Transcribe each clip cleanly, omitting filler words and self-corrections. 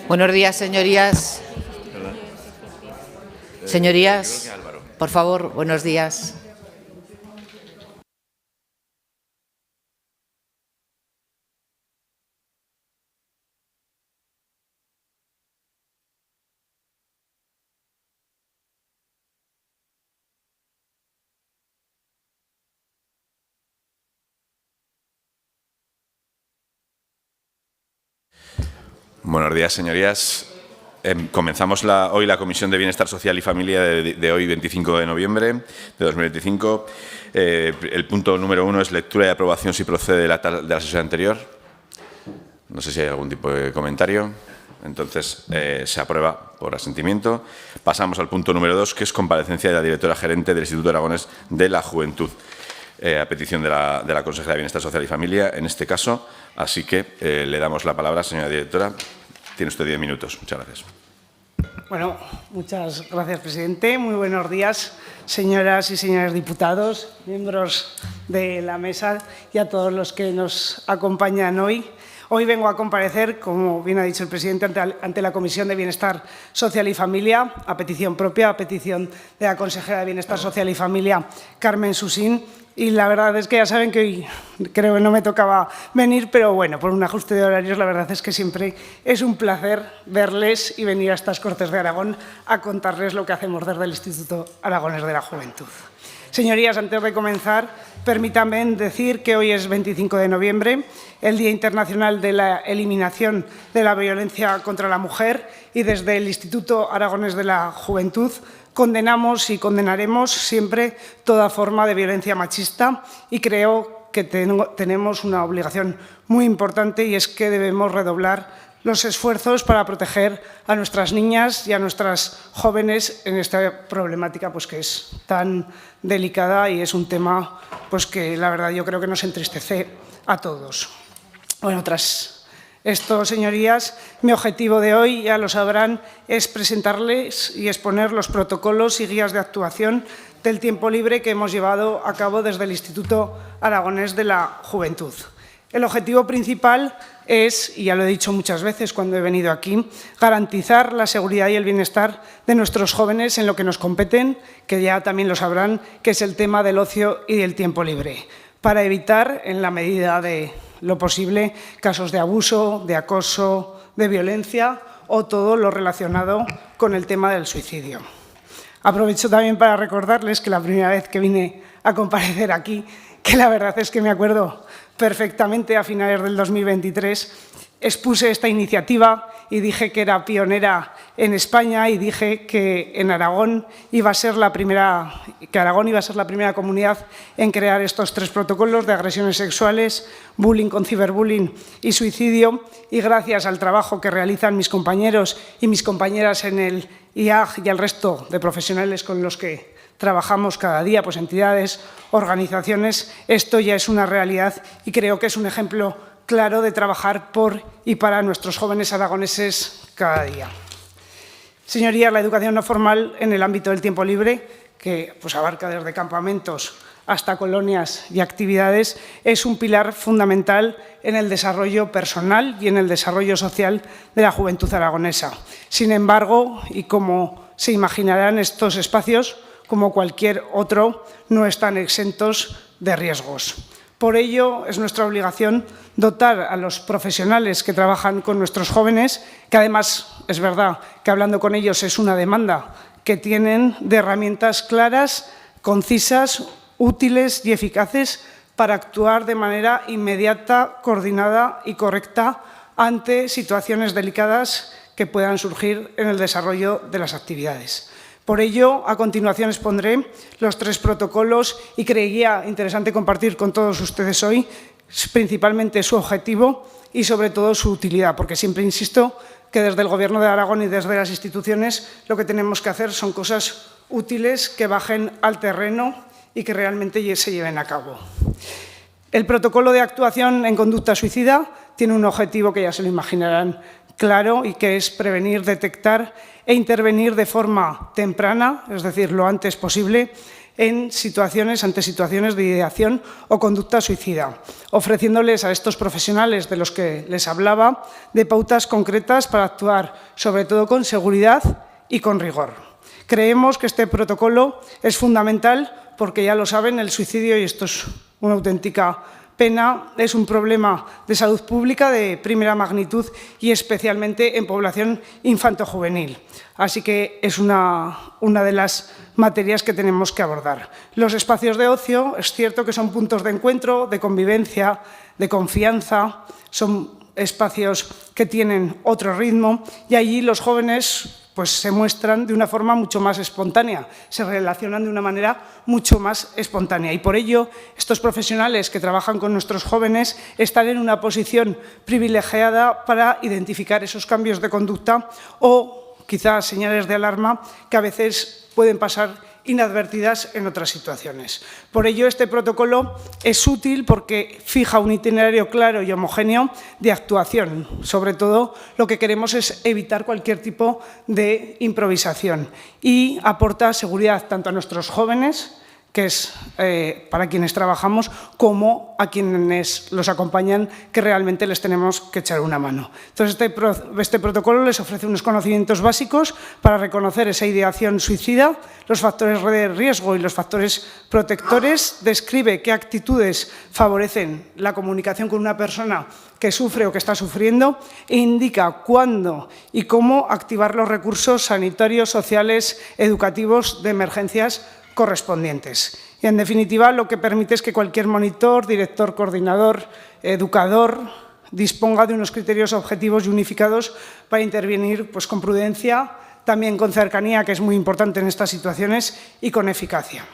Buenos días, señorías. Señorías, por favor, buenos días. Buenos días, señorías. Comenzamos hoy la Comisión de Bienestar Social y Familia de hoy, 25 de noviembre de 2025. El punto número 1 es lectura y aprobación, si procede, de la sesión anterior. No sé si hay algún tipo de comentario. Entonces, se aprueba por asentimiento. Pasamos al punto número 2, que es comparecencia de la directora gerente del Instituto Aragonés de la Juventud, a petición de la consejera de Bienestar Social y Familia, en este caso. Así que le damos la palabra, señora directora. Tiene usted 10 minutos. Muchas gracias. Bueno, muchas gracias, presidente. Muy buenos días, señoras y señores diputados, miembros de la mesa y a todos los que nos acompañan hoy. Hoy vengo a comparecer, como bien ha dicho el presidente, ante la Comisión de Bienestar Social y Familia, a petición propia, a petición de la consejera de Bienestar Social y Familia, Carmen Susín. Y la verdad es que ya saben que hoy creo que no me tocaba venir, pero bueno, por un ajuste de horarios, la verdad es que siempre es un placer verles y venir a estas Cortes de Aragón a contarles lo que hacemos desde el Instituto Aragonés de la Juventud. Señorías, antes de comenzar, permítanme decir que hoy es 25 de noviembre, el Día Internacional de la Eliminación de la Violencia contra la Mujer, y desde el Instituto Aragonés de la Juventud condenamos y condenaremos siempre toda forma de violencia machista, y creo que tenemos una obligación muy importante, y es que debemos redoblar los esfuerzos para proteger a nuestras niñas y a nuestras jóvenes en esta problemática que es tan delicada, y es un tema que la verdad yo creo que nos entristece a todos. Bueno, tras esto, señorías, mi objetivo de hoy, ya lo sabrán, es presentarles y exponer los protocolos y guías de actuación del tiempo libre que hemos llevado a cabo desde el Instituto Aragonés de la Juventud. El objetivo principal es, y ya lo he dicho muchas veces cuando he venido aquí, garantizar la seguridad y el bienestar de nuestros jóvenes en lo que nos competen, que ya también lo sabrán, que es el tema del ocio y del tiempo libre, para evitar, en la medida de lo posible, casos de abuso, de acoso, de violencia o todo lo relacionado con el tema del suicidio. Aprovecho también para recordarles que la primera vez que vine a comparecer aquí, que la verdad es que me acuerdo perfectamente, a finales del 2023, expuse esta iniciativa y dije que era pionera en España, y dije que en Aragón iba a ser la primera comunidad en crear estos 3 protocolos de agresiones sexuales, bullying con ciberbullying y suicidio, y gracias al trabajo que realizan mis compañeros y mis compañeras en el IAG y al resto de profesionales con los que trabajamos cada día, entidades, organizaciones, esto ya es una realidad, y creo que es un ejemplo claro de trabajar por y para nuestros jóvenes aragoneses cada día. Señorías, la educación no formal en el ámbito del tiempo libre, que abarca desde campamentos hasta colonias y actividades, es un pilar fundamental en el desarrollo personal y en el desarrollo social de la juventud aragonesa. Sin embargo, y como se imaginarán, estos espacios, como cualquier otro, no están exentos de riesgos. Por ello, es nuestra obligación dotar a los profesionales que trabajan con nuestros jóvenes, que además es verdad que hablando con ellos es una demanda que tienen, de herramientas claras, concisas, útiles y eficaces para actuar de manera inmediata, coordinada y correcta ante situaciones delicadas que puedan surgir en el desarrollo de las actividades. Por ello, a continuación expondré los 3 protocolos, y creía interesante compartir con todos ustedes hoy principalmente su objetivo y sobre todo su utilidad, porque siempre insisto que desde el Gobierno de Aragón y desde las instituciones lo que tenemos que hacer son cosas útiles que bajen al terreno y que realmente se lleven a cabo. El protocolo de actuación en conducta suicida tiene un objetivo que ya se lo imaginarán claro, y que es prevenir, detectar e intervenir de forma temprana, es decir, lo antes posible, ante situaciones de ideación o conducta suicida, ofreciéndoles a estos profesionales de los que les hablaba de pautas concretas para actuar, sobre todo con seguridad y con rigor. Creemos que este protocolo es fundamental porque, ya lo saben, el suicidio, y esto es una auténtica pena, es un problema de salud pública de primera magnitud y especialmente en población infantojuvenil. Así que es una de las materias que tenemos que abordar. Los espacios de ocio, es cierto que son puntos de encuentro, de convivencia, de confianza, son espacios que tienen otro ritmo y allí los jóvenes pues se muestran de una forma mucho más espontánea, se relacionan de una manera mucho más espontánea. Y por ello, estos profesionales que trabajan con nuestros jóvenes están en una posición privilegiada para identificar esos cambios de conducta o quizás señales de alarma que a veces pueden pasar inadvertidas en otras situaciones. Por ello, este protocolo es útil porque fija un itinerario claro y homogéneo de actuación. Sobre todo, lo que queremos es evitar cualquier tipo de improvisación y aporta seguridad tanto a nuestros jóvenes, que es para quienes trabajamos, como a quienes los acompañan, que realmente les tenemos que echar una mano. Entonces, este protocolo les ofrece unos conocimientos básicos para reconocer esa ideación suicida, los factores de riesgo y los factores protectores, describe qué actitudes favorecen la comunicación con una persona que sufre o que está sufriendo e indica cuándo y cómo activar los recursos sanitarios, sociales, educativos de emergencias correspondientes. Y, en definitiva, lo que permite es que cualquier monitor, director, coordinador, educador, disponga de unos criterios objetivos y unificados para intervenir pues, con prudencia, también con cercanía, que es muy importante en estas situaciones, y con eficacia.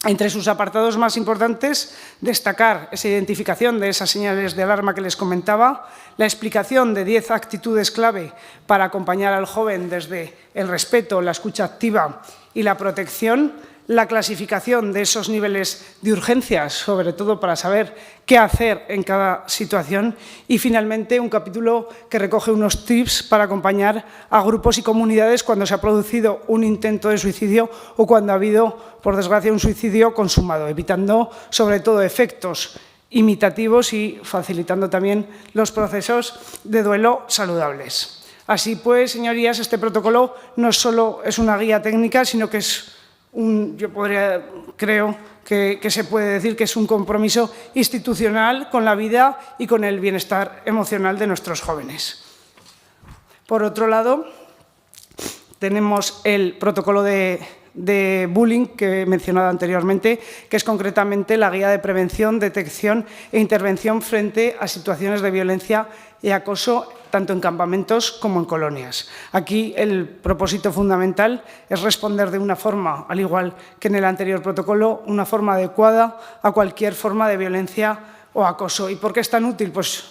Entre sus apartados más importantes, destacar esa identificación de esas señales de alarma que les comentaba, la explicación de 10 actitudes clave para acompañar al joven desde el respeto, la escucha activa y la protección, la clasificación de esos niveles de urgencia, sobre todo para saber qué hacer en cada situación, y finalmente un capítulo que recoge unos tips para acompañar a grupos y comunidades cuando se ha producido un intento de suicidio o cuando ha habido, por desgracia, un suicidio consumado, evitando sobre todo efectos imitativos y facilitando también los procesos de duelo saludables. Así pues, señorías, este protocolo no solo es una guía técnica, sino que es creo que se puede decir que es un compromiso institucional con la vida y con el bienestar emocional de nuestros jóvenes. Por otro lado, tenemos el protocolo de bullying que he mencionado anteriormente, que es concretamente la guía de prevención, detección e intervención frente a situaciones de violencia y acoso, tanto en campamentos como en colonias. Aquí el propósito fundamental es responder de una forma, al igual que en el anterior protocolo, una forma adecuada a cualquier forma de violencia o acoso. ¿Y por qué es tan útil? Pues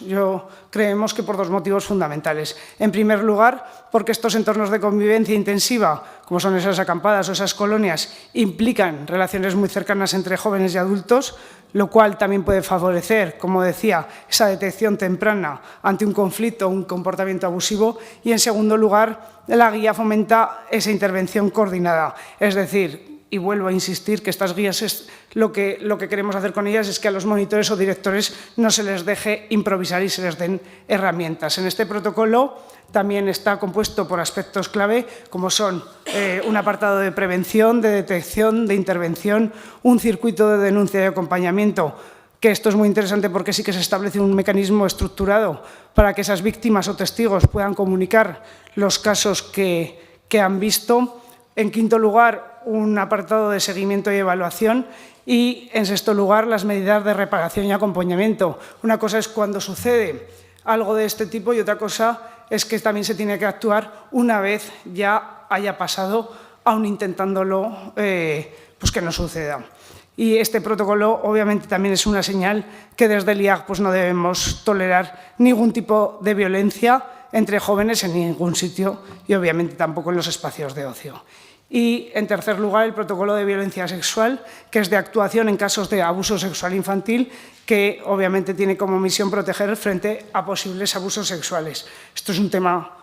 creemos que por dos motivos fundamentales. En primer lugar, porque estos entornos de convivencia intensiva, como son esas acampadas o esas colonias, implican relaciones muy cercanas entre jóvenes y adultos, lo cual también puede favorecer, como decía, esa detección temprana ante un conflicto o un comportamiento abusivo. Y, en segundo lugar, la guía fomenta esa intervención coordinada. Es decir, y vuelvo a insistir que estas guías, lo que queremos hacer con ellas es que a los monitores o directores no se les deje improvisar y se les den herramientas. En este protocolo también está compuesto por aspectos clave, como son un apartado de prevención, de detección, de intervención, un circuito de denuncia y acompañamiento, que esto es muy interesante porque sí que se establece un mecanismo estructurado para que esas víctimas o testigos puedan comunicar los casos que han visto. En quinto lugar, un apartado de seguimiento y evaluación. Y, en sexto lugar, las medidas de reparación y acompañamiento. Una cosa es cuando sucede algo de este tipo y otra cosa es que también se tiene que actuar una vez ya haya pasado, aun intentándolo pues que no suceda. Y este protocolo obviamente también es una señal que desde el IAG pues no debemos tolerar ningún tipo de violencia entre jóvenes en ningún sitio y obviamente tampoco en los espacios de ocio. Y, en tercer lugar, el protocolo de violencia sexual, que es de actuación en casos de abuso sexual infantil, que obviamente tiene como misión proteger frente a posibles abusos sexuales. Esto es un tema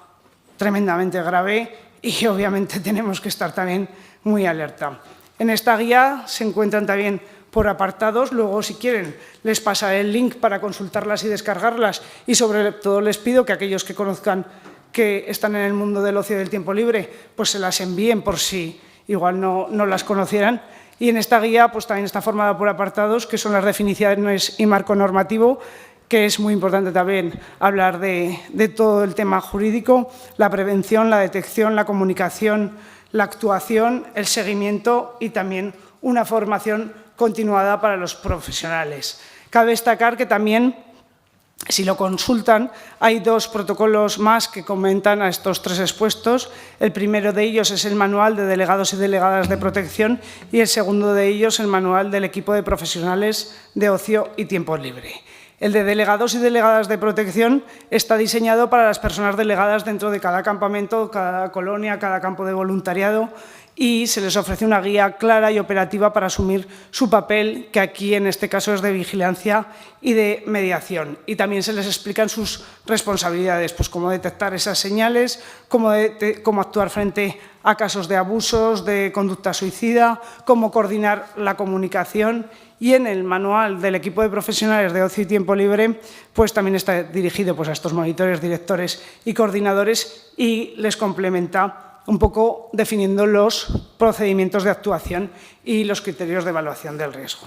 tremendamente grave y obviamente tenemos que estar también muy alerta. En esta guía se encuentran también por apartados. Luego, si quieren, les pasaré el link para consultarlas y descargarlas, y sobre todo les pido que aquellos que conozcan que están en el mundo del ocio y del tiempo libre, pues se las envíen por si igual no las conocieran. Y en esta guía pues también está formada por apartados que son las definiciones y marco normativo, que es muy importante también hablar de todo el tema jurídico, la prevención, la detección, la comunicación, la actuación, el seguimiento y también una formación continuada para los profesionales. Cabe destacar que también, si lo consultan, hay 2 protocolos más que comentan a estos 3 expuestos. El primero de ellos es el Manual de Delegados y Delegadas de Protección y el segundo de ellos el Manual del Equipo de Profesionales de Ocio y Tiempo Libre. El de Delegados y Delegadas de Protección está diseñado para las personas delegadas dentro de cada campamento, cada colonia, cada campo de voluntariado, y se les ofrece una guía clara y operativa para asumir su papel, que aquí en este caso es de vigilancia y de mediación. Y también se les explican sus responsabilidades, pues cómo detectar esas señales, cómo actuar frente a casos de abusos, de conducta suicida, cómo coordinar la comunicación. Y en el manual del equipo de profesionales de ocio y tiempo libre, pues también está dirigido pues a estos monitores, directores y coordinadores, y les complementa un poco definiendo los procedimientos de actuación y los criterios de evaluación del riesgo.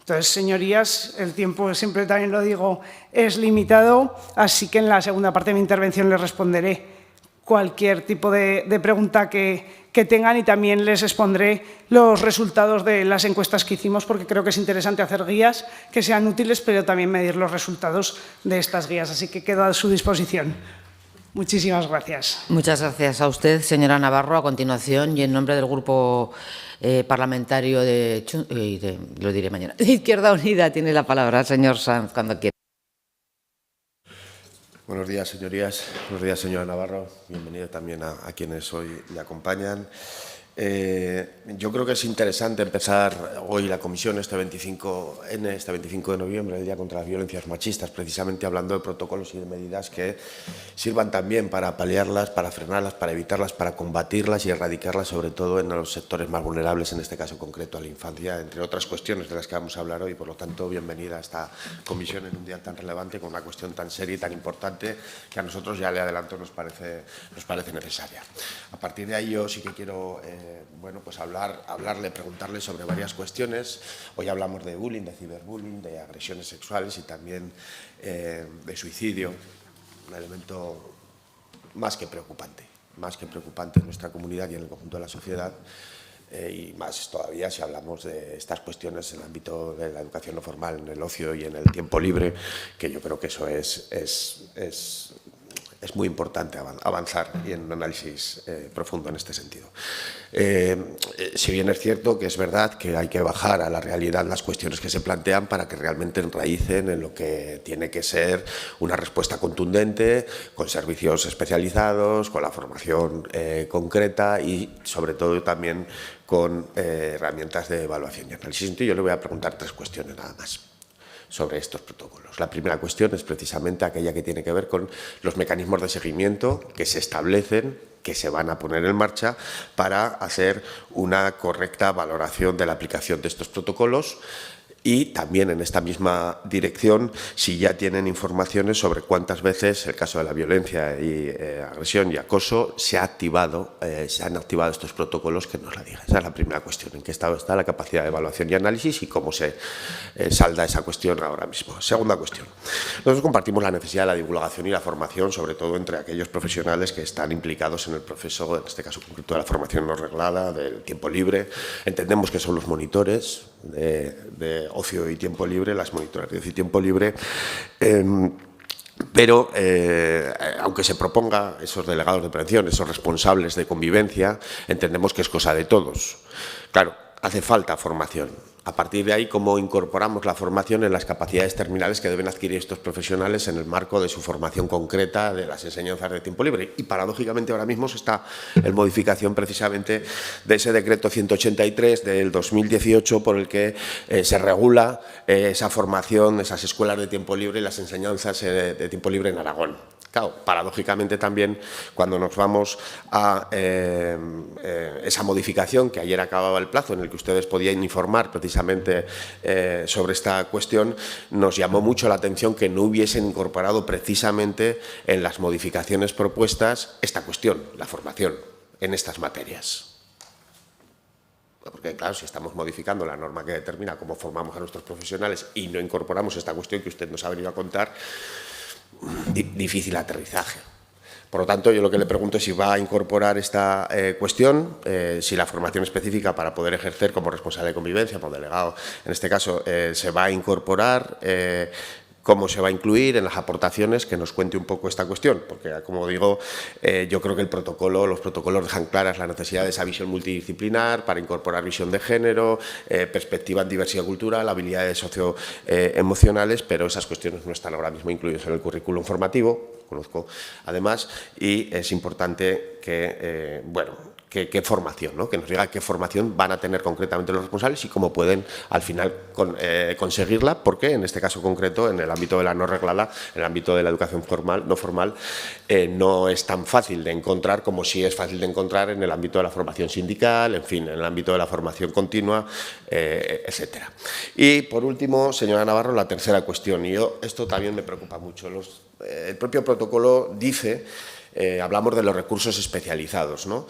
Entonces, señorías, el tiempo, siempre también lo digo, es limitado, así que en la segunda parte de mi intervención les responderé cualquier tipo de pregunta que tengan, y también les expondré los resultados de las encuestas que hicimos, porque creo que es interesante hacer guías que sean útiles, pero también medir los resultados de estas guías. Así que quedo a su disposición. Muchísimas gracias. Muchas gracias a usted, señora Navarro. A continuación, y en nombre del Grupo Parlamentario de Izquierda Unida, tiene la palabra el señor Sanz, cuando quiera. Buenos días, señorías. Buenos días, señora Navarro. Bienvenido también a quienes hoy le acompañan. Yo creo que es interesante empezar hoy la comisión este 25 de noviembre, el Día contra las Violencias Machistas, precisamente hablando de protocolos y de medidas que sirvan también para paliarlas, para frenarlas, para evitarlas, para combatirlas y erradicarlas, sobre todo en los sectores más vulnerables, en este caso concreto a la infancia, entre otras cuestiones de las que vamos a hablar hoy. Por lo tanto, bienvenida a esta comisión en un día tan relevante, con una cuestión tan seria y tan importante que a nosotros, ya le adelanto, nos parece necesaria. A partir de ahí yo sí que quiero bueno, pues preguntarle sobre varias cuestiones. Hoy hablamos de bullying, de ciberbullying, de agresiones sexuales y también de suicidio, un elemento más que preocupante en nuestra comunidad y en el conjunto de la sociedad, y más todavía si hablamos de estas cuestiones en el ámbito de la educación no formal, en el ocio y en el tiempo libre, que yo creo que eso es muy importante avanzar y en un análisis profundo en este sentido. Si bien es cierto que es verdad que hay que bajar a la realidad las cuestiones que se plantean para que realmente enraícen en lo que tiene que ser una respuesta contundente, con servicios especializados, con la formación concreta y sobre todo también con herramientas de evaluación y análisis. Yo le voy a preguntar 3 cuestiones nada más sobre estos protocolos. La primera cuestión es precisamente aquella que tiene que ver con los mecanismos de seguimiento que se establecen, que se van a poner en marcha para hacer una correcta valoración de la aplicación de estos protocolos. Y también en esta misma dirección, si ya tienen informaciones sobre cuántas veces, el caso de la violencia y agresión y acoso, se han activado estos protocolos, que nos la diga. Esa es la primera cuestión, en qué estado está la capacidad de evaluación y análisis y cómo se salda esa cuestión ahora mismo. Segunda cuestión. Nosotros compartimos la necesidad de la divulgación y la formación, sobre todo entre aquellos profesionales que están implicados en el proceso, en este caso concreto de la formación no reglada, del tiempo libre. Entendemos que son los monitores de ocio y tiempo libre, las monitoras de ocio y tiempo libre, pero aunque se proponga esos delegados de prevención, esos responsables de convivencia, entendemos que es cosa de todos. Claro, hace falta formación. A partir de ahí, ¿cómo incorporamos la formación en las capacidades terminales que deben adquirir estos profesionales en el marco de su formación concreta de las enseñanzas de tiempo libre? Y paradójicamente ahora mismo se está en modificación precisamente de ese decreto 183 del 2018 por el que se regula esa formación, esas escuelas de tiempo libre y las enseñanzas de tiempo libre en Aragón. Claro, paradójicamente también, cuando nos vamos a esa modificación, que ayer acababa el plazo en el que ustedes podían informar precisamente sobre esta cuestión, nos llamó mucho la atención que no hubiesen incorporado precisamente en las modificaciones propuestas esta cuestión, la formación en estas materias. Porque, claro, si estamos modificando la norma que determina cómo formamos a nuestros profesionales y no incorporamos esta cuestión que usted nos ha venido a contar, difícil aterrizaje. Por lo tanto, yo lo que le pregunto es si va a incorporar esta cuestión, si la formación específica para poder ejercer como responsable de convivencia, como delegado, en este caso, se va a incorporar, cómo se va a incluir en las aportaciones, que nos cuente un poco esta cuestión, porque, como digo, yo creo que los protocolos dejan claras la necesidad de esa visión multidisciplinar para incorporar visión de género, perspectiva en diversidad cultural, habilidades socioemocionales, pero esas cuestiones no están ahora mismo incluidas en el currículum formativo, conozco además, y es importante que, qué formación, ¿no? Que nos diga qué formación van a tener concretamente los responsables y cómo pueden al final conseguirla, porque en este caso concreto, en el ámbito de la no reglada, en el ámbito de la educación formal, no formal, no es tan fácil de encontrar como sí es fácil de encontrar en el ámbito de la formación sindical, en fin, en el ámbito de la formación continua, etcétera. Y por último, señora Navarro, la tercera cuestión, y esto también me preocupa mucho. El propio protocolo dice, hablamos de los recursos especializados, ¿no?,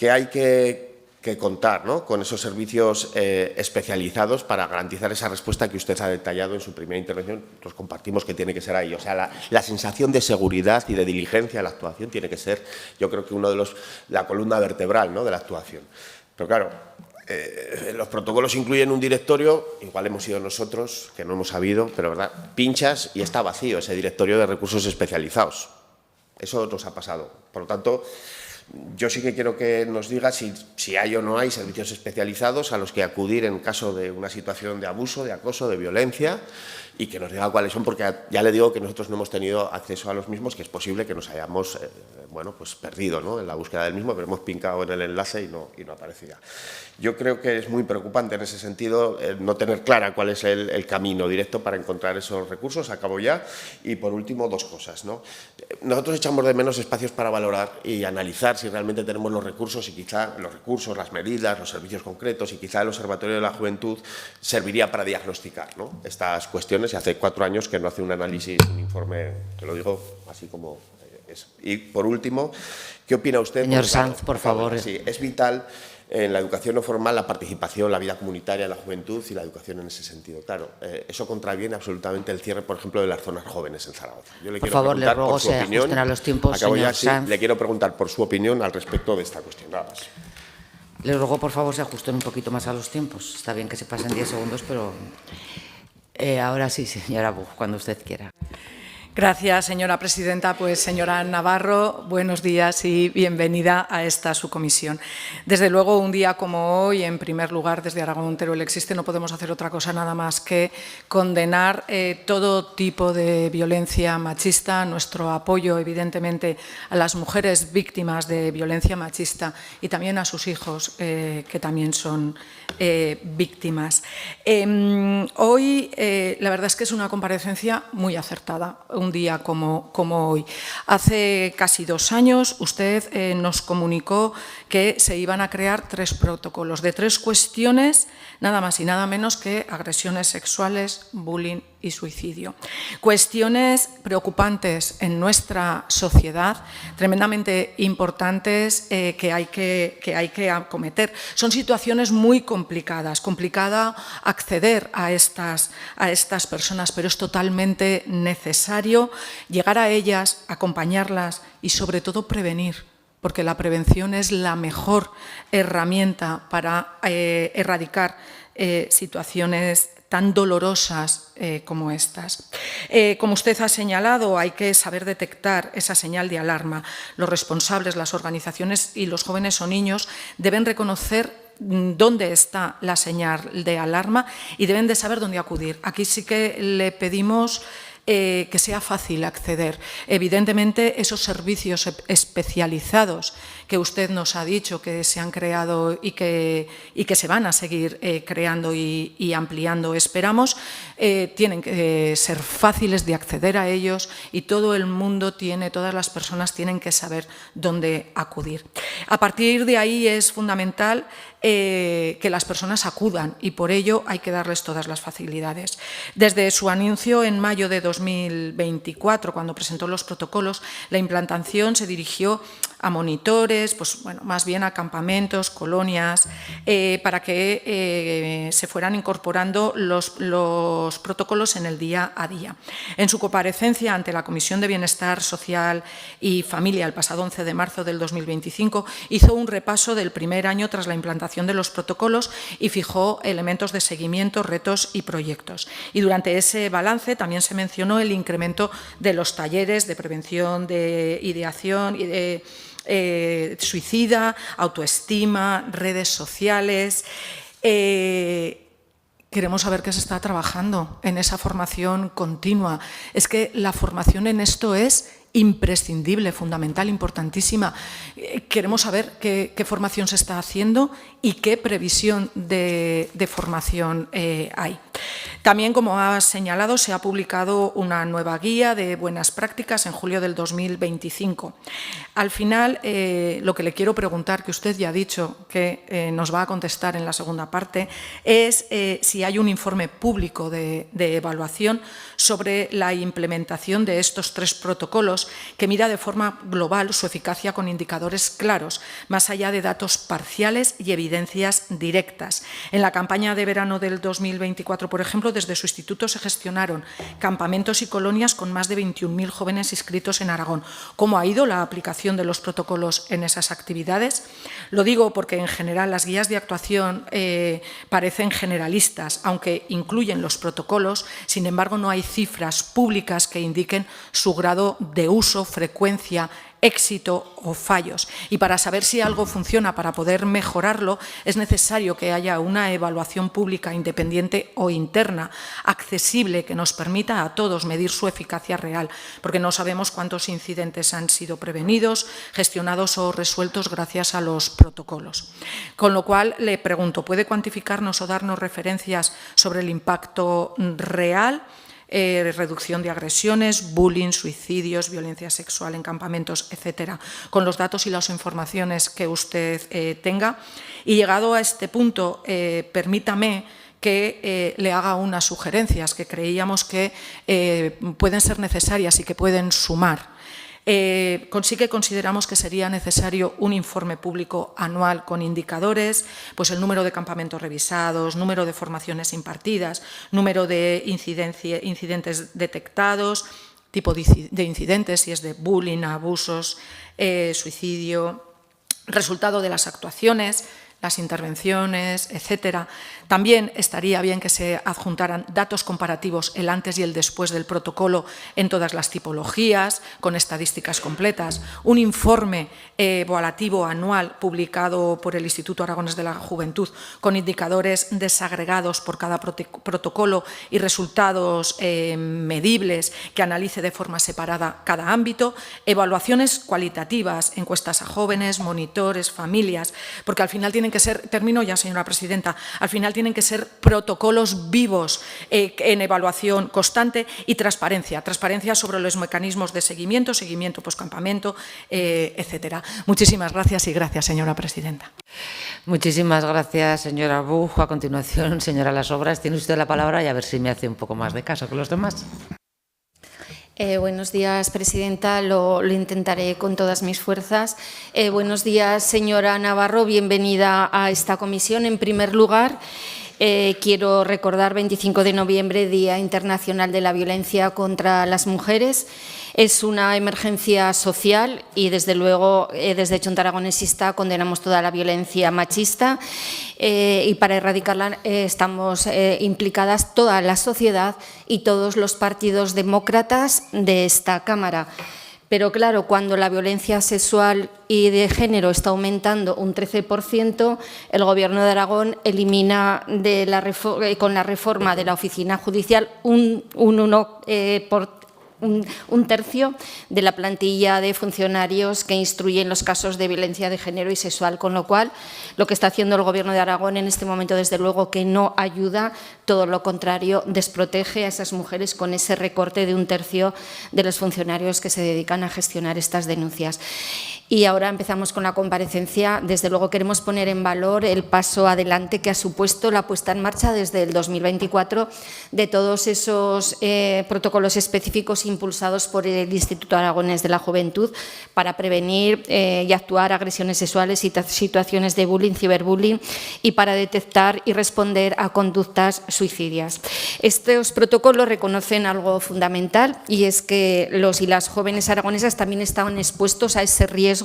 que hay que contar, ¿no?, con esos servicios especializados para garantizar esa respuesta que usted ha detallado en su primera intervención. Nosotros compartimos que tiene que ser ahí. O sea, la sensación de seguridad y de diligencia en la actuación tiene que ser, yo creo que la columna vertebral, ¿no?, de la actuación. Pero claro, los protocolos incluyen un directorio, igual hemos sido nosotros, que no hemos sabido, pero ¿verdad?, pinchas y está vacío ese directorio de recursos especializados. Eso nos ha pasado. Por lo tanto, yo sí que quiero que nos diga si hay o no hay servicios especializados a los que acudir en caso de una situación de abuso, de acoso, de violencia, y que nos diga cuáles son, porque ya le digo que nosotros no hemos tenido acceso a los mismos, que es posible que nos hayamos pues perdido, ¿no?, en la búsqueda del mismo, pero hemos pincado en el enlace y no aparece ya. Yo creo que es muy preocupante en ese sentido no tener clara cuál es el camino directo para encontrar esos recursos. Acabo ya. Y por último, dos cosas, ¿no? Nosotros echamos de menos espacios para valorar y analizar si realmente tenemos los recursos, y quizá los recursos, las medidas, los servicios concretos, y quizá el Observatorio de la Juventud serviría para diagnosticar, ¿no?, estas cuestiones. Y hace 4 años que no hace un análisis, un informe, te lo digo así como es. Y por último, ¿qué opina usted? Señor Sanz, por favor. Sí, es vital en la educación no formal la participación, la vida comunitaria de la juventud y la educación en ese sentido. Claro, eso contraviene absolutamente el cierre, por ejemplo, de las zonas jóvenes en Zaragoza. Yo le quiero preguntar por su opinión. A los tiempos, acabo señor ya, sí, Sanz. le quiero preguntar por su opinión al respecto de esta cuestión. Nada más. Le ruego, por favor, se ajusten un poquito más a los tiempos. Está bien que se pasen 10 segundos, pero ahora sí, señora Buch, cuando usted quiera. Gracias, señora presidenta. Pues, señora Navarro, buenos días y bienvenida a esta subcomisión. Desde luego, un día como hoy, en primer lugar, desde Aragón Teruel Existe, no podemos hacer otra cosa nada más que condenar todo tipo de violencia machista, nuestro apoyo, evidentemente, a las mujeres víctimas de violencia machista y también a sus hijos, que también son víctimas. Hoy, la verdad es que es una comparecencia muy acertada. Un día como hoy. Hace casi 2 años usted nos comunicó que se iban a crear 3 protocolos de 3 cuestiones, nada más y nada menos que agresiones sexuales, bullying y suicidio. Cuestiones preocupantes en nuestra sociedad, tremendamente importantes que hay que acometer. Son situaciones muy complicadas, complicada acceder a estas personas, pero es totalmente necesario llegar a ellas, acompañarlas y sobre todo prevenir, porque la prevención es la mejor herramienta para erradicar situaciones tan dolorosas como estas. Como usted ha señalado, hay que saber detectar esa señal de alarma. Los responsables, las organizaciones y los jóvenes o niños deben reconocer dónde está la señal de alarma y deben de saber dónde acudir. Aquí sí que le pedimos que sea fácil acceder. Evidentemente, esos servicios especializados que usted nos ha dicho que se han creado y que se van a seguir creando y ampliando, esperamos, tienen que ser fáciles de acceder a ellos y todo el mundo todas las personas tienen que saber dónde acudir. A partir de ahí es fundamental que las personas acudan y por ello hay que darles todas las facilidades. Desde su anuncio en mayo de 2024, cuando presentó los protocolos, la implantación se dirigió a monitores, pues, bueno, más bien a campamentos, colonias, para que se fueran incorporando los protocolos en el día a día. En su comparecencia ante la Comisión de Bienestar Social y Familia el pasado 11 de marzo del 2025, hizo un repaso del primer año tras la implantación de los protocolos y fijó elementos de seguimiento, retos y proyectos. Y durante ese balance también se mencionó el incremento de los talleres de prevención de ideación y de suicida, autoestima, redes sociales. Queremos saber qué se está trabajando en esa formación continua. Es que la formación en esto es imprescindible, fundamental, importantísima. Queremos saber qué formación se está haciendo y qué previsión de formación hay. También, como ha señalado, se ha publicado una nueva guía de buenas prácticas en julio del 2025. Al final, lo que le quiero preguntar, que usted ya ha dicho que nos va a contestar en la segunda parte, es si hay un informe público de evaluación sobre la implementación de estos 3 protocolos que mira de forma global su eficacia con indicadores claros, más allá de datos parciales y evidencias directas. En la campaña de verano del 2024, por ejemplo, desde su instituto se gestionaron campamentos y colonias con más de 21.000 jóvenes inscritos en Aragón. ¿Cómo ha ido la aplicación de los protocolos en esas actividades? Lo digo porque, en general, las guías de actuación parecen generalistas, aunque incluyen los protocolos. Sin embargo, no hay cifras públicas que indiquen su grado de uso, frecuencia, éxito o fallos. Y para saber si algo funciona, para poder mejorarlo, es necesario que haya una evaluación pública independiente o interna, accesible, que nos permita a todos medir su eficacia real, porque no sabemos cuántos incidentes han sido prevenidos, gestionados o resueltos gracias a los protocolos. Con lo cual, le pregunto, ¿puede cuantificarnos o darnos referencias sobre el impacto real? Reducción de agresiones, bullying, suicidios, violencia sexual en campamentos, etcétera, con los datos y las informaciones que usted tenga. Y llegado a este punto, permítame que le haga unas sugerencias que creíamos que pueden ser necesarias y que pueden sumar. Sí que consideramos que sería necesario un informe público anual con indicadores, pues el número de campamentos revisados, número de formaciones impartidas, número de incidentes detectados, tipo de incidentes, si es de bullying, abusos, suicidio, resultado de las actuaciones, las intervenciones, etcétera. También estaría bien que se adjuntaran datos comparativos, el antes y el después del protocolo en todas las tipologías, con estadísticas completas. Un informe evaluativo anual publicado por el Instituto Aragonés de la Juventud con indicadores desagregados por cada protocolo y resultados medibles que analice de forma separada cada ámbito. Evaluaciones cualitativas, encuestas a jóvenes, monitores, familias, porque al final tienen que ser, termino ya, señora presidenta, al final tienen que ser protocolos vivos en evaluación constante y transparencia sobre los mecanismos de seguimiento poscampamento, etcétera. Muchísimas gracias y gracias, señora presidenta. Muchísimas gracias, señora Buch. A continuación, señora Las Obras, tiene usted la palabra y a ver si me hace un poco más de caso que los demás. Buenos días, presidenta. Lo intentaré con todas mis fuerzas. Buenos días, señora Navarro. Bienvenida a esta comisión. En primer lugar, quiero recordar 25 de noviembre, Día Internacional de la Violencia contra las Mujeres. Es una emergencia social y, desde luego, desde Junta Aragonesista condenamos toda la violencia machista y para erradicarla estamos implicadas toda la sociedad y todos los partidos demócratas de esta Cámara. Pero claro, cuando la violencia sexual y de género está aumentando un 13%, el Gobierno de Aragón elimina con la reforma de la oficina judicial un tercio de la plantilla de funcionarios que instruyen los casos de violencia de género y sexual, con lo cual lo que está haciendo el Gobierno de Aragón en este momento, desde luego, que no ayuda, todo lo contrario, desprotege a esas mujeres con ese recorte de un tercio de los funcionarios que se dedican a gestionar estas denuncias. Y ahora empezamos con la comparecencia. Desde luego queremos poner en valor el paso adelante que ha supuesto la puesta en marcha desde el 2024 de todos esos protocolos específicos impulsados por el Instituto Aragonés de la Juventud para prevenir y actuar agresiones sexuales y situaciones de bullying, ciberbullying, y para detectar y responder a conductas suicidias. Estos protocolos reconocen algo fundamental, y es que los y las jóvenes aragonesas también estaban expuestos a ese riesgo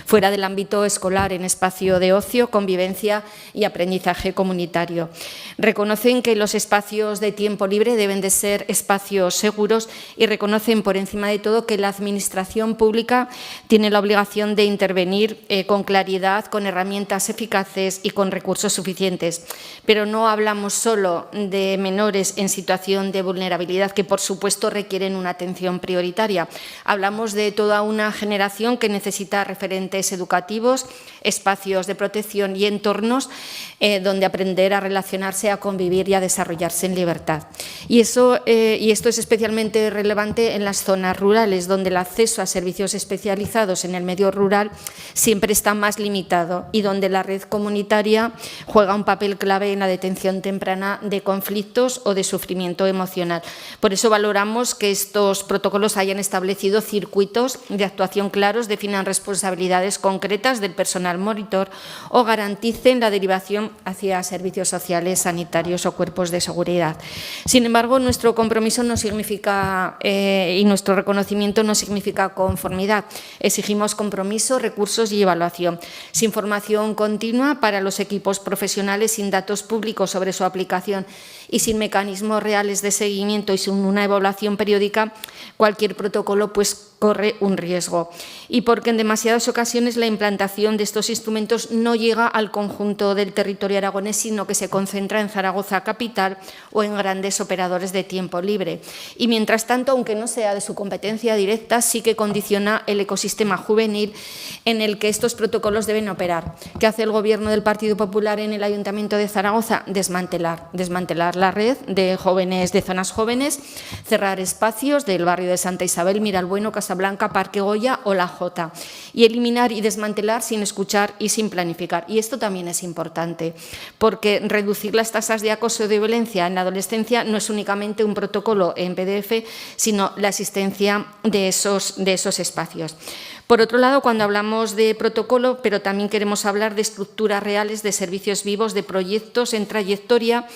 fuera del ámbito escolar, en espacio de ocio, convivencia y aprendizaje comunitario. Reconocen que los espacios de tiempo libre deben de ser espacios seguros y reconocen por encima de todo que la Administración pública tiene la obligación de intervenir con claridad, con herramientas eficaces y con recursos suficientes. Pero no hablamos solo de menores en situación de vulnerabilidad, que por supuesto requieren una atención prioritaria. Hablamos de toda una generación que necesita referentes educativos, espacios de protección y entornos donde aprender a relacionarse, a convivir y a desarrollarse en libertad. Y esto es especialmente relevante en las zonas rurales, donde el acceso a servicios especializados en el medio rural siempre está más limitado y donde la red comunitaria juega un papel clave en la detención temprana de conflictos o de sufrimiento emocional. Por eso valoramos que estos protocolos hayan establecido circuitos de actuación claros, definan responsabilidades concretas del personal monitor o garanticen la derivación hacia servicios sociales, sanitarios o cuerpos de seguridad. Sin embargo, nuestro compromiso no significa y nuestro reconocimiento no significa conformidad. Exigimos compromiso, recursos y evaluación. Sin formación continua para los equipos profesionales, sin datos públicos sobre su aplicación y sin mecanismos reales de seguimiento y sin una evaluación periódica, cualquier protocolo corre un riesgo. Y porque en demasiadas ocasiones la implantación de estos instrumentos no llega al conjunto del territorio aragonés, sino que se concentra en Zaragoza capital o en grandes operadores de tiempo libre. Y mientras tanto, aunque no sea de su competencia directa, sí que condiciona el ecosistema juvenil en el que estos protocolos deben operar. ¿Qué hace el Gobierno del Partido Popular en el Ayuntamiento de Zaragoza? Desmantelar la red de jóvenes, de zonas jóvenes, cerrar espacios del barrio de Santa Isabel, Miralbueno, Casablanca, Parque Goya o La Jota, y eliminar y desmantelar sin escuchar y sin planificar. Y esto también es importante, porque reducir las tasas de acoso y de violencia en la adolescencia no es únicamente un protocolo en PDF, sino la existencia de esos espacios. Por otro lado, cuando hablamos de protocolo, pero también queremos hablar de estructuras reales, de servicios vivos, de proyectos en trayectoria,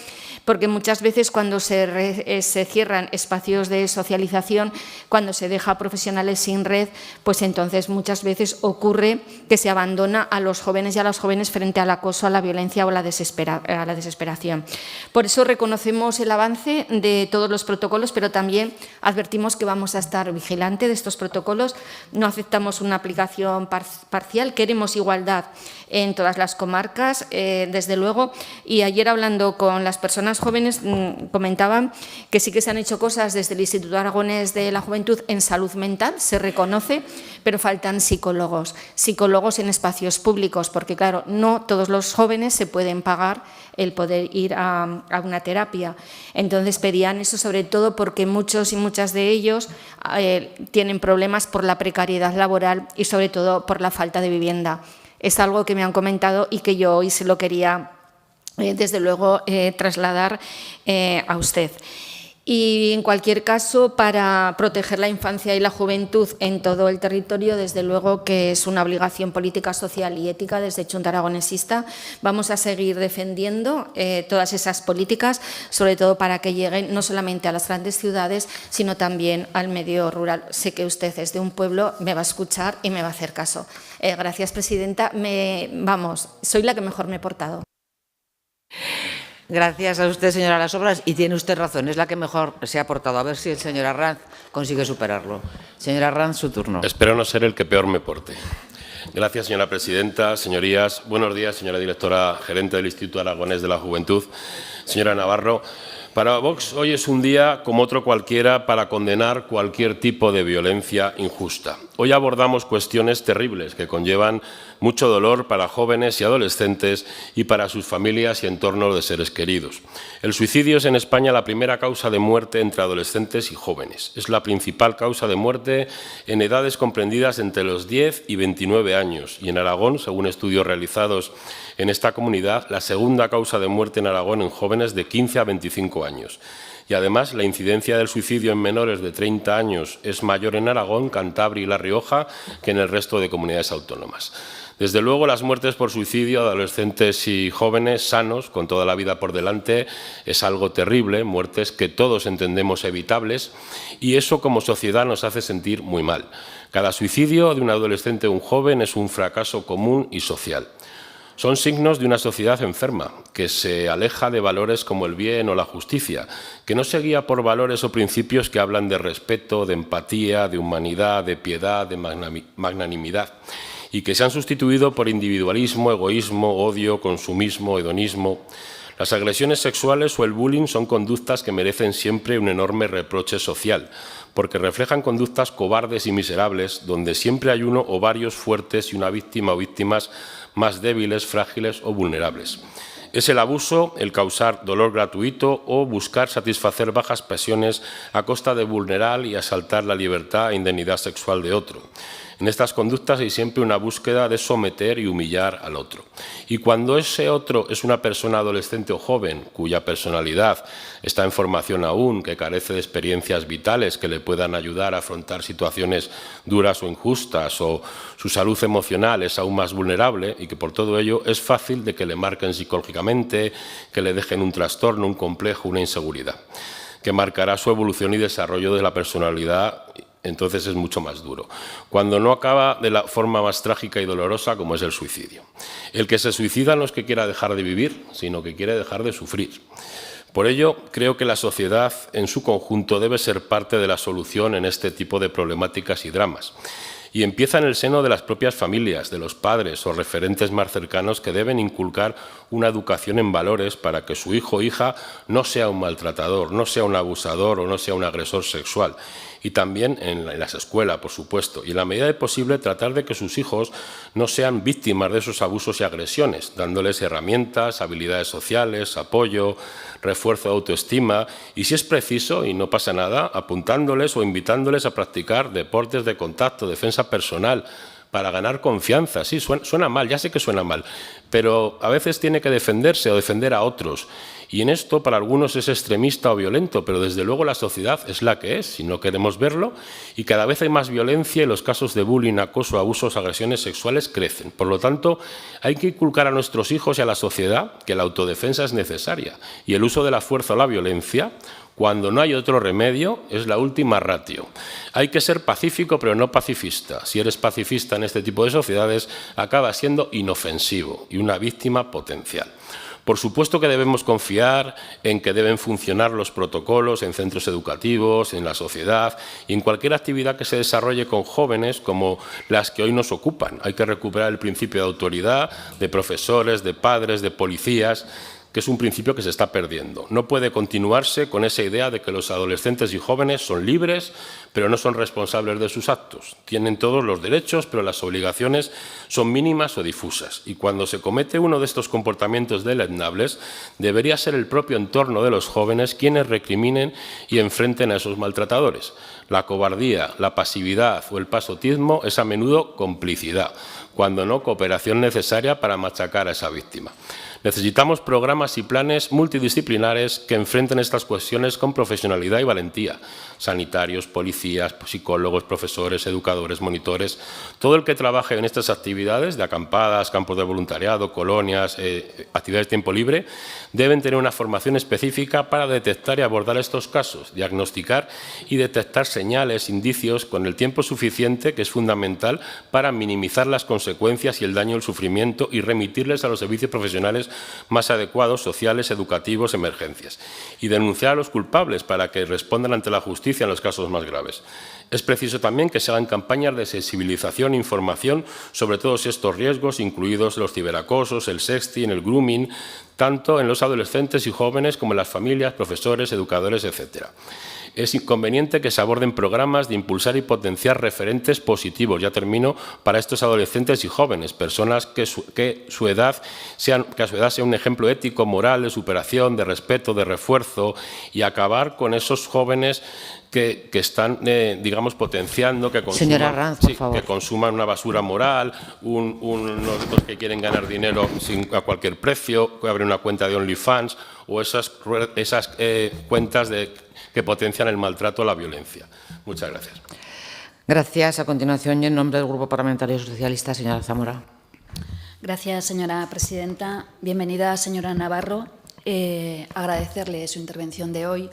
porque muchas veces cuando se cierran espacios de socialización, cuando se deja a profesionales sin red, pues entonces muchas veces ocurre que se abandona a los jóvenes y a las jóvenes frente al acoso, a la violencia o a la desesperación. Por eso reconocemos el avance de todos los protocolos, pero también advertimos que vamos a estar vigilantes de estos protocolos. No aceptamos una aplicación parcial, queremos igualdad en todas las comarcas, desde luego. Y ayer, hablando con las personas jóvenes, comentaban que sí que se han hecho cosas desde el Instituto Aragonés de la Juventud en salud mental, se reconoce, pero faltan psicólogos en espacios públicos, porque claro, no todos los jóvenes se pueden pagar el poder ir a una terapia. Entonces pedían eso, sobre todo porque muchos y muchas de ellos tienen problemas por la precariedad laboral y sobre todo por la falta de vivienda. Es algo que me han comentado y que yo hoy se lo quería, desde luego, trasladar a usted. Y, en cualquier caso, para proteger la infancia y la juventud en todo el territorio, desde luego que es una obligación política, social y ética desde Junta Aragonesista. Vamos a seguir defendiendo todas esas políticas, sobre todo para que lleguen no solamente a las grandes ciudades, sino también al medio rural. Sé que usted es de un pueblo, me va a escuchar y me va a hacer caso. Gracias, presidenta. Soy la que mejor me he portado. Gracias a usted, señora Las Obras, y tiene usted razón, es la que mejor se ha portado. A ver si el señor Arranz consigue superarlo. Señor Arranz, su turno. Espero no ser el que peor me porte. Gracias, señora presidenta. Señorías, buenos días, señora directora gerente del Instituto Aragonés de la Juventud. Señora Navarro, para Vox hoy es un día como otro cualquiera para condenar cualquier tipo de violencia injusta. Hoy abordamos cuestiones terribles que conllevan mucho dolor para jóvenes y adolescentes y para sus familias y entornos de seres queridos. El suicidio es en España la primera causa de muerte entre adolescentes y jóvenes. Es la principal causa de muerte en edades comprendidas entre los 10 y 29 años. Y en Aragón, según estudios realizados en esta comunidad, la segunda causa de muerte en Aragón en jóvenes de 15 a 25 años. Y además, la incidencia del suicidio en menores de 30 años es mayor en Aragón, Cantabria y La Rioja que en el resto de comunidades autónomas. Desde luego, las muertes por suicidio de adolescentes y jóvenes sanos, con toda la vida por delante, es algo terrible, muertes que todos entendemos evitables, y eso como sociedad nos hace sentir muy mal. Cada suicidio de un adolescente o un joven es un fracaso común y social. Son signos de una sociedad enferma, que se aleja de valores como el bien o la justicia, que no se guía por valores o principios que hablan de respeto, de empatía, de humanidad, de piedad, de magnanimidad, y que se han sustituido por individualismo, egoísmo, odio, consumismo, hedonismo. Las agresiones sexuales o el bullying son conductas que merecen siempre un enorme reproche social, porque reflejan conductas cobardes y miserables, donde siempre hay uno o varios fuertes y una víctima o víctimas más débiles, frágiles o vulnerables. Es el abuso, el causar dolor gratuito o buscar satisfacer bajas pasiones a costa de vulnerar y asaltar la libertad e indemnidad sexual de otro. En estas conductas hay siempre una búsqueda de someter y humillar al otro. Y cuando ese otro es una persona adolescente o joven, cuya personalidad está en formación aún, que carece de experiencias vitales que le puedan ayudar a afrontar situaciones duras o injustas, o su salud emocional es aún más vulnerable y que por todo ello es fácil de que le marquen psicológicamente, que le dejen un trastorno, un complejo, una inseguridad, que marcará su evolución y desarrollo de la personalidad. Entonces es mucho más duro, cuando no acaba de la forma más trágica y dolorosa como es el suicidio. El que se suicida no es que quiera dejar de vivir, sino que quiere dejar de sufrir. Por ello, creo que la sociedad en su conjunto debe ser parte de la solución en este tipo de problemáticas y dramas. Y empieza en el seno de las propias familias, de los padres o referentes más cercanos que deben inculcar una educación en valores para que su hijo o hija no sea un maltratador, no sea un abusador o no sea un agresor sexual. Y también en las escuelas, por supuesto. Y en la medida de posible tratar de que sus hijos no sean víctimas de esos abusos y agresiones, dándoles herramientas, habilidades sociales, apoyo, refuerzo de autoestima y, si es preciso y no pasa nada, apuntándoles o invitándoles a practicar deportes de contacto, defensa personal, para ganar confianza. Sí, suena mal, ya sé que suena mal, pero a veces tiene que defenderse o defender a otros. Y en esto para algunos es extremista o violento, pero desde luego la sociedad es la que es, si no queremos verlo, y cada vez hay más violencia y los casos de bullying, acoso, abusos, agresiones sexuales crecen. Por lo tanto, hay que inculcar a nuestros hijos y a la sociedad que la autodefensa es necesaria y el uso de la fuerza o la violencia, cuando no hay otro remedio, es la última ratio. Hay que ser pacífico, pero no pacifista. Si eres pacifista en este tipo de sociedades, acabas siendo inofensivo y una víctima potencial. Por supuesto que debemos confiar en que deben funcionar los protocolos en centros educativos, en la sociedad y en cualquier actividad que se desarrolle con jóvenes como las que hoy nos ocupan. Hay que recuperar el principio de autoridad de profesores, de padres, de policías, que es un principio que se está perdiendo. No puede continuarse con esa idea de que los adolescentes y jóvenes son libres, pero no son responsables de sus actos. Tienen todos los derechos, pero las obligaciones son mínimas o difusas. Y cuando se comete uno de estos comportamientos deleznables, debería ser el propio entorno de los jóvenes quienes recriminen y enfrenten a esos maltratadores. La cobardía, la pasividad o el pasotismo es a menudo complicidad, cuando no cooperación necesaria para machacar a esa víctima. Necesitamos programas y planes multidisciplinares que enfrenten estas cuestiones con profesionalidad y valentía. Sanitarios, policías, psicólogos, profesores, educadores, monitores. Todo el que trabaje en estas actividades de acampadas, campos de voluntariado, colonias, actividades de tiempo libre, deben tener una formación específica para detectar y abordar estos casos, diagnosticar y detectar señales, indicios con el tiempo suficiente, que es fundamental para minimizar las consecuencias consecuencias y el daño, el sufrimiento y remitirles a los servicios profesionales más adecuados, sociales, educativos, emergencias. Y denunciar a los culpables para que respondan ante la justicia en los casos más graves. Es preciso también que se hagan campañas de sensibilización e información sobre todos estos riesgos, incluidos los ciberacosos, el sexting, el grooming, tanto en los adolescentes y jóvenes como en las familias, profesores, educadores, etc. Es inconveniente que se aborden programas de impulsar y potenciar referentes positivos, ya termino, para estos adolescentes y jóvenes, personas que a su edad sea un ejemplo ético, moral, de superación, de respeto, de refuerzo, y acabar con esos jóvenes que están, digamos, potenciando que consuman, Señora Arranz, por favor. que consuman una basura moral, unos que quieren ganar dinero a cualquier precio, que abren una cuenta de OnlyFans o esas cuentas que potencian el maltrato o la violencia. Muchas gracias. Gracias. A continuación, y en nombre del Grupo Parlamentario Socialista, señora Zamora. Gracias, señora presidenta. Bienvenida, señora Navarro. Agradecerle su intervención de hoy,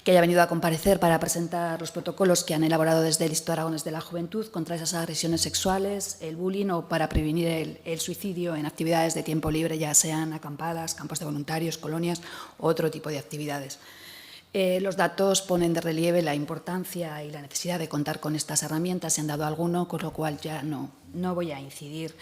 que haya venido a comparecer para presentar los protocolos que han elaborado desde el Instituto Aragonés de la Juventud contra esas agresiones sexuales, el bullying o para prevenir el suicidio en actividades de tiempo libre, ya sean acampadas, campos de voluntarios, colonias u otro tipo de actividades. Los datos ponen de relieve la importancia y la necesidad de contar con estas herramientas, se han dado alguno, con lo cual ya no voy a incidir.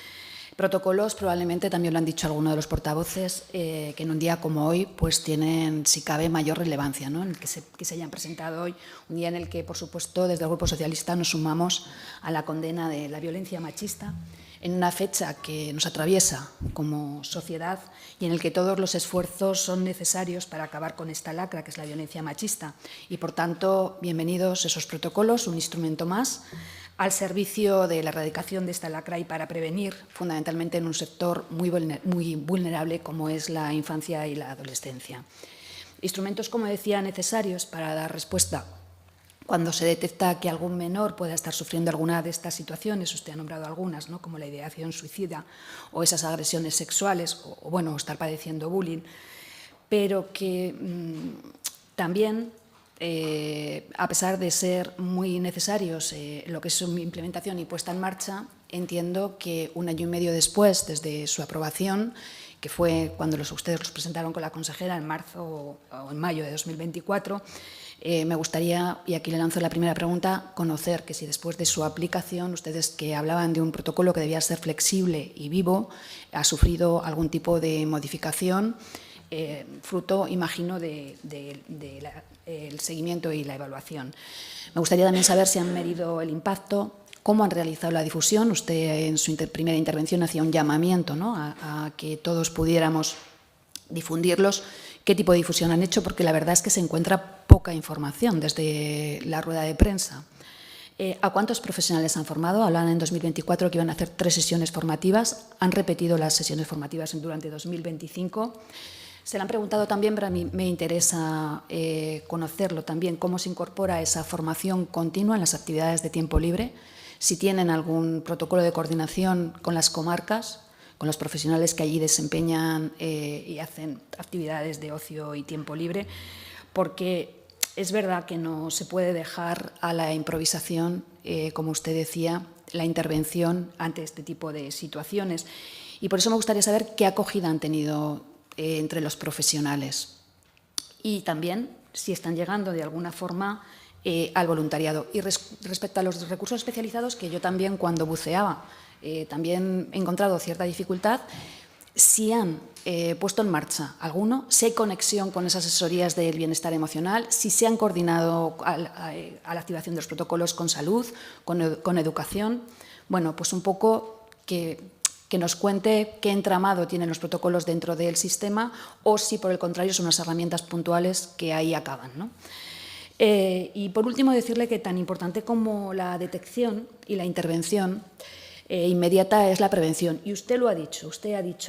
Protocolos, probablemente también lo han dicho algunos de los portavoces, que en un día como hoy pues tienen, si cabe, mayor relevancia, ¿no? En el que se hayan presentado hoy, un día en el que, por supuesto, desde el Grupo Socialista nos sumamos a la condena de la violencia machista, en una fecha que nos atraviesa como sociedad y en el que todos los esfuerzos son necesarios para acabar con esta lacra que es la violencia machista. Y, por tanto, bienvenidos esos protocolos, un instrumento más al servicio de la erradicación de esta lacra y para prevenir, fundamentalmente en un sector muy vulnerable como es la infancia y la adolescencia. Instrumentos, como decía, necesarios para dar respuesta cuando se detecta que algún menor pueda estar sufriendo alguna de estas situaciones. Usted ha nombrado algunas, ¿no?, como la ideación suicida o esas agresiones sexuales o bueno, estar padeciendo bullying, pero que también, a pesar de ser muy necesarios lo que es su implementación y puesta en marcha, entiendo que un año y medio después, desde su aprobación, que fue cuando ustedes los presentaron con la consejera en marzo o en mayo de 2024, me gustaría, y aquí le lanzo la primera pregunta, conocer que si después de su aplicación, ustedes que hablaban de un protocolo que debía ser flexible y vivo, ha sufrido algún tipo de modificación, fruto, imagino, del seguimiento y la evaluación. Me gustaría también saber si han medido el impacto, cómo han realizado la difusión. Usted en su primera intervención hacía un llamamiento, ¿no?, a que todos pudiéramos difundirlos. ¿Qué tipo de difusión han hecho? Porque la verdad es que se encuentra poca información desde la rueda de prensa. ¿A cuántos profesionales han formado? Hablaban en 2024 que iban a hacer 3 sesiones formativas. Han repetido las sesiones formativas durante 2025. Se le han preguntado también, pero a mí me interesa conocerlo también, cómo se incorpora esa formación continua en las actividades de tiempo libre, si tienen algún protocolo de coordinación con las comarcas, con los profesionales que allí desempeñan y hacen actividades de ocio y tiempo libre, porque es verdad que no se puede dejar a la improvisación, como usted decía, la intervención ante este tipo de situaciones. Y por eso me gustaría saber qué acogida han tenido entre los profesionales y también si están llegando de alguna forma al voluntariado. Y respecto a los recursos especializados, que yo también cuando buceaba también he encontrado cierta dificultad, si han puesto en marcha alguno, si hay conexión con esas asesorías del bienestar emocional, si se han coordinado a la activación de los protocolos con salud, con educación. Bueno, pues un poco que nos cuente qué entramado tienen los protocolos dentro del sistema o si, por el contrario, son unas herramientas puntuales que ahí acaban, ¿no? Y, por último, decirle que tan importante como la detección y la intervención inmediata es la prevención. Y usted lo ha dicho,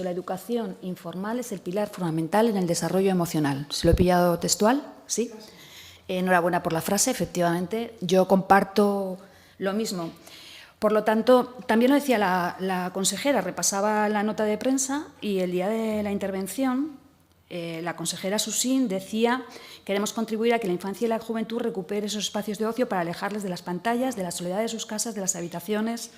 la educación informal es el pilar fundamental en el desarrollo emocional. ¿Se lo he pillado textual? ¿Sí? Enhorabuena por la frase, efectivamente. Yo comparto lo mismo. Por lo tanto, también lo decía la consejera, repasaba la nota de prensa y el día de la intervención la consejera Susín decía: queremos contribuir a que la infancia y la juventud recupere esos espacios de ocio para alejarles de las pantallas, de la soledad de sus casas, de las habitaciones.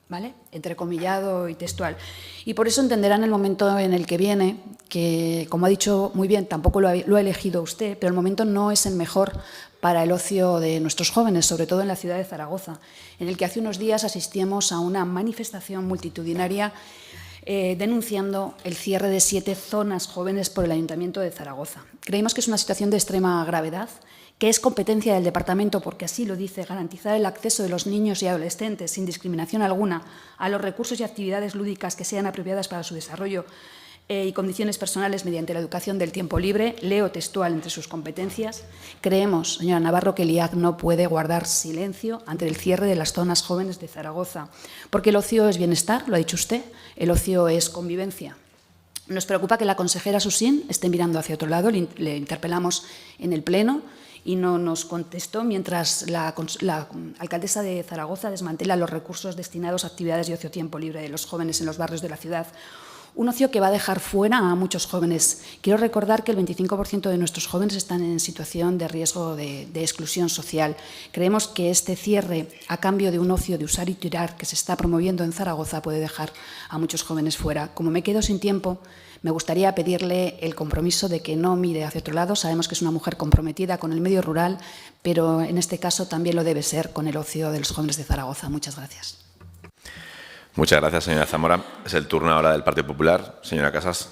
¿vale? Entrecomillado y textual. Y por eso entenderán el momento en el que viene, que, como ha dicho muy bien, tampoco lo ha elegido usted, pero el momento no es el mejor para el ocio de nuestros jóvenes, sobre todo en la ciudad de Zaragoza, en el que hace unos días asistíamos a una manifestación multitudinaria denunciando el cierre de 7 zonas jóvenes por el Ayuntamiento de Zaragoza. Creemos que es una situación de extrema gravedad, que es competencia del Departamento, porque así lo dice, garantizar el acceso de los niños y adolescentes sin discriminación alguna a los recursos y actividades lúdicas que sean apropiadas para su desarrollo y condiciones personales mediante la educación del tiempo libre. Leo textual entre sus competencias. Creemos, señora Navarro, que el IAC no puede guardar silencio ante el cierre de las zonas jóvenes de Zaragoza, porque el ocio es bienestar, lo ha dicho usted, el ocio es convivencia. Nos preocupa que la consejera Susín esté mirando hacia otro lado, le interpelamos en el Pleno y no nos contestó, mientras la alcaldesa de Zaragoza desmantela los recursos destinados a actividades de ocio tiempo libre de los jóvenes en los barrios de la ciudad. Un ocio que va a dejar fuera a muchos jóvenes. Quiero recordar que el 25% de nuestros jóvenes están en situación de riesgo de exclusión social. Creemos que este cierre, a cambio de un ocio de usar y tirar que se está promoviendo en Zaragoza, puede dejar a muchos jóvenes fuera. Como me quedo sin tiempo, me gustaría pedirle el compromiso de que no mire hacia otro lado. Sabemos que es una mujer comprometida con el medio rural, pero en este caso también lo debe ser con el ocio de los jóvenes de Zaragoza. Muchas gracias. Muchas gracias, señora Zamora. Es el turno ahora del Partido Popular. Señora Casas.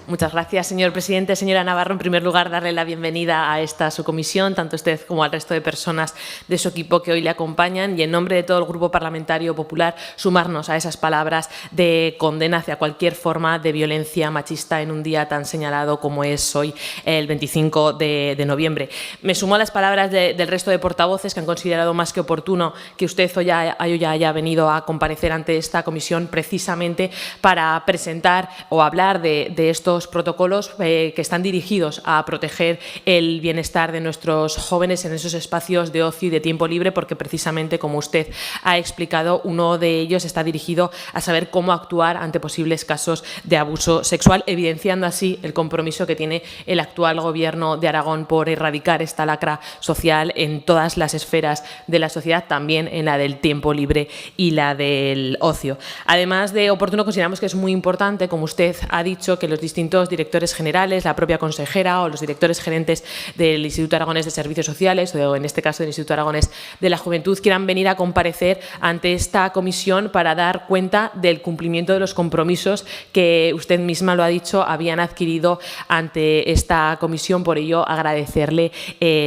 Muchas gracias, señor presidente. Señora Navarro, en primer lugar, darle la bienvenida a esta su comisión, tanto usted como al resto de personas de su equipo que hoy le acompañan, y en nombre de todo el Grupo Parlamentario Popular, sumarnos a esas palabras de condena hacia cualquier forma de violencia machista en un día tan señalado como es hoy, el 25 de noviembre. Me sumo a las palabras del resto de portavoces que han considerado más que oportuno que usted hoy haya venido a comparecer ante esta comisión precisamente para presentar o hablar de estos protocolos que están dirigidos a proteger el bienestar de nuestros jóvenes en esos espacios de ocio y de tiempo libre, porque precisamente, como usted ha explicado, uno de ellos está dirigido a saber cómo actuar ante posibles casos de abuso sexual, evidenciando así el compromiso que tiene el actual Gobierno de Aragón por erradicar esta lacra social en todas las esferas de la sociedad, también en la del tiempo libre y la del ocio. Además de oportuno, consideramos que es muy importante, como usted ha dicho, que los distintos directores generales, la propia consejera o los directores gerentes del Instituto Aragonés de Servicios Sociales, o en este caso del Instituto Aragonés de la Juventud, quieran venir a comparecer ante esta comisión para dar cuenta del cumplimiento de los compromisos que usted misma lo ha dicho, habían adquirido ante esta comisión. Por ello, agradecerle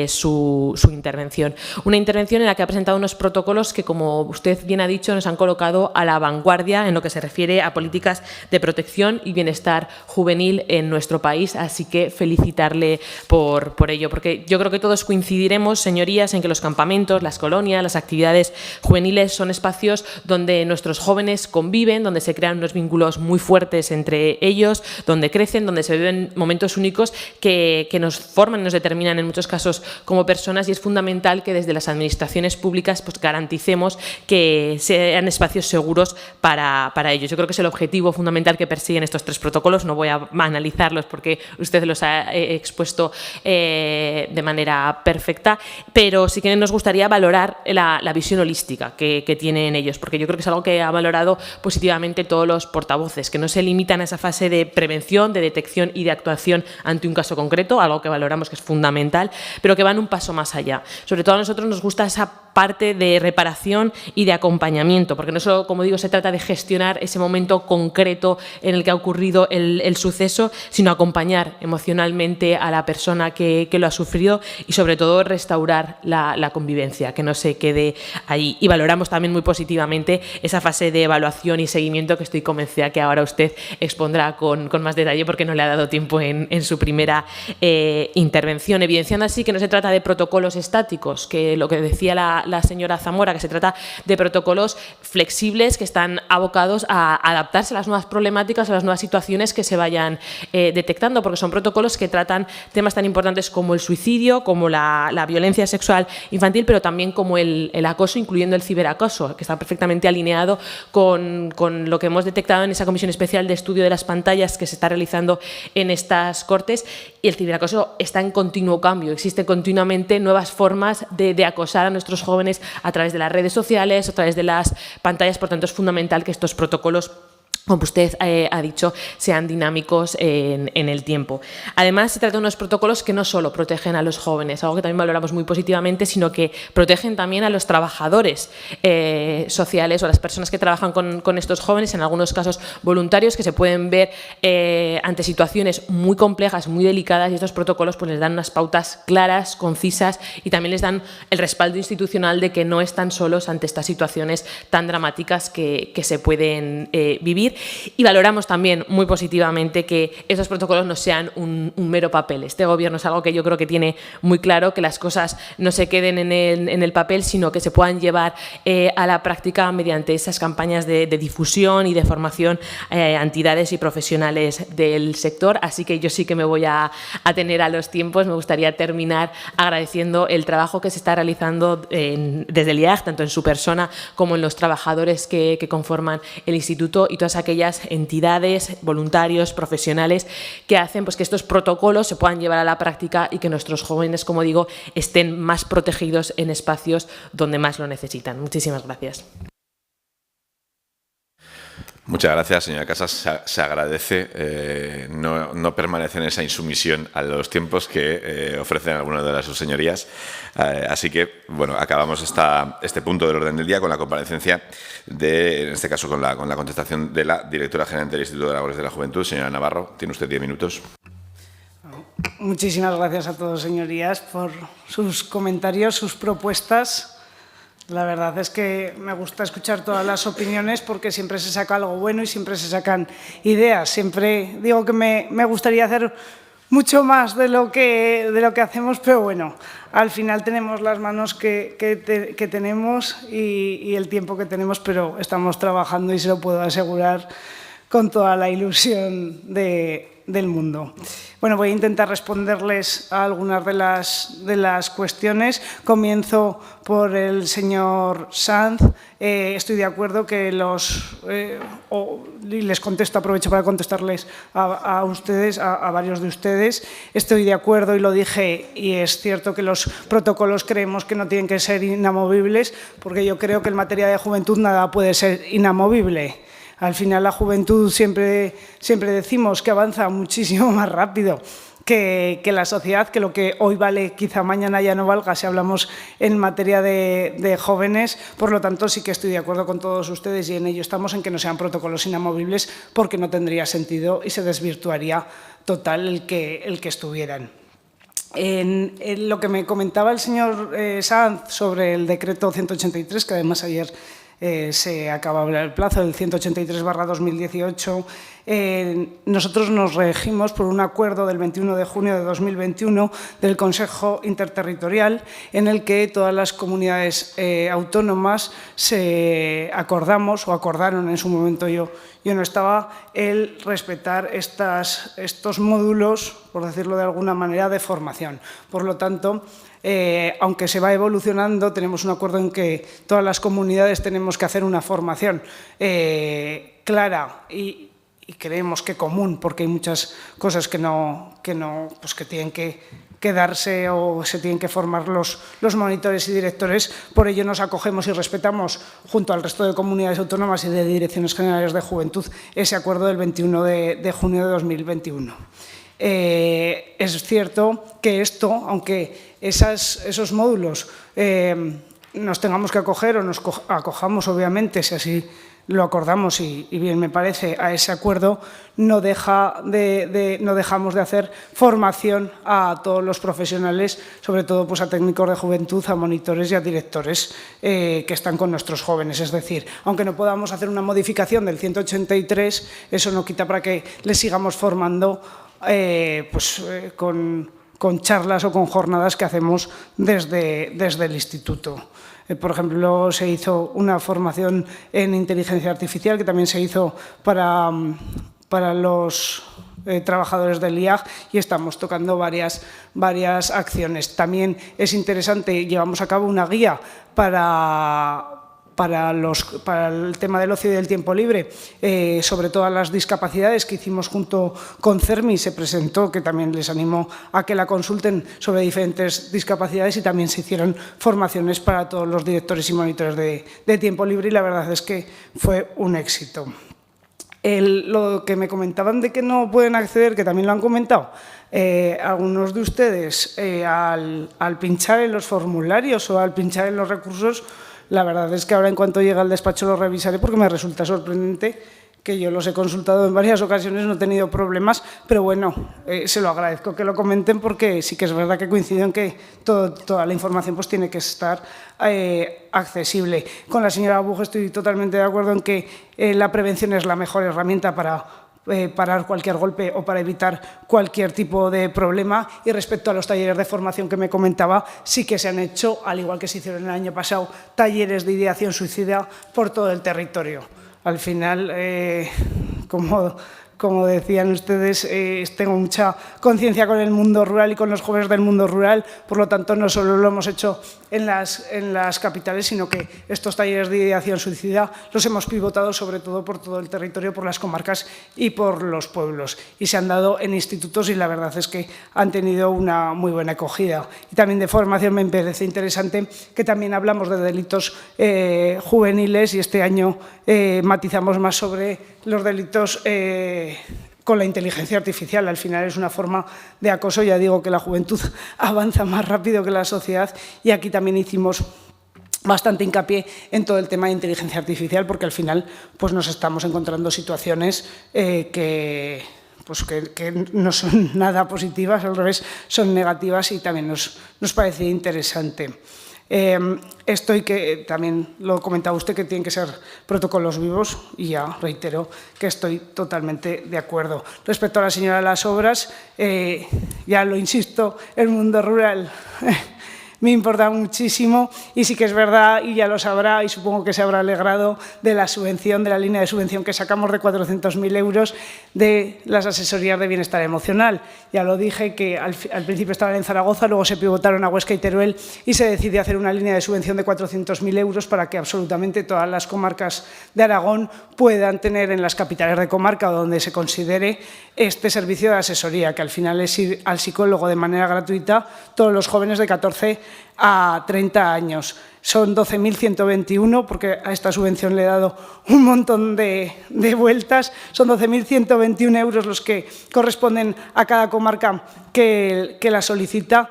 su intervención. Una intervención en la que ha presentado unos protocolos que, como usted bien ha dicho, nos han colocado a la vanguardia en lo que se refiere a políticas de protección y bienestar juvenil en nuestro país, así que felicitarle por ello, porque yo creo que todos coincidiremos, señorías, en que los campamentos, las colonias, las actividades juveniles son espacios donde nuestros jóvenes conviven, donde se crean unos vínculos muy fuertes entre ellos, donde crecen, donde se viven momentos únicos que nos forman y nos determinan en muchos casos como personas, y es fundamental que desde las administraciones públicas pues garanticemos que sean espacios seguros para ellos. Yo creo que es el objetivo fundamental que persiguen estos 3 protocolos. No voy a analizarlos porque usted los ha expuesto de manera perfecta, pero sí que nos gustaría valorar la visión holística que tienen ellos, porque yo creo que es algo que ha valorado positivamente todos los portavoces, que no se limitan a esa fase de prevención, de detección y de actuación ante un caso concreto, algo que valoramos que es fundamental, pero que van un paso más allá. Sobre todo a nosotros nos gusta esa parte de reparación y de acompañamiento, porque no solo, como digo, se trata de gestionar ese momento concreto en el que ha ocurrido el suceso, sino acompañar emocionalmente a la persona que lo ha sufrido y, sobre todo, restaurar la convivencia, que no se quede ahí. Y valoramos también muy positivamente esa fase de evaluación y seguimiento que estoy convencida que ahora usted expondrá con más detalle, porque no le ha dado tiempo en su primera intervención, evidenciando así que no se trata de protocolos estáticos, que lo que decía la señora Zamora, que se trata de protocolos flexibles que están abocados a adaptarse a las nuevas problemáticas, a las nuevas situaciones que se vayan vayan detectando, porque son protocolos que tratan temas tan importantes como el suicidio, como la violencia sexual infantil, pero también como el acoso, incluyendo el ciberacoso, que está perfectamente alineado con lo que hemos detectado en esa comisión especial de estudio de las pantallas que se está realizando en estas Cortes. Y el ciberacoso está en continuo cambio, existen continuamente nuevas formas de acosar a nuestros jóvenes a través de las redes sociales, a través de las pantallas, por tanto es fundamental que estos protocolos, como usted ha dicho, sean dinámicos en el tiempo. Además, se trata de unos protocolos que no solo protegen a los jóvenes, algo que también valoramos muy positivamente, sino que protegen también a los trabajadores sociales o a las personas que trabajan con estos jóvenes, en algunos casos voluntarios, que se pueden ver ante situaciones muy complejas, muy delicadas, y estos protocolos pues les dan unas pautas claras, concisas, y también les dan el respaldo institucional de que no están solos ante estas situaciones tan dramáticas que se pueden vivir. Y valoramos también muy positivamente que esos protocolos no sean un mero papel. Este Gobierno es algo que yo creo que tiene muy claro, que las cosas no se queden en el papel, sino que se puedan llevar a la práctica mediante esas campañas de difusión y de formación a entidades y profesionales del sector. Así que yo sí que me voy a atener a los tiempos. Me gustaría terminar agradeciendo el trabajo que se está realizando desde el IAG, tanto en su persona como en los trabajadores que conforman el Instituto, y todas aquellas entidades, voluntarios, profesionales que hacen pues que estos protocolos se puedan llevar a la práctica y que nuestros jóvenes, como digo, estén más protegidos en espacios donde más lo necesitan. Muchísimas gracias. Muchas gracias, señora Casas. Se agradece no permanecer en esa insumisión a los tiempos que ofrecen algunas de las sus señorías. Así que, bueno, acabamos este punto del orden del día con la comparecencia en este caso con la contestación de la directora general del Instituto de Aragones de la Juventud, señora Navarro. Tiene usted 10 minutos. Muchísimas gracias a todos, señorías, por sus comentarios, sus propuestas. La verdad es que me gusta escuchar todas las opiniones porque siempre se saca algo bueno y siempre se sacan ideas. Siempre digo que me gustaría hacer mucho más de lo que hacemos, pero bueno, al final tenemos las manos que tenemos y el tiempo que tenemos, pero estamos trabajando y se lo puedo asegurar con toda la ilusión del mundo. Bueno, voy a intentar responderles a algunas de las cuestiones. Comienzo por el señor Sanz. Estoy de acuerdo que y les contesto, aprovecho para contestarles a ustedes, a varios de ustedes. Estoy de acuerdo y lo dije, y es cierto que los protocolos creemos que no tienen que ser inamovibles, porque yo creo que en materia de juventud nada puede ser inamovible. Al final la juventud siempre decimos que avanza muchísimo más rápido que la sociedad, que lo que hoy vale quizá mañana ya no valga si hablamos en materia de jóvenes. Por lo tanto, sí que estoy de acuerdo con todos ustedes y en ello estamos, en que no sean protocolos inamovibles, porque no tendría sentido y se desvirtuaría total el que estuvieran. En lo que me comentaba el señor Sanz sobre el decreto 183, que además ayer se acababa el plazo del 183/2018, nosotros nos regimos por un acuerdo del 21 de junio de 2021 del Consejo Interterritorial, en el que todas las comunidades autónomas acordaron en su momento, yo no estaba, el respetar estos módulos, por decirlo de alguna manera, de formación. Por lo tanto, aunque se va evolucionando, tenemos un acuerdo en que todas las comunidades tenemos que hacer una formación clara y creemos que común, porque hay muchas cosas que tienen que darse o se tienen que formar los monitores y directores. Por ello nos acogemos y respetamos, junto al resto de comunidades autónomas y de direcciones generales de juventud, ese acuerdo del 21 de junio de 2021. Es cierto que esto, aunque esos módulos nos tengamos que acoger o nos acojamos, obviamente, si así lo acordamos y bien me parece, a ese acuerdo, no dejamos de hacer formación a todos los profesionales, sobre todo pues, a técnicos de juventud, a monitores y a directores que están con nuestros jóvenes. Es decir, aunque no podamos hacer una modificación del 183, eso no quita para que les sigamos formando con charlas o con jornadas que hacemos desde el Instituto. Por ejemplo, se hizo una formación en inteligencia artificial que también se hizo para los trabajadores del IAG y estamos tocando varias acciones. También es interesante, llevamos a cabo una guía para el tema del ocio y del tiempo libre, sobre todas las discapacidades que hicimos junto con CERMI, se presentó, que también les animo a que la consulten, sobre diferentes discapacidades, y también se hicieron formaciones para todos los directores y monitores de tiempo libre y la verdad es que fue un éxito. Lo que me comentaban de que no pueden acceder, que también lo han comentado algunos de ustedes, al pinchar en los formularios o al pinchar en los recursos, la verdad es que ahora en cuanto llegue al despacho lo revisaré porque me resulta sorprendente, que yo los he consultado en varias ocasiones, no he tenido problemas, pero bueno, se lo agradezco que lo comenten porque sí que es verdad que coincido en que toda la información pues tiene que estar accesible. Con la señora Buch estoy totalmente de acuerdo en que la prevención es la mejor herramienta para parar cualquier golpe o para evitar cualquier tipo de problema. Y respecto a los talleres de formación que me comentaba, sí que se han hecho, al igual que se hicieron el año pasado, talleres de ideación suicida por todo el territorio. Al final, como decían ustedes, tengo mucha conciencia con el mundo rural y con los jóvenes del mundo rural, por lo tanto no solo lo hemos hecho en las capitales, sino que estos talleres de ideación suicida los hemos pivotado sobre todo por todo el territorio, por las comarcas y por los pueblos, y se han dado en institutos y la verdad es que han tenido una muy buena acogida. Y también de formación me parece interesante que también hablamos de delitos juveniles y este año matizamos más sobre los delitos con la inteligencia artificial. Al final es una forma de acoso, ya digo que la juventud avanza más rápido que la sociedad y aquí también hicimos bastante hincapié en todo el tema de inteligencia artificial porque al final pues nos estamos encontrando situaciones que no son nada positivas, al revés, son negativas y también nos parece interesante. También lo comentaba usted, que tienen que ser protocolos vivos y ya reitero que estoy totalmente de acuerdo. Respecto a la señora de las obras, ya lo insisto, el mundo rural me importa muchísimo y sí que es verdad, y ya lo sabrá y supongo que se habrá alegrado de la subvención, de la línea de subvención que sacamos de 400.000 euros de las asesorías de bienestar emocional. Ya lo dije que al principio estaban en Zaragoza, luego se pivotaron a Huesca y Teruel y se decidió hacer una línea de subvención de 400.000 euros para que absolutamente todas las comarcas de Aragón puedan tener en las capitales de comarca o donde se considere este servicio de asesoría, que al final es ir al psicólogo de manera gratuita todos los jóvenes de 14 a 30 años. Son 12.121, porque a esta subvención le he dado un montón de vueltas. Son 12.121 euros los que corresponden a cada comarca que la solicita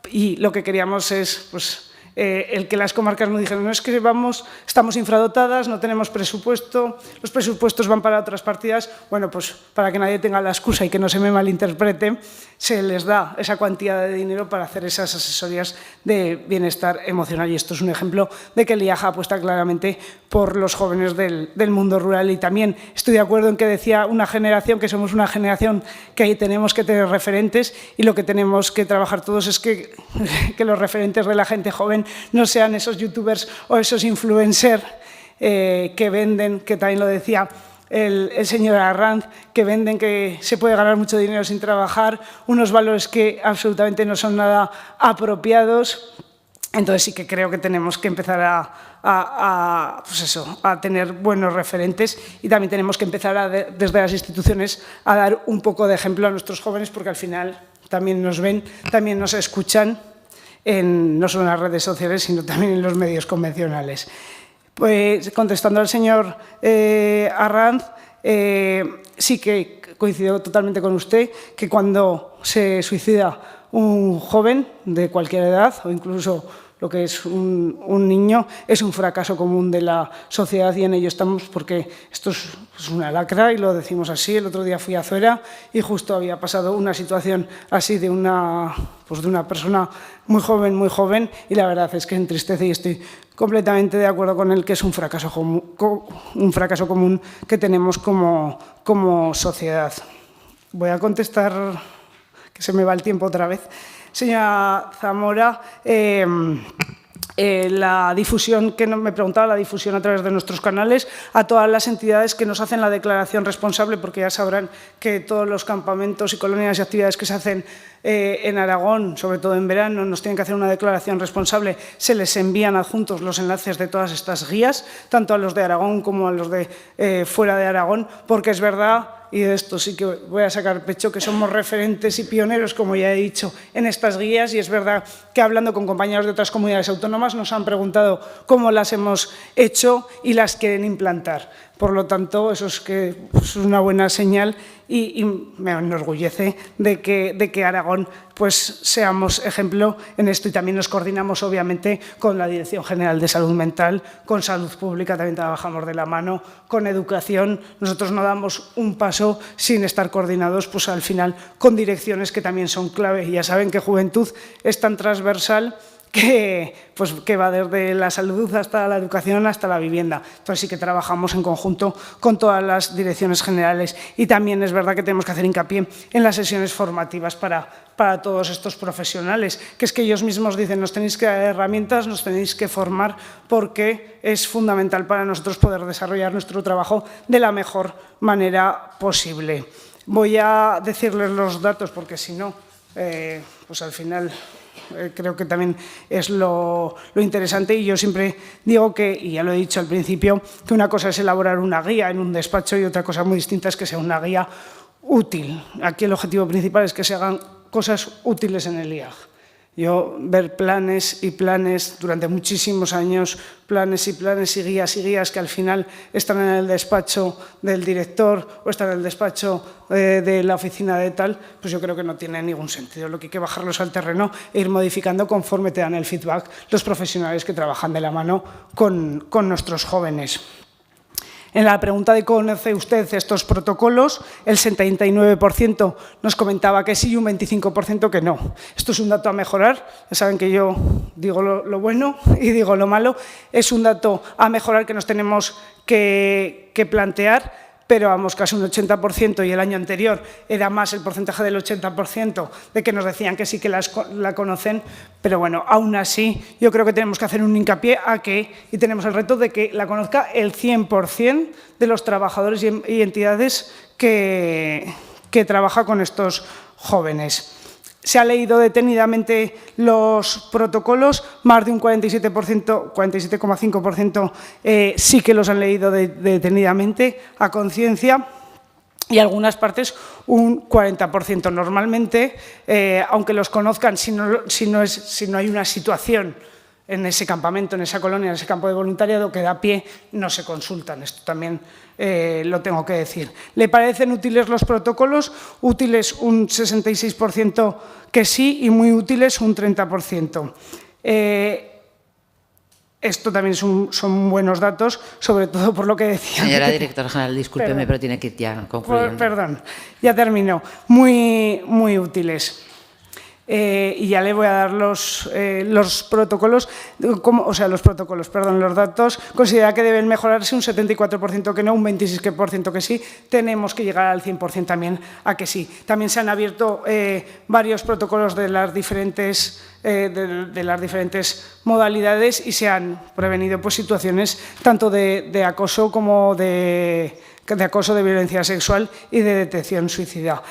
y lo que queríamos es el que las comarcas no dijeran, no es que estamos infradotadas, no tenemos presupuesto, los presupuestos van para otras partidas. Bueno, pues para que nadie tenga la excusa y que no se me malinterprete, se les da esa cuantía de dinero para hacer esas asesorías de bienestar emocional. Y esto es un ejemplo de que el IAJ apuesta claramente por los jóvenes del mundo rural. Y también estoy de acuerdo en que decía una generación, que somos una generación que ahí tenemos que tener referentes y lo que tenemos que trabajar todos es que los referentes de la gente joven no sean esos youtubers o esos influencers que venden, que también lo decía el señor Arranz, que venden que se puede ganar mucho dinero sin trabajar, unos valores que absolutamente no son nada apropiados. Entonces sí que creo que tenemos que empezar a tener buenos referentes y también tenemos que empezar desde las instituciones a dar un poco de ejemplo a nuestros jóvenes porque al final también nos ven, también nos escuchan, no solo en las redes sociales, sino también en los medios convencionales. Pues contestando al señor Arranz, sí que coincido totalmente con usted que cuando se suicida un joven de cualquier edad o incluso lo que es un niño, es un fracaso común de la sociedad y en ello estamos porque esto es una lacra y lo decimos así. El otro día fui a Zuera y justo había pasado una situación así de una persona muy joven y la verdad es que entristece y estoy completamente de acuerdo con él que es un fracaso común que tenemos como sociedad. Voy a contestar, que se me va el tiempo otra vez. Señora Zamora, la difusión, que me preguntaba, la difusión a través de nuestros canales, a todas las entidades que nos hacen la declaración responsable, porque ya sabrán que todos los campamentos y colonias y actividades que se hacen en Aragón, sobre todo en verano, nos tienen que hacer una declaración responsable, se les envían adjuntos los enlaces de todas estas guías, tanto a los de Aragón como a los de fuera de Aragón, porque es verdad, y de esto sí que voy a sacar pecho, que somos referentes y pioneros, como ya he dicho, en estas guías, y es verdad que hablando con compañeros de otras comunidades autónomas nos han preguntado cómo las hemos hecho y las quieren implantar. Por lo tanto, eso es una buena señal y me enorgullece de que Aragón pues, seamos ejemplo en esto, y también nos coordinamos obviamente con la Dirección General de Salud Mental, con Salud Pública también trabajamos de la mano, con Educación. Nosotros no damos un paso sin estar coordinados pues, al final con direcciones que también son clave. Y ya saben que Juventud es tan transversal que va desde la salud hasta la educación, hasta la vivienda. Entonces sí que trabajamos en conjunto con todas las direcciones generales, y también es verdad que tenemos que hacer hincapié en las sesiones formativas para todos estos profesionales, que es que ellos mismos dicen, nos tenéis que dar herramientas, nos tenéis que formar, porque es fundamental para nosotros poder desarrollar nuestro trabajo de la mejor manera posible. Voy a decirles los datos, porque si no, pues al final creo que también es lo interesante, y yo siempre digo que, y ya lo he dicho al principio, que una cosa es elaborar una guía en un despacho y otra cosa muy distinta es que sea una guía útil. Aquí el objetivo principal es que se hagan cosas útiles en el IAG. Yo ver planes y planes durante muchísimos años, planes y planes y guías que al final están en el despacho del director o están en el despacho de la oficina de tal, pues yo creo que no tiene ningún sentido. Lo que hay que bajarlos al terreno e ir modificando conforme te dan el feedback los profesionales que trabajan de la mano con nuestros jóvenes. En la pregunta de ¿conoce usted estos protocolos? El 79% nos comentaba que sí y un 25% que no. Esto es un dato a mejorar. Ya saben que yo digo lo bueno y digo lo malo. Es un dato a mejorar que nos tenemos que plantear, pero vamos, casi un 80%, y el año anterior era más el porcentaje del 80% de que nos decían que sí que la conocen, pero bueno, aún así yo creo que tenemos que hacer un hincapié y tenemos el reto de que la conozca el 100% de los trabajadores y entidades que trabaja con estos jóvenes. Se ha leído detenidamente los protocolos, más de un 47%, 47,5% sí que los han leído detenidamente, a conciencia, y algunas partes un 40%. Normalmente, aunque los conozcan, si no hay una situación en ese campamento, en esa colonia, en ese campo de voluntariado que da pie, no se consultan. Esto también lo tengo que decir. ¿Le parecen útiles los protocolos? Útiles un 66% que sí, y muy útiles un 30%. Esto también son buenos datos, sobre todo por lo que decía. Señora directora general, discúlpeme, pero tiene que ir ya concluyendo. Perdón, ya termino. Muy útiles. Y ya le voy a dar los protocolos, los datos. Considera que deben mejorarse un 74% que no, un 26% que sí. Tenemos que llegar al 100% también a que sí. También se han abierto varios protocolos de las diferentes modalidades, y se han prevenido pues, situaciones tanto de acoso como de acoso, de violencia sexual y de detección suicida.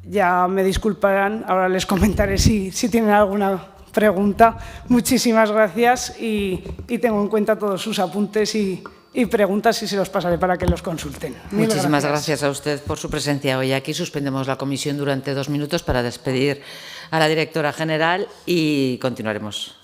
Ya me disculparán, ahora les comentaré si tienen alguna pregunta. Muchísimas gracias y tengo en cuenta todos sus apuntes y preguntas, y se los pasaré para que los consulten. Muchísimas gracias a usted por su presencia hoy aquí. Suspendemos la comisión durante 2 minutos para despedir a la directora general y continuaremos.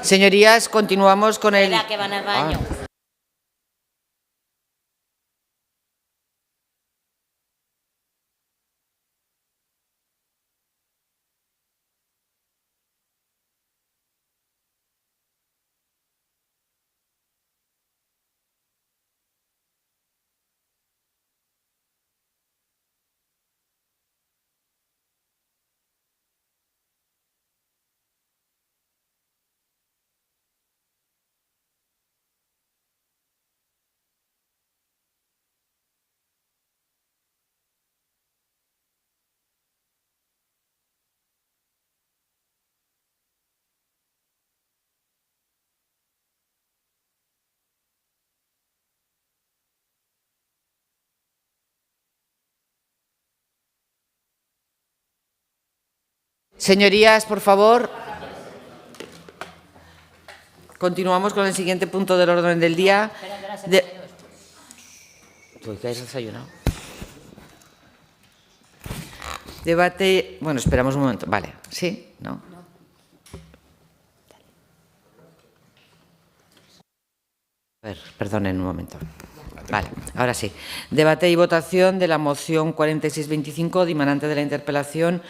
Señorías, continuamos con el... Espera, que van al baño. Señorías, por favor, continuamos con el siguiente punto del orden del día. ¿Tú te has desayunado? Debate... Bueno, esperamos un momento. Vale, ¿sí? ¿No? A ver, perdonen un momento. Vale, ahora sí. Debate y votación de la moción 4625, dimanante de la interpelación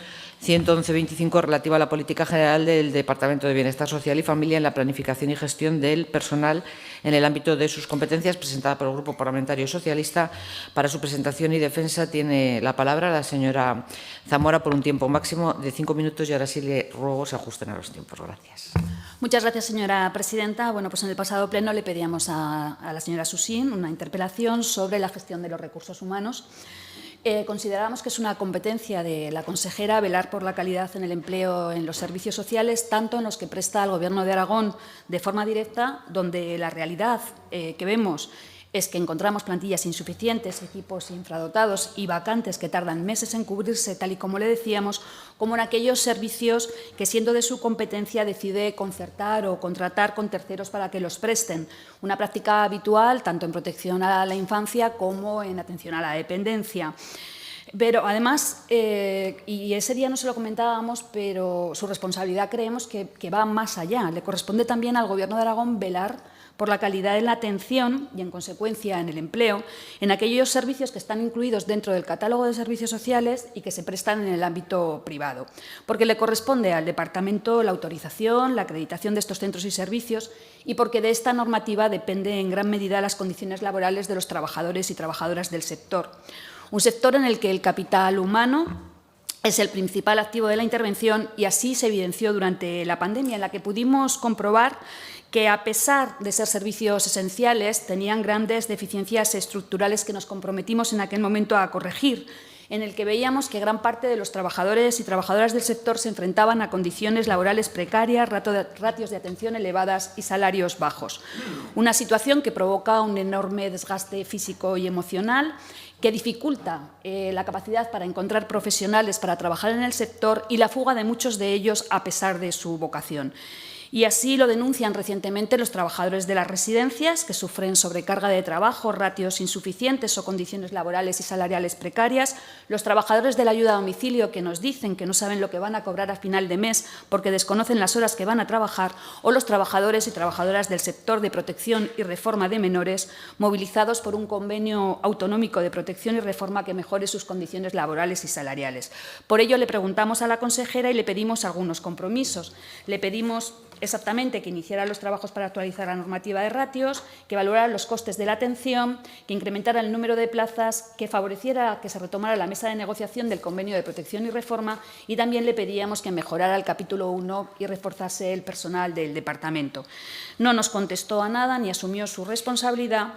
111-25, relativa a la política general del Departamento de Bienestar Social y Familia en la planificación y gestión del personal en el ámbito de sus competencias, presentada por el Grupo Parlamentario Socialista. Para su presentación y defensa tiene la palabra la señora Zamora por un tiempo máximo de 5 minutos y ahora sí le ruego se ajusten a los tiempos. Gracias. Muchas gracias, señora presidenta. Bueno, pues en el pasado pleno le pedíamos a la señora Susín una interpelación sobre la gestión de los recursos humanos. Consideramos que es una competencia de la consejera velar por la calidad en el empleo en los servicios sociales, tanto en los que presta el Gobierno de Aragón de forma directa, donde la realidad que vemos es que encontramos plantillas insuficientes, equipos infradotados y vacantes que tardan meses en cubrirse, tal y como le decíamos, como en aquellos servicios que, siendo de su competencia, decide concertar o contratar con terceros para que los presten. Una práctica habitual tanto en protección a la infancia como en atención a la dependencia. Pero además, y ese día no se lo comentábamos, pero su responsabilidad creemos que va más allá. Le corresponde también al Gobierno de Aragón velar por la calidad en la atención y, en consecuencia, en el empleo, en aquellos servicios que están incluidos dentro del catálogo de servicios sociales y que se prestan en el ámbito privado. Porque le corresponde al Departamento la autorización, la acreditación de estos centros y servicios y porque de esta normativa depende en gran medida las condiciones laborales de los trabajadores y trabajadoras del sector. Un sector en el que el capital humano es el principal activo de la intervención y así se evidenció durante la pandemia, en la que pudimos comprobar que, a pesar de ser servicios esenciales, tenían grandes deficiencias estructurales que nos comprometimos en aquel momento a corregir, en el que veíamos que gran parte de los trabajadores y trabajadoras del sector se enfrentaban a condiciones laborales precarias, ratios de atención elevadas y salarios bajos. Una situación que provoca un enorme desgaste físico y emocional, que dificulta la capacidad para encontrar profesionales para trabajar en el sector y la fuga de muchos de ellos a pesar de su vocación. Y así lo denuncian recientemente los trabajadores de las residencias, que sufren sobrecarga de trabajo, ratios insuficientes o condiciones laborales y salariales precarias, los trabajadores de la ayuda a domicilio, que nos dicen que no saben lo que van a cobrar a final de mes porque desconocen las horas que van a trabajar, o los trabajadores y trabajadoras del sector de protección y reforma de menores, movilizados por un convenio autonómico de protección y reforma que mejore sus condiciones laborales y salariales. Por ello, le preguntamos a la consejera y le pedimos algunos compromisos. Le pedimos exactamente que iniciara los trabajos para actualizar la normativa de ratios, que valorara los costes de la atención, que incrementara el número de plazas, que favoreciera que se retomara la mesa de negociación del convenio de protección y reforma, y también le pedíamos que mejorara el capítulo 1 y reforzase el personal del departamento. No nos contestó a nada ni asumió su responsabilidad.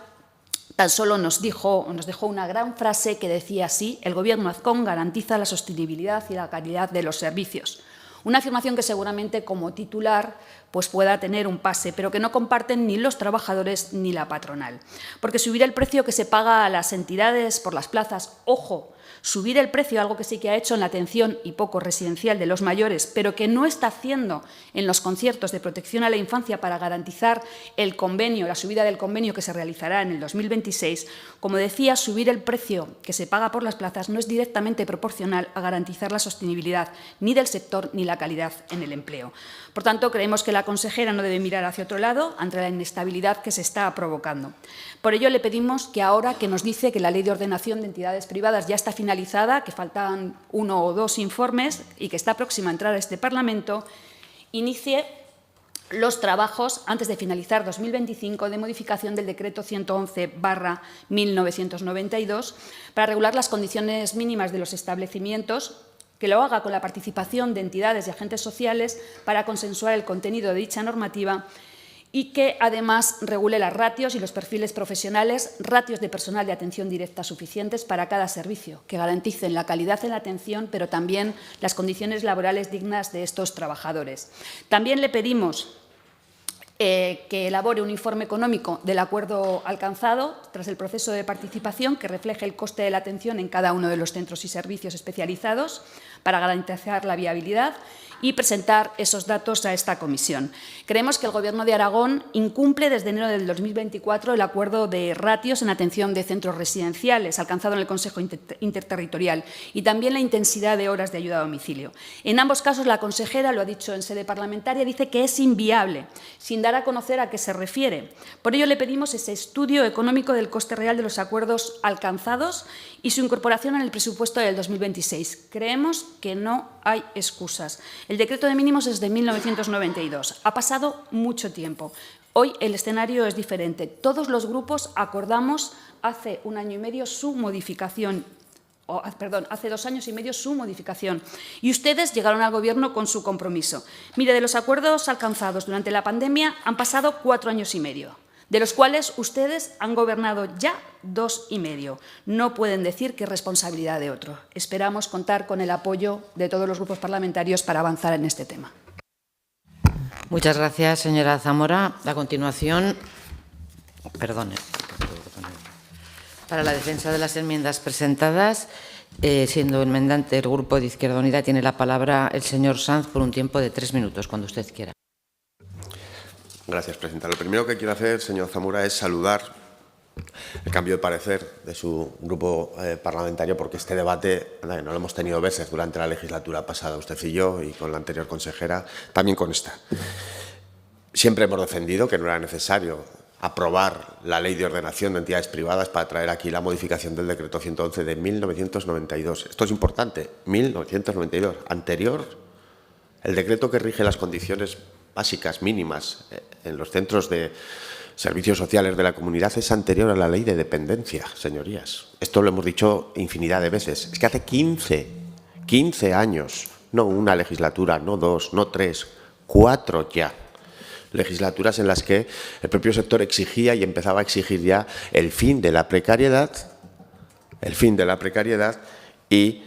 Tan solo nos dejó una gran frase que decía así: el Gobierno Azcón garantiza la sostenibilidad y la calidad de los servicios. Una afirmación que seguramente como titular pues pueda tener un pase, pero que no comparten ni los trabajadores ni la patronal. Porque subir el precio que se paga a las entidades por las plazas, ojo, Subir el precio, algo que sí que ha hecho en la atención y poco residencial de los mayores, pero que no está haciendo en los conciertos de protección a la infancia para garantizar el convenio, la subida del convenio que se realizará en el 2026, como decía, subir el precio que se paga por las plazas no es directamente proporcional a garantizar la sostenibilidad ni del sector ni la calidad en el empleo. Por tanto, creemos que la consejera no debe mirar hacia otro lado ante la inestabilidad que se está provocando. Por ello, le pedimos que ahora que nos dice que la Ley de Ordenación de Entidades Privadas ya está finalizada, que faltan 1 o 2 informes y que está próxima a entrar a este Parlamento, inicie los trabajos, antes de finalizar 2025, de modificación del Decreto 111/1992 para regular las condiciones mínimas de los establecimientos, que lo haga con la participación de entidades y agentes sociales para consensuar el contenido de dicha normativa y que, además, regule las ratios y los perfiles profesionales, ratios de personal de atención directa suficientes para cada servicio, que garanticen la calidad en la atención, pero también las condiciones laborales dignas de estos trabajadores. También le pedimos que elabore un informe económico del acuerdo alcanzado tras el proceso de participación que refleje el coste de la atención en cada uno de los centros y servicios especializados para garantizar la viabilidad y presentar esos datos a esta comisión. Creemos que el Gobierno de Aragón incumple desde enero del 2024 el acuerdo de ratios en atención de centros residenciales alcanzado en el Consejo Interterritorial y también la intensidad de horas de ayuda a domicilio. En ambos casos, la consejera, lo ha dicho en sede parlamentaria, dice que es inviable, sin dar a conocer a qué se refiere. Por ello, le pedimos ese estudio económico del coste real de los acuerdos alcanzados y su incorporación en el presupuesto del 2026. Creemos que no hay excusas. El decreto de mínimos es de 1992. Ha pasado mucho tiempo. Hoy el escenario es diferente. Todos los grupos acordamos hace 1 año y medio su modificación. Hace 2 años y medio su modificación. Y ustedes llegaron al Gobierno con su compromiso. Mire, de los acuerdos alcanzados durante la pandemia han pasado 4 años y medio, de los cuales ustedes han gobernado ya 2 y medio. No pueden decir que es responsabilidad de otro. Esperamos contar con el apoyo de todos los grupos parlamentarios para avanzar en este tema. Muchas gracias, señora Zamora. A continuación, para la defensa de las enmiendas presentadas, siendo enmendante el Grupo de Izquierda Unida, tiene la palabra el señor Sanz por un tiempo de 3 minutos, cuando usted quiera. Gracias, presidenta. Lo primero que quiero hacer, señor Zamora, es saludar el cambio de parecer de su grupo parlamentario, porque este debate no lo hemos tenido veces durante la legislatura pasada, usted y yo, y con la anterior consejera, también con esta. Siempre hemos defendido que no era necesario aprobar la Ley de Ordenación de Entidades Privadas para traer aquí la modificación del Decreto 111 de 1992. Esto es importante, 1992. Anterior, el decreto que rige las condiciones básicas mínimas en los centros de servicios sociales de la comunidad es anterior a la Ley de Dependencia, señorías. Esto lo hemos dicho infinidad de veces. Es que hace 15 años, no una legislatura, no 2, no 3, 4 ya. Legislaturas en las que el propio sector exigía y empezaba a exigir ya el fin de la precariedad y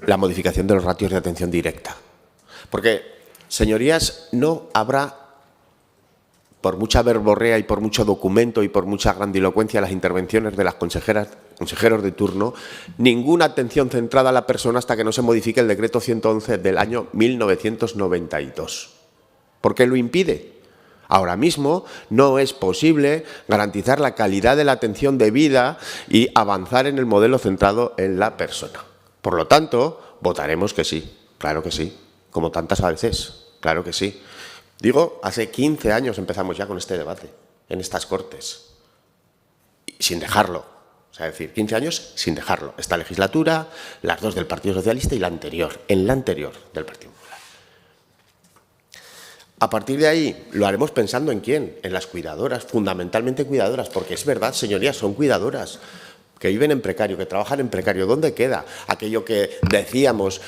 la modificación de los ratios de atención directa. Porque, señorías, no habrá, por mucha verborrea y por mucho documento y por mucha grandilocuencia en las intervenciones de las consejeros de turno, ninguna atención centrada a la persona hasta que no se modifique el decreto 111 del año 1992. ¿Por qué lo impide? Ahora mismo no es posible garantizar la calidad de la atención debida y avanzar en el modelo centrado en la persona. Por lo tanto, votaremos que sí, claro que sí, como tantas veces, claro que sí. Digo, hace 15 años empezamos ya con este debate, en estas Cortes, y sin dejarlo. O sea, es decir, 15 años sin dejarlo. Esta legislatura, las 2 del Partido Socialista y la anterior, en la anterior del Partido Popular. A partir de ahí, lo haremos pensando en quién, en las cuidadoras, fundamentalmente cuidadoras, porque es verdad, señorías, son cuidadoras, que viven en precario, que trabajan en precario. ¿Dónde queda aquello que decíamos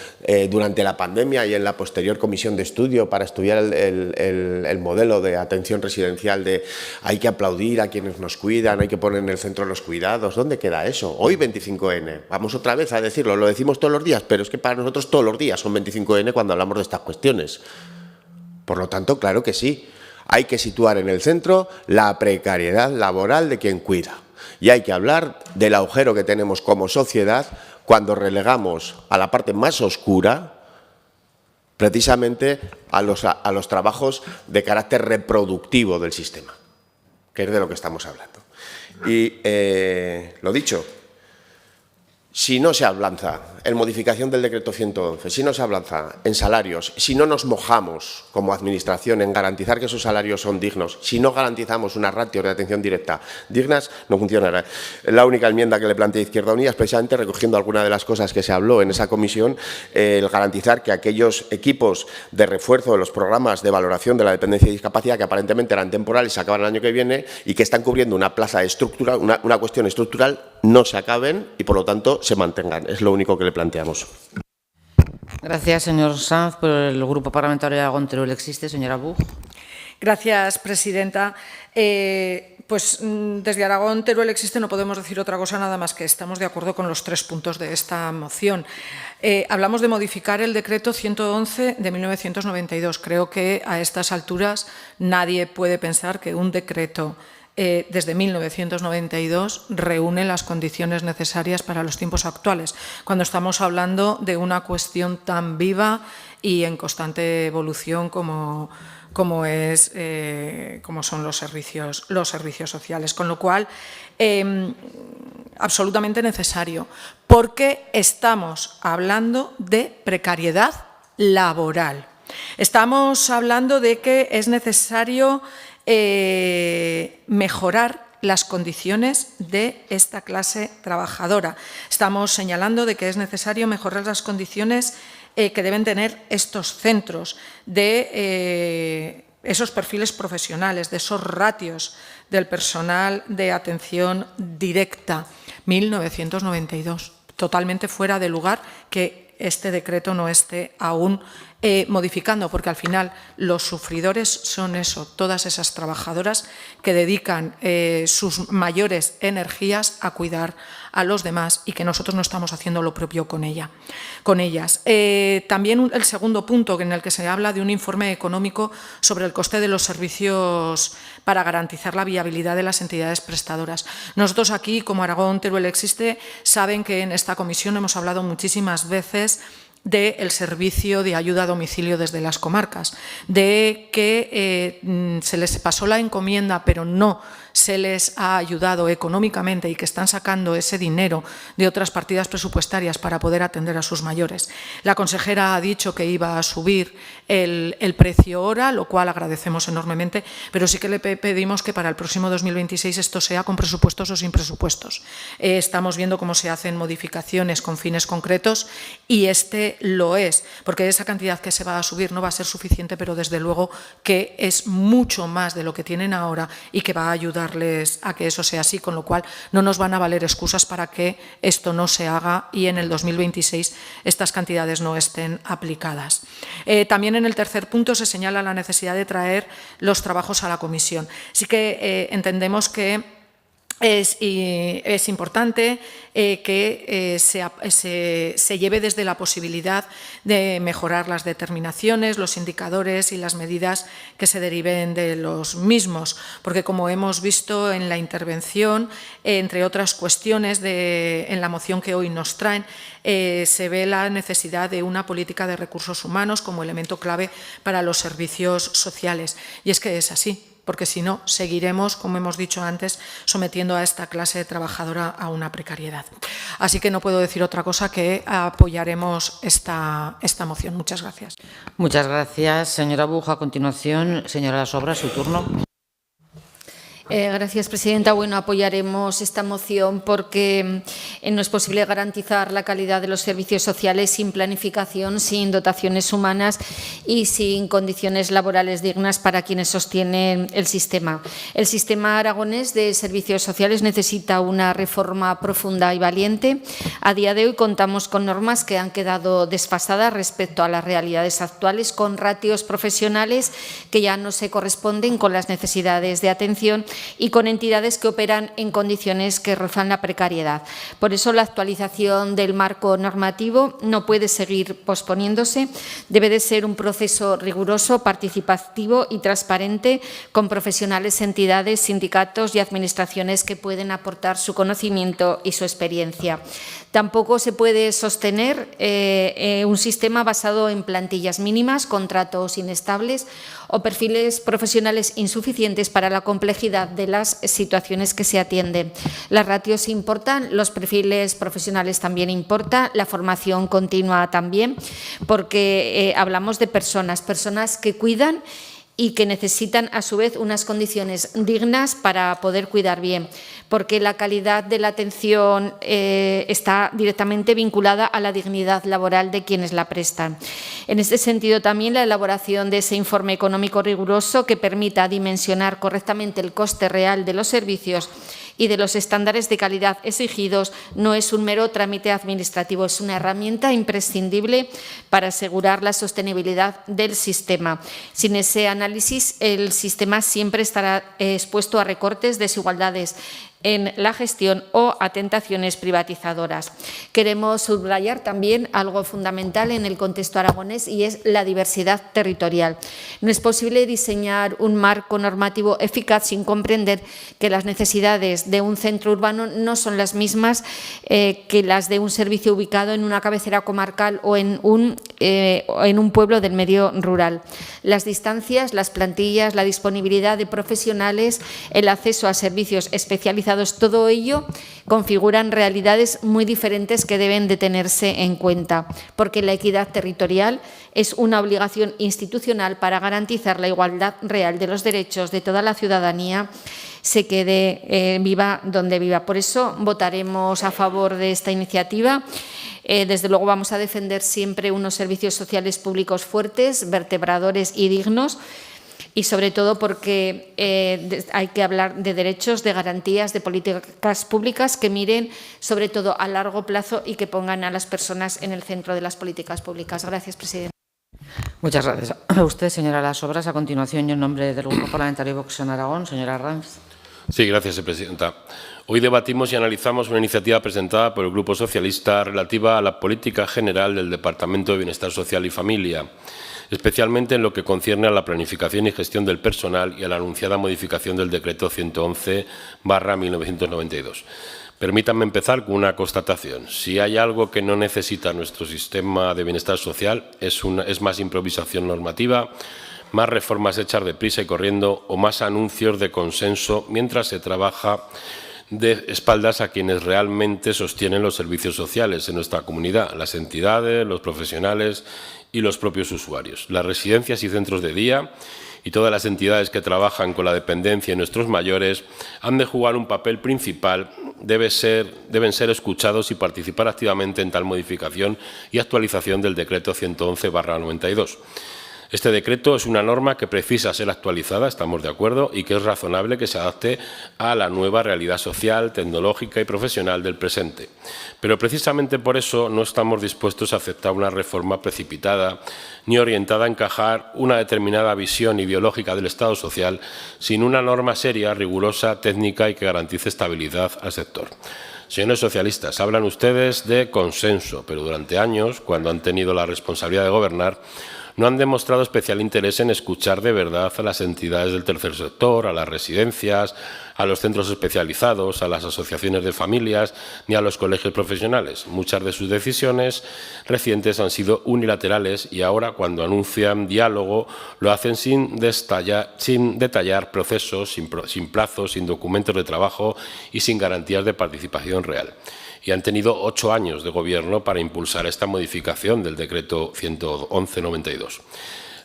durante la pandemia y en la posterior comisión de estudio para estudiar el modelo de atención residencial de hay que aplaudir a quienes nos cuidan, hay que poner en el centro los cuidados? ¿Dónde queda eso? Hoy 25N, vamos otra vez a decirlo, lo decimos todos los días, pero es que para nosotros todos los días son 25N cuando hablamos de estas cuestiones. Por lo tanto, claro que sí, hay que situar en el centro la precariedad laboral de quien cuida. Y hay que hablar del agujero que tenemos como sociedad cuando relegamos a la parte más oscura precisamente a los trabajos de carácter reproductivo del sistema, que es de lo que estamos hablando. Y lo dicho, si no se avanza en modificación del decreto 111, si no se avanza en salarios, si no nos mojamos como Administración en garantizar que esos salarios son dignos, si no garantizamos unas ratios de atención directa dignas, no funcionará. La única enmienda que le plantea Izquierda Unida es precisamente recogiendo alguna de las cosas que se habló en esa comisión, el garantizar que aquellos equipos de refuerzo de los programas de valoración de la dependencia y discapacidad que aparentemente eran temporales se acaban el año que viene y que están cubriendo una plaza estructural, una cuestión estructural, no se acaben y, por lo tanto, se mantengan. Es lo único que le planteamos. Gracias, señor Sanz. Por el Grupo Parlamentario de Aragón Teruel existe, señora Buch. Gracias, presidenta. Pues desde Aragón Teruel existe no podemos decir otra cosa nada más que estamos de acuerdo con los 3 puntos de esta moción. Hablamos de modificar el decreto 111 de 1992. Creo que a estas alturas nadie puede pensar que un decreto desde 1992 reúne las condiciones necesarias para los tiempos actuales, cuando estamos hablando de una cuestión tan viva y en constante evolución como son los servicios sociales. Con lo cual, absolutamente necesario, porque estamos hablando de precariedad laboral. Estamos hablando de que es necesario mejorar las condiciones de esta clase trabajadora. Estamos señalando de que es necesario mejorar las condiciones que deben tener estos centros, de esos perfiles profesionales, de esos ratios del personal de atención directa. 1992, totalmente fuera de lugar que este decreto no esté aún modificando, porque al final los sufridores son eso, todas esas trabajadoras que dedican sus mayores energías a cuidar a los demás y que nosotros no estamos haciendo lo propio con ellas. También el segundo punto en el que se habla de un informe económico sobre el coste de los servicios para garantizar la viabilidad de las entidades prestadoras. Nosotros aquí, como Aragón Teruel existe, saben que en esta comisión hemos hablado muchísimas veces del servicio de ayuda a domicilio desde las comarcas, de que se les pasó la encomienda pero no se les ha ayudado económicamente y que están sacando ese dinero de otras partidas presupuestarias para poder atender a sus mayores. La consejera ha dicho que iba a subir el precio hora, lo cual agradecemos enormemente, pero sí que le pedimos que para el próximo 2026 esto sea con presupuestos o sin presupuestos. Estamos viendo cómo se hacen modificaciones con fines concretos y este lo es, porque esa cantidad que se va a subir no va a ser suficiente, pero desde luego que es mucho más de lo que tienen ahora y que va a ayudarles a que eso sea así, con lo cual no nos van a valer excusas para que esto no se haga y en el 2026 estas cantidades no estén aplicadas. También en el tercer punto se señala la necesidad de traer los trabajos a la comisión. Sí que entendemos que es importante que se lleve desde la posibilidad de mejorar las determinaciones, los indicadores y las medidas que se deriven de los mismos, porque como hemos visto en la intervención, entre otras cuestiones en la moción que hoy nos traen, se ve la necesidad de una política de recursos humanos como elemento clave para los servicios sociales. Y es que es así, porque si no, seguiremos, como hemos dicho antes, sometiendo a esta clase trabajadora a una precariedad. Así que no puedo decir otra cosa que apoyaremos esta moción. Muchas gracias. Muchas gracias, señora Buch. A continuación, señora Sobra, su turno. Gracias, presidenta. Bueno, apoyaremos esta moción porque no es posible garantizar la calidad de los servicios sociales sin planificación, sin dotaciones humanas y sin condiciones laborales dignas para quienes sostienen el sistema. El sistema aragonés de servicios sociales necesita una reforma profunda y valiente. A día de hoy contamos con normas que han quedado desfasadas respecto a las realidades actuales, con ratios profesionales que ya no se corresponden con las necesidades de atención y con entidades que operan en condiciones que rozan la precariedad. Por eso, la actualización del marco normativo no puede seguir posponiéndose. Debe de ser un proceso riguroso, participativo y transparente, con profesionales, entidades, sindicatos y administraciones que pueden aportar su conocimiento y su experiencia. Tampoco se puede sostener un sistema basado en plantillas mínimas, contratos inestables o perfiles profesionales insuficientes para la complejidad de las situaciones que se atienden. Las ratios importan, los perfiles profesionales también importan, la formación continua también, porque hablamos de personas que cuidan y que necesitan, a su vez, unas condiciones dignas para poder cuidar bien, porque la calidad de la atención está directamente vinculada a la dignidad laboral de quienes la prestan. En este sentido, también la elaboración de ese informe económico riguroso que permita dimensionar correctamente el coste real de los servicios y de los estándares de calidad exigidos no es un mero trámite administrativo, es una herramienta imprescindible para asegurar la sostenibilidad del sistema. Sin ese análisis, el sistema siempre estará expuesto a recortes, desigualdades en la gestión o a tentaciones privatizadoras. Queremos subrayar también algo fundamental en el contexto aragonés y es la diversidad territorial. No es posible diseñar un marco normativo eficaz sin comprender que las necesidades de un centro urbano no son las mismas que las de un servicio ubicado en una cabecera comarcal o en un pueblo del medio rural. Las distancias, las plantillas, la disponibilidad de profesionales, el acceso a servicios especializados, todo ello configuran realidades muy diferentes que deben de tenerse en cuenta, porque la equidad territorial es una obligación institucional para garantizar la igualdad real de los derechos de toda la ciudadanía, se quede viva donde viva. Por eso votaremos a favor de esta iniciativa. Desde luego vamos a defender siempre unos servicios sociales públicos fuertes, vertebradores y dignos, y sobre todo porque hay que hablar de derechos, de garantías, de políticas públicas que miren sobre todo a largo plazo y que pongan a las personas en el centro de las políticas públicas. Gracias, presidente. Muchas gracias a usted, señora Las Obras. A continuación, y en nombre del Grupo Parlamentario Vox en Aragón, señora Ranz. Sí, gracias, presidenta. Hoy debatimos y analizamos una iniciativa presentada por el Grupo Socialista relativa a la política general del Departamento de Bienestar Social y Familia, especialmente en lo que concierne a la planificación y gestión del personal y a la anunciada modificación del Decreto 111/1992. Permítanme empezar con una constatación. Si hay algo que no necesita nuestro sistema de bienestar social es más improvisación normativa, más reformas hechas deprisa y corriendo o más anuncios de consenso mientras se trabaja de espaldas a quienes realmente sostienen los servicios sociales en nuestra comunidad, las entidades, los profesionales y los propios usuarios. Las residencias y centros de día y todas las entidades que trabajan con la dependencia de nuestros mayores han de jugar un papel principal, deben ser escuchados y participar activamente en tal modificación y actualización del Decreto 111/92. Este decreto es una norma que precisa ser actualizada, estamos de acuerdo, y que es razonable que se adapte a la nueva realidad social, tecnológica y profesional del presente. Pero precisamente por eso no estamos dispuestos a aceptar una reforma precipitada ni orientada a encajar una determinada visión ideológica del Estado social sin una norma seria, rigurosa, técnica y que garantice estabilidad al sector. Señores socialistas, hablan ustedes de consenso, pero durante años, cuando han tenido la responsabilidad de gobernar, no han demostrado especial interés en escuchar de verdad a las entidades del tercer sector, a las residencias, a los centros especializados, a las asociaciones de familias ni a los colegios profesionales. Muchas de sus decisiones recientes han sido unilaterales y ahora, cuando anuncian diálogo, lo hacen sin detallar procesos, sin plazos, sin documentos de trabajo y sin garantías de participación real. Y han tenido 8 años de gobierno para impulsar esta modificación del Decreto 111/92.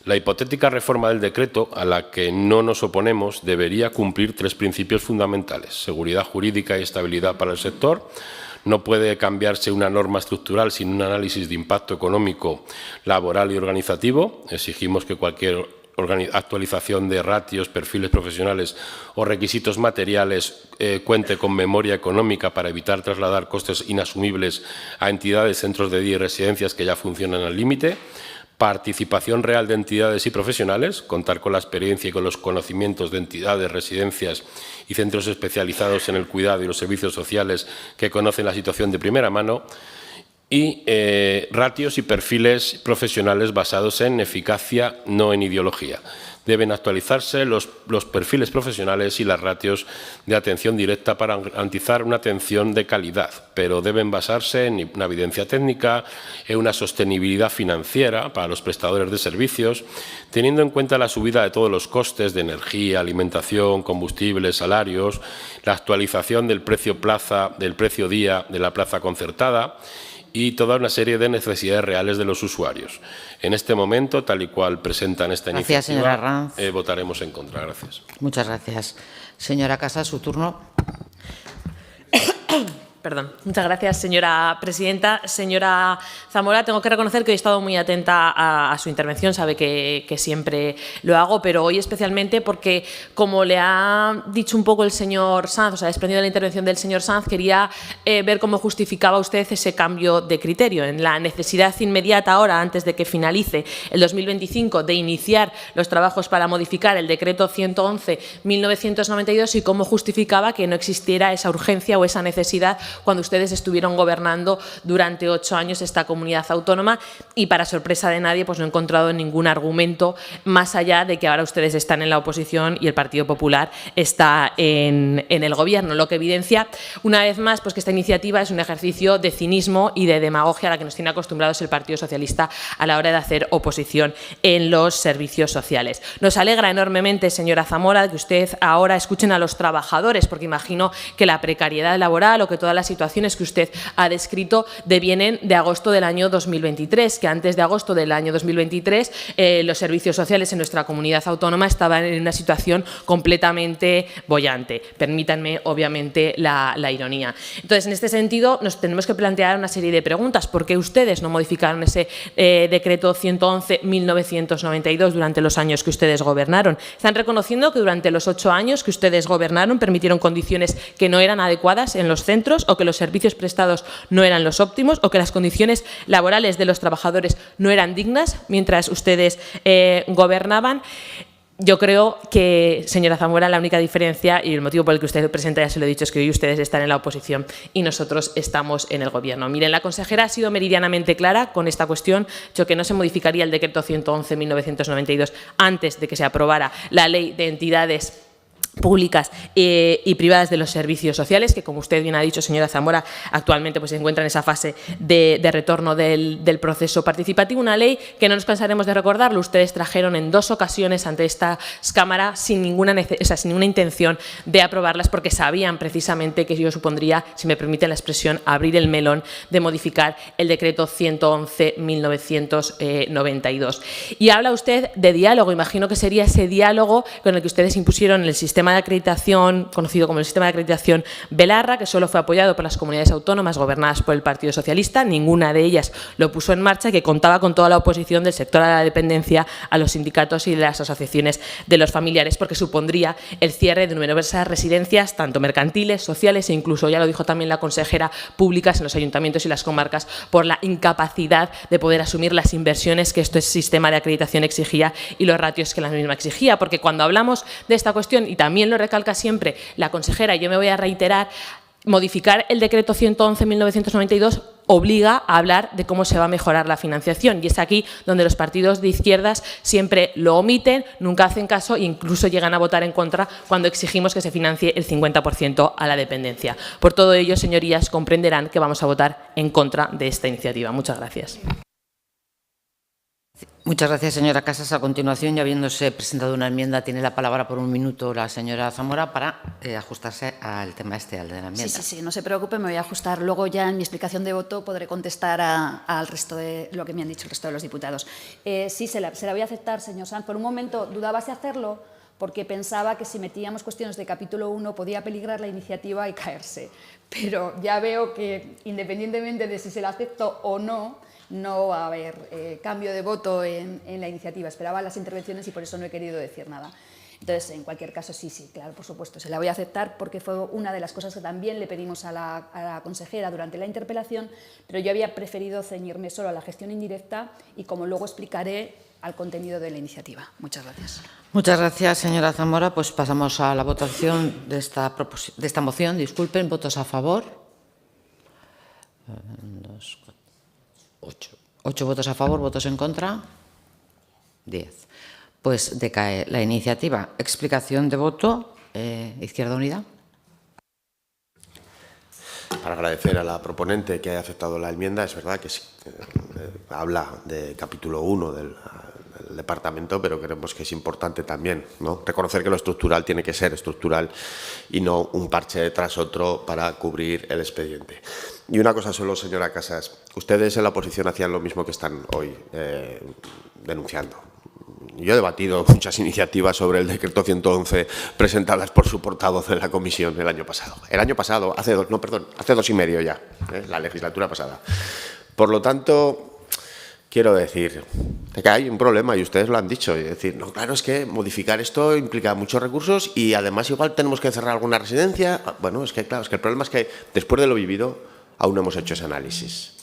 La hipotética reforma del decreto, a la que no nos oponemos, debería cumplir 3 principios fundamentales: seguridad jurídica y estabilidad para el sector. No puede cambiarse una norma estructural sin un análisis de impacto económico, laboral y organizativo. Exigimos que cualquier actualización de ratios, perfiles profesionales o requisitos materiales cuente con memoria económica para evitar trasladar costes inasumibles a entidades, centros de día y residencias que ya funcionan al límite. participación real de entidades y profesionales, contar con la experiencia y con los conocimientos de entidades, residencias y centros especializados en el cuidado y los servicios sociales que conocen la situación de primera mano, y ratios y perfiles profesionales basados en eficacia, no en ideología. Deben actualizarse los perfiles profesionales y las ratios de atención directa para garantizar una atención de calidad, pero deben basarse en una evidencia técnica, en una sostenibilidad financiera para los prestadores de servicios, teniendo en cuenta la subida de todos los costes de energía, alimentación, combustibles, salarios, la actualización del precio plaza, del precio día de la plaza concertada, y toda una serie de necesidades reales de los usuarios. En este momento, tal y cual presentan esta Gracias, señora iniciativa, Ranz. votaremos en contra. Gracias. Muchas gracias. Señora Casas, su turno. Perdón. Muchas gracias, señora presidenta. Señora Zamora, tengo que reconocer que he estado muy atenta a su intervención, sabe que siempre lo hago, pero hoy especialmente porque, como le ha dicho un poco el señor Sanz, o sea, desprendido de la intervención del señor Sanz, quería ver cómo justificaba usted ese cambio de criterio en la necesidad inmediata ahora, antes de que finalice el 2025, de iniciar los trabajos para modificar el decreto 111/1992 y cómo justificaba que no existiera esa urgencia o esa necesidad cuando ustedes estuvieron gobernando durante 8 años esta comunidad autónoma, y para sorpresa de nadie pues no he encontrado ningún argumento más allá de que ahora ustedes están en la oposición y el Partido Popular está en el gobierno, lo que evidencia una vez más pues que esta iniciativa es un ejercicio de cinismo y de demagogia a la que nos tiene acostumbrados el Partido Socialista a la hora de hacer oposición en los servicios sociales. Nos alegra enormemente, señora Zamora, que usted ahora escuchen a los trabajadores, porque imagino que la precariedad laboral o que todas las situaciones que usted ha descrito devienen de agosto del año 2023, que antes de agosto del año 2023 los servicios sociales en nuestra comunidad autónoma estaban en una situación completamente boyante. Permítanme, obviamente, la ironía. Entonces, en este sentido, nos tenemos que plantear una serie de preguntas. ¿Por qué ustedes no modificaron ese decreto 111/1992 durante los años que ustedes gobernaron? Están reconociendo que durante los 8 años que ustedes gobernaron permitieron condiciones que no eran adecuadas en los centros, o que los servicios prestados no eran los óptimos, o que las condiciones laborales de los trabajadores no eran dignas mientras ustedes gobernaban. Yo creo que, señora Zamora, la única diferencia y el motivo por el que usted presenta, ya se lo he dicho, es que hoy ustedes están en la oposición y nosotros estamos en el Gobierno. Miren, la consejera ha sido meridianamente clara con esta cuestión, dicho que no se modificaría el decreto 111/1992 antes de que se aprobara la Ley de Entidades públicas y privadas de los servicios sociales, que, como usted bien ha dicho, señora Zamora, actualmente pues se encuentra en esa fase de retorno del proceso participativo. Una ley que no nos cansaremos de recordarlo, ustedes trajeron en 2 ocasiones ante esta Cámara sin ninguna intención de aprobarlas, porque sabían precisamente que ello supondría, si me permiten la expresión, abrir el melón de modificar el decreto 111/1992. Y habla usted de diálogo. Imagino que sería ese diálogo con el que ustedes impusieron el sistema de acreditación, conocido como el sistema de acreditación Belarra, que solo fue apoyado por las comunidades autónomas gobernadas por el Partido Socialista. Ninguna de ellas lo puso en marcha, y que contaba con toda la oposición del sector a la dependencia, a los sindicatos y de las asociaciones de los familiares, porque supondría el cierre de numerosas residencias, tanto mercantiles, sociales e incluso, ya lo dijo también la consejera, públicas en los ayuntamientos y las comarcas, por la incapacidad de poder asumir las inversiones que este sistema de acreditación exigía y los ratios que la misma exigía. Porque cuando hablamos de esta cuestión, y también lo recalca siempre la consejera, y yo me voy a reiterar, modificar el decreto 111/1992 obliga a hablar de cómo se va a mejorar la financiación, y es aquí donde los partidos de izquierdas siempre lo omiten, nunca hacen caso e incluso llegan a votar en contra cuando exigimos que se financie el 50% a la dependencia. Por todo ello, señorías, comprenderán que vamos a votar en contra de esta iniciativa. Muchas gracias. Muchas gracias, señora Casas. A continuación, y habiéndose presentado una enmienda, tiene la palabra por 1 minuto la señora Zamora para ajustarse al tema al de la enmienda. Sí, no se preocupe, me voy a ajustar. Luego ya en mi explicación de voto podré contestar al resto de lo que me han dicho el resto de los diputados. Sí, se la voy a aceptar, señor Sanz. Por un momento dudaba si hacerlo, porque pensaba que si metíamos cuestiones de capítulo 1 podía peligrar la iniciativa y caerse. Pero ya veo que, independientemente de si se la acepto o no, no va a haber cambio de voto en la iniciativa. Esperaba las intervenciones y por eso no he querido decir nada. Entonces, en cualquier caso, sí, claro, por supuesto, se la voy a aceptar porque fue una de las cosas que también le pedimos a la consejera durante la interpelación, pero yo había preferido ceñirme solo a la gestión indirecta y, como luego explicaré, al contenido de la iniciativa. Muchas gracias. Muchas gracias, señora Zamora. Pues pasamos a la votación de esta moción. Disculpen, ¿votos a favor? 8 votos a favor, ¿votos en contra? 10. Pues decae la iniciativa. Explicación de voto. Izquierda Unida. Para agradecer a la proponente que haya aceptado la enmienda, es verdad que habla de capítulo 1 del departamento, pero creemos que es importante también, ¿no?, reconocer que lo estructural tiene que ser estructural y no un parche tras otro para cubrir el expediente. Y una cosa solo, señora Casas, ustedes en la oposición hacían lo mismo que están hoy denunciando. Yo he debatido muchas iniciativas sobre el decreto 111 presentadas por su portavoz en la comisión el año pasado. El año pasado, hace 2 y medio ya, la legislatura pasada. Por lo tanto, quiero decir que hay un problema y ustedes lo han dicho. Es decir, no, claro, es que modificar esto implica muchos recursos y además igual tenemos que cerrar alguna residencia. Bueno, es que claro, es que el problema es que después de lo vivido aún no hemos hecho ese análisis.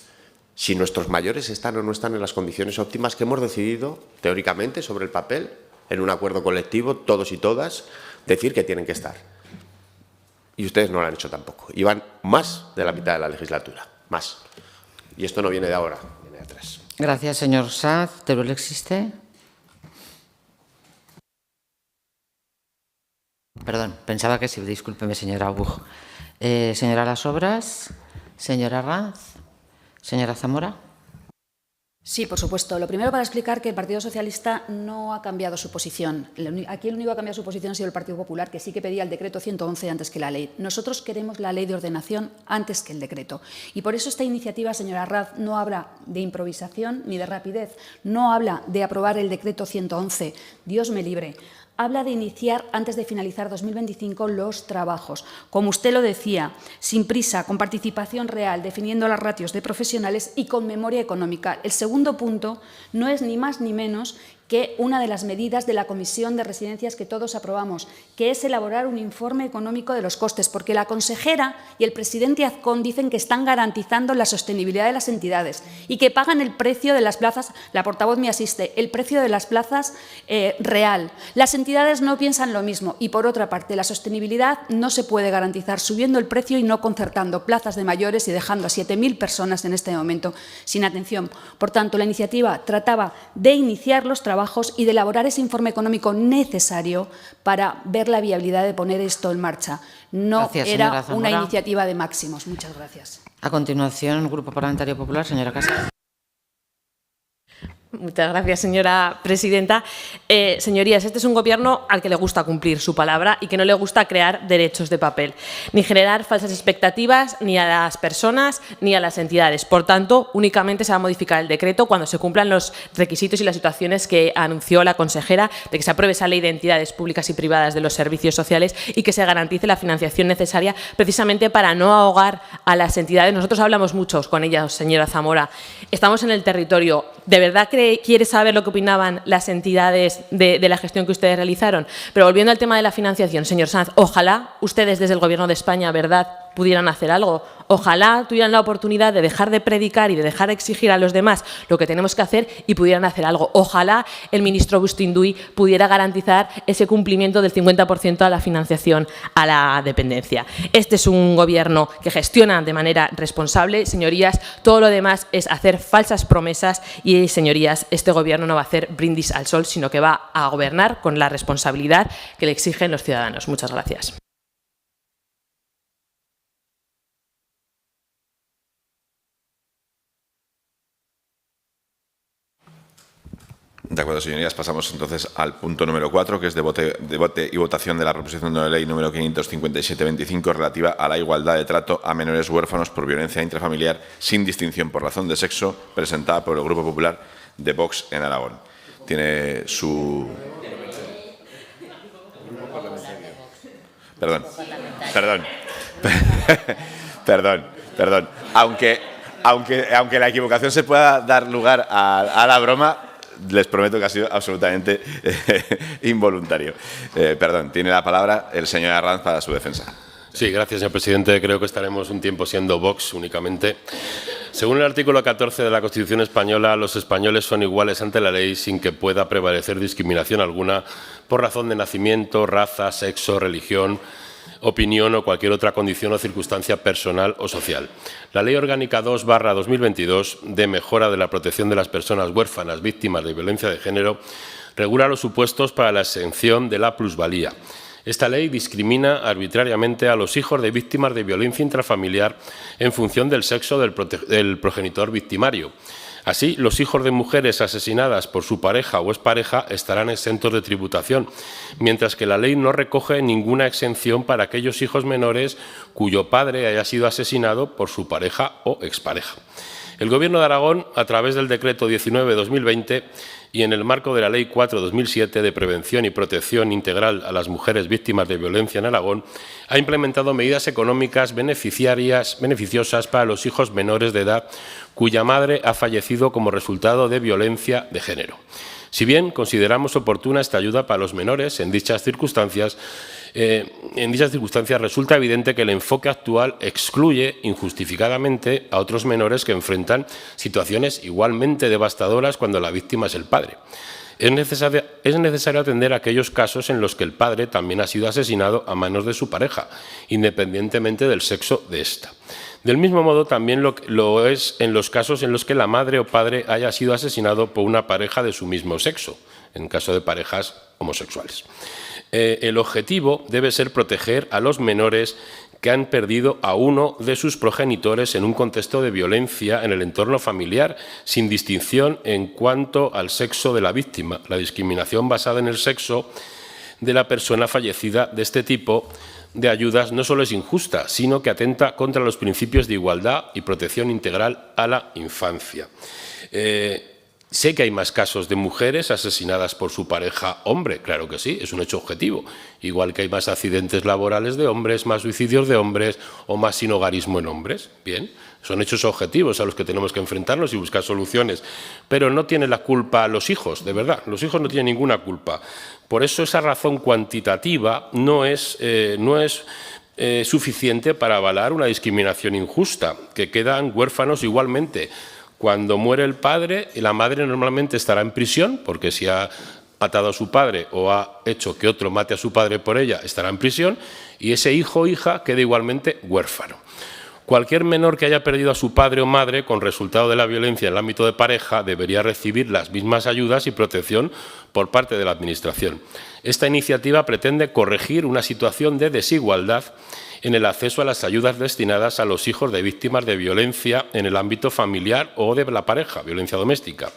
Si nuestros mayores están o no están en las condiciones óptimas que hemos decidido, teóricamente, sobre el papel, en un acuerdo colectivo, todos y todas, decir que tienen que estar. Y ustedes no lo han hecho tampoco. Y van más de la mitad de la legislatura, más. Y esto no viene de ahora, viene de atrás. Gracias, señor Sanz. ¿Teruel existe? Perdón, pensaba que sí. Discúlpeme, señora Buj. Señora Las Obras, señora Ranz, señora Zamora. Sí, por supuesto. Lo primero, para explicar que el Partido Socialista no ha cambiado su posición. Aquí el único que ha cambiado su posición ha sido el Partido Popular, que sí que pedía el decreto 111 antes que la ley. Nosotros queremos la ley de ordenación antes que el decreto. Y por eso esta iniciativa, señora Raz, no habla de improvisación ni de rapidez. No habla de aprobar el decreto 111. Dios me libre. Habla de iniciar, antes de finalizar 2025, los trabajos. Como usted lo decía, sin prisa, con participación real, definiendo las ratios de profesionales y con memoria económica. El segundo punto no es ni más ni menos que una de las medidas de la Comisión de Residencias que todos aprobamos, que es elaborar un informe económico de los costes, porque la consejera y el presidente Azcón dicen que están garantizando la sostenibilidad de las entidades y que pagan el precio de las plazas, la portavoz me asiste, el precio de las plazas real. Las entidades no piensan lo mismo y, por otra parte, la sostenibilidad no se puede garantizar subiendo el precio y no concertando plazas de mayores y dejando a 7.000 personas en este momento sin atención. Por tanto, la iniciativa trataba de iniciar los trabajos y de elaborar ese informe económico necesario para ver la viabilidad de poner esto en marcha. No gracias, era una iniciativa de máximos. Muchas gracias. A continuación, Grupo Parlamentario Popular, señora Casas. Muchas gracias, señora presidenta. Señorías, este es un gobierno al que le gusta cumplir su palabra y que no le gusta crear derechos de papel, ni generar falsas expectativas ni a las personas ni a las entidades. Por tanto, únicamente se va a modificar el decreto cuando se cumplan los requisitos y las situaciones que anunció la consejera de que se apruebe esa ley de entidades públicas y privadas de los servicios sociales y que se garantice la financiación necesaria precisamente para no ahogar a las entidades. Nosotros hablamos mucho con ellas, señora Zamora. Estamos en el territorio. ¿De verdad quiere saber lo que opinaban las entidades de la gestión que ustedes realizaron? Pero volviendo al tema de la financiación, señor Sanz, ojalá ustedes desde el Gobierno de España, ¿verdad?, pudieran hacer algo. Ojalá tuvieran la oportunidad de dejar de predicar y de dejar de exigir a los demás lo que tenemos que hacer y pudieran hacer algo. Ojalá el ministro Bustinduy pudiera garantizar ese cumplimiento del 50% a la financiación a la dependencia. Este es un gobierno que gestiona de manera responsable. Señorías, todo lo demás es hacer falsas promesas y, señorías, este gobierno no va a hacer brindis al sol, sino que va a gobernar con la responsabilidad que le exigen los ciudadanos. Muchas gracias. De acuerdo, señorías. Pasamos entonces al punto número 4, que es debate y votación de la proposición de ley número 557-25 relativa a la igualdad de trato a menores huérfanos por violencia intrafamiliar sin distinción por razón de sexo, presentada por el Grupo Popular de Vox en Aragón. Tiene su... Perdón. Aunque la equivocación se pueda dar lugar a la broma, les prometo que ha sido absolutamente involuntario. Perdón, tiene la palabra el señor Arranz para su defensa. Sí, gracias, señor presidente. Creo que estaremos un tiempo siendo Vox únicamente. Según el artículo 14 de la Constitución española, los españoles son iguales ante la ley sin que pueda prevalecer discriminación alguna por razón de nacimiento, raza, sexo, religión, opinión o cualquier otra condición o circunstancia personal o social. La Ley Orgánica 2/2022 de mejora de la protección de las personas huérfanas víctimas de violencia de género regula los supuestos para la exención de la plusvalía. Esta ley discrimina arbitrariamente a los hijos de víctimas de violencia intrafamiliar en función del sexo del progenitor victimario. Así, los hijos de mujeres asesinadas por su pareja o expareja estarán exentos de tributación, mientras que la ley no recoge ninguna exención para aquellos hijos menores cuyo padre haya sido asesinado por su pareja o expareja. El Gobierno de Aragón, a través del Decreto 19/2020 y en el marco de la Ley 4/2007 de Prevención y Protección Integral a las Mujeres Víctimas de Violencia en Aragón, ha implementado medidas económicas beneficiosas para los hijos menores de edad cuya madre ha fallecido como resultado de violencia de género. Si bien consideramos oportuna esta ayuda para los menores en dichas circunstancias resulta evidente que el enfoque actual excluye injustificadamente a otros menores que enfrentan situaciones igualmente devastadoras cuando la víctima es el padre. Es necesario atender a aquellos casos en los que el padre también ha sido asesinado a manos de su pareja, independientemente del sexo de ésta. Del mismo modo, también lo es en los casos en los que la madre o padre haya sido asesinado por una pareja de su mismo sexo, en caso de parejas homosexuales. El objetivo debe ser proteger a los menores que han perdido a uno de sus progenitores en un contexto de violencia en el entorno familiar, sin distinción en cuanto al sexo de la víctima. La discriminación basada en el sexo de la persona fallecida de este tipo de ayudas no solo es injusta, sino que atenta contra los principios de igualdad y protección integral a la infancia. Sé que hay más casos de mujeres asesinadas por su pareja hombre, claro que sí, es un hecho objetivo. Igual que hay más accidentes laborales de hombres, más suicidios de hombres o más sinhogarismo en hombres. Bien, son hechos objetivos a los que tenemos que enfrentarnos y buscar soluciones. Pero no tienen la culpa los hijos, de verdad, los hijos no tienen ninguna culpa. Por eso esa razón cuantitativa no es suficiente para avalar una discriminación injusta, que quedan huérfanos igualmente. Cuando muere el padre, la madre normalmente estará en prisión, porque si ha matado a su padre o ha hecho que otro mate a su padre por ella, estará en prisión, y ese hijo o hija queda igualmente huérfano. Cualquier menor que haya perdido a su padre o madre con resultado de la violencia en el ámbito de pareja debería recibir las mismas ayudas y protección por parte de la Administración. Esta iniciativa pretende corregir una situación de desigualdad en el acceso a las ayudas destinadas a los hijos de víctimas de violencia en el ámbito familiar o de la pareja, violencia doméstica,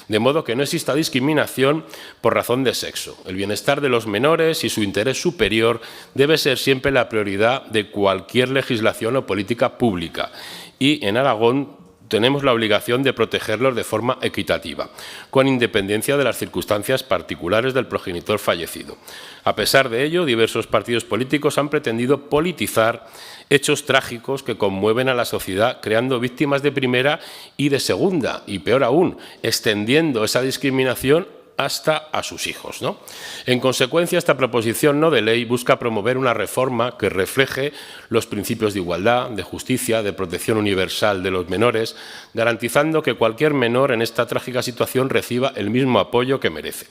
de modo que no exista discriminación por razón de sexo. El bienestar de los menores y su interés superior debe ser siempre la prioridad de cualquier legislación o política pública, y en Aragón tenemos la obligación de protegerlos de forma equitativa, con independencia de las circunstancias particulares del progenitor fallecido. A pesar de ello, diversos partidos políticos han pretendido politizar hechos trágicos que conmueven a la sociedad, creando víctimas de primera y de segunda, y peor aún, extendiendo esa discriminación hasta a sus hijos, ¿no? En consecuencia, esta proposición no de ley busca promover una reforma que refleje los principios de igualdad, de justicia, de protección universal de los menores, garantizando que cualquier menor en esta trágica situación reciba el mismo apoyo que merece.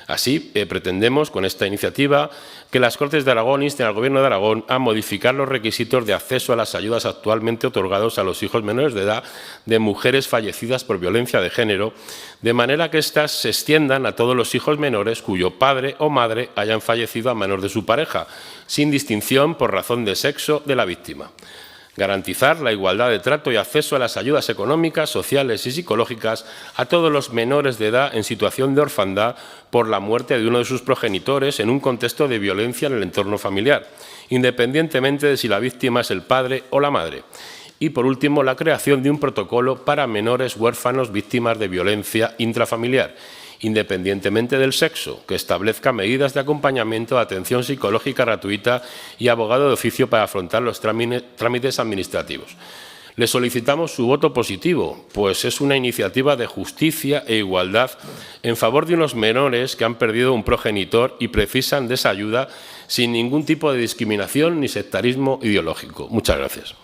Así, pretendemos con esta iniciativa que las Cortes de Aragón insten al Gobierno de Aragón a modificar los requisitos de acceso a las ayudas actualmente otorgados a los hijos menores de edad de mujeres fallecidas por violencia de género, de manera que éstas se extiendan a todos los hijos menores cuyo padre o madre hayan fallecido a manos de su pareja, sin distinción por razón de sexo de la víctima. Garantizar la igualdad de trato y acceso a las ayudas económicas, sociales y psicológicas a todos los menores de edad en situación de orfandad por la muerte de uno de sus progenitores en un contexto de violencia en el entorno familiar, independientemente de si la víctima es el padre o la madre. Y, por último, la creación de un protocolo para menores huérfanos víctimas de violencia intrafamiliar, independientemente del sexo, que establezca medidas de acompañamiento, de atención psicológica gratuita y abogado de oficio para afrontar los trámites administrativos. Le solicitamos su voto positivo, pues es una iniciativa de justicia e igualdad en favor de unos menores que han perdido un progenitor y precisan de esa ayuda sin ningún tipo de discriminación ni sectarismo ideológico. Muchas gracias.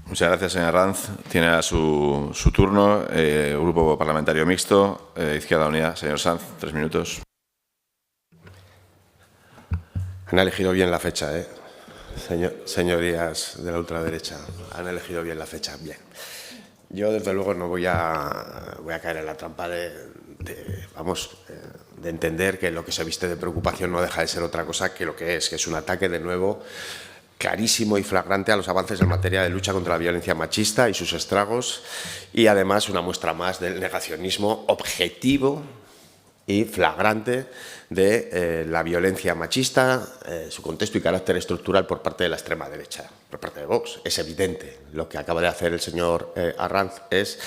Muchas gracias, señora Ranz. Tiene a su turno Grupo Parlamentario Mixto, Izquierda Unida. Señor Sanz, 3 minutos. Han elegido bien la fecha, señorías de la ultraderecha. Han elegido bien la fecha. Bien. Yo, desde luego, no voy a caer en la trampa de entender que lo que se viste de preocupación no deja de ser otra cosa que lo que es un ataque, de nuevo, clarísimo y flagrante a los avances en materia de lucha contra la violencia machista y sus estragos, y además una muestra más del negacionismo objetivo y flagrante de la violencia machista, su contexto y carácter estructural por parte de la extrema derecha, por parte de Vox. Es evidente. Lo que acaba de hacer el señor Arranz es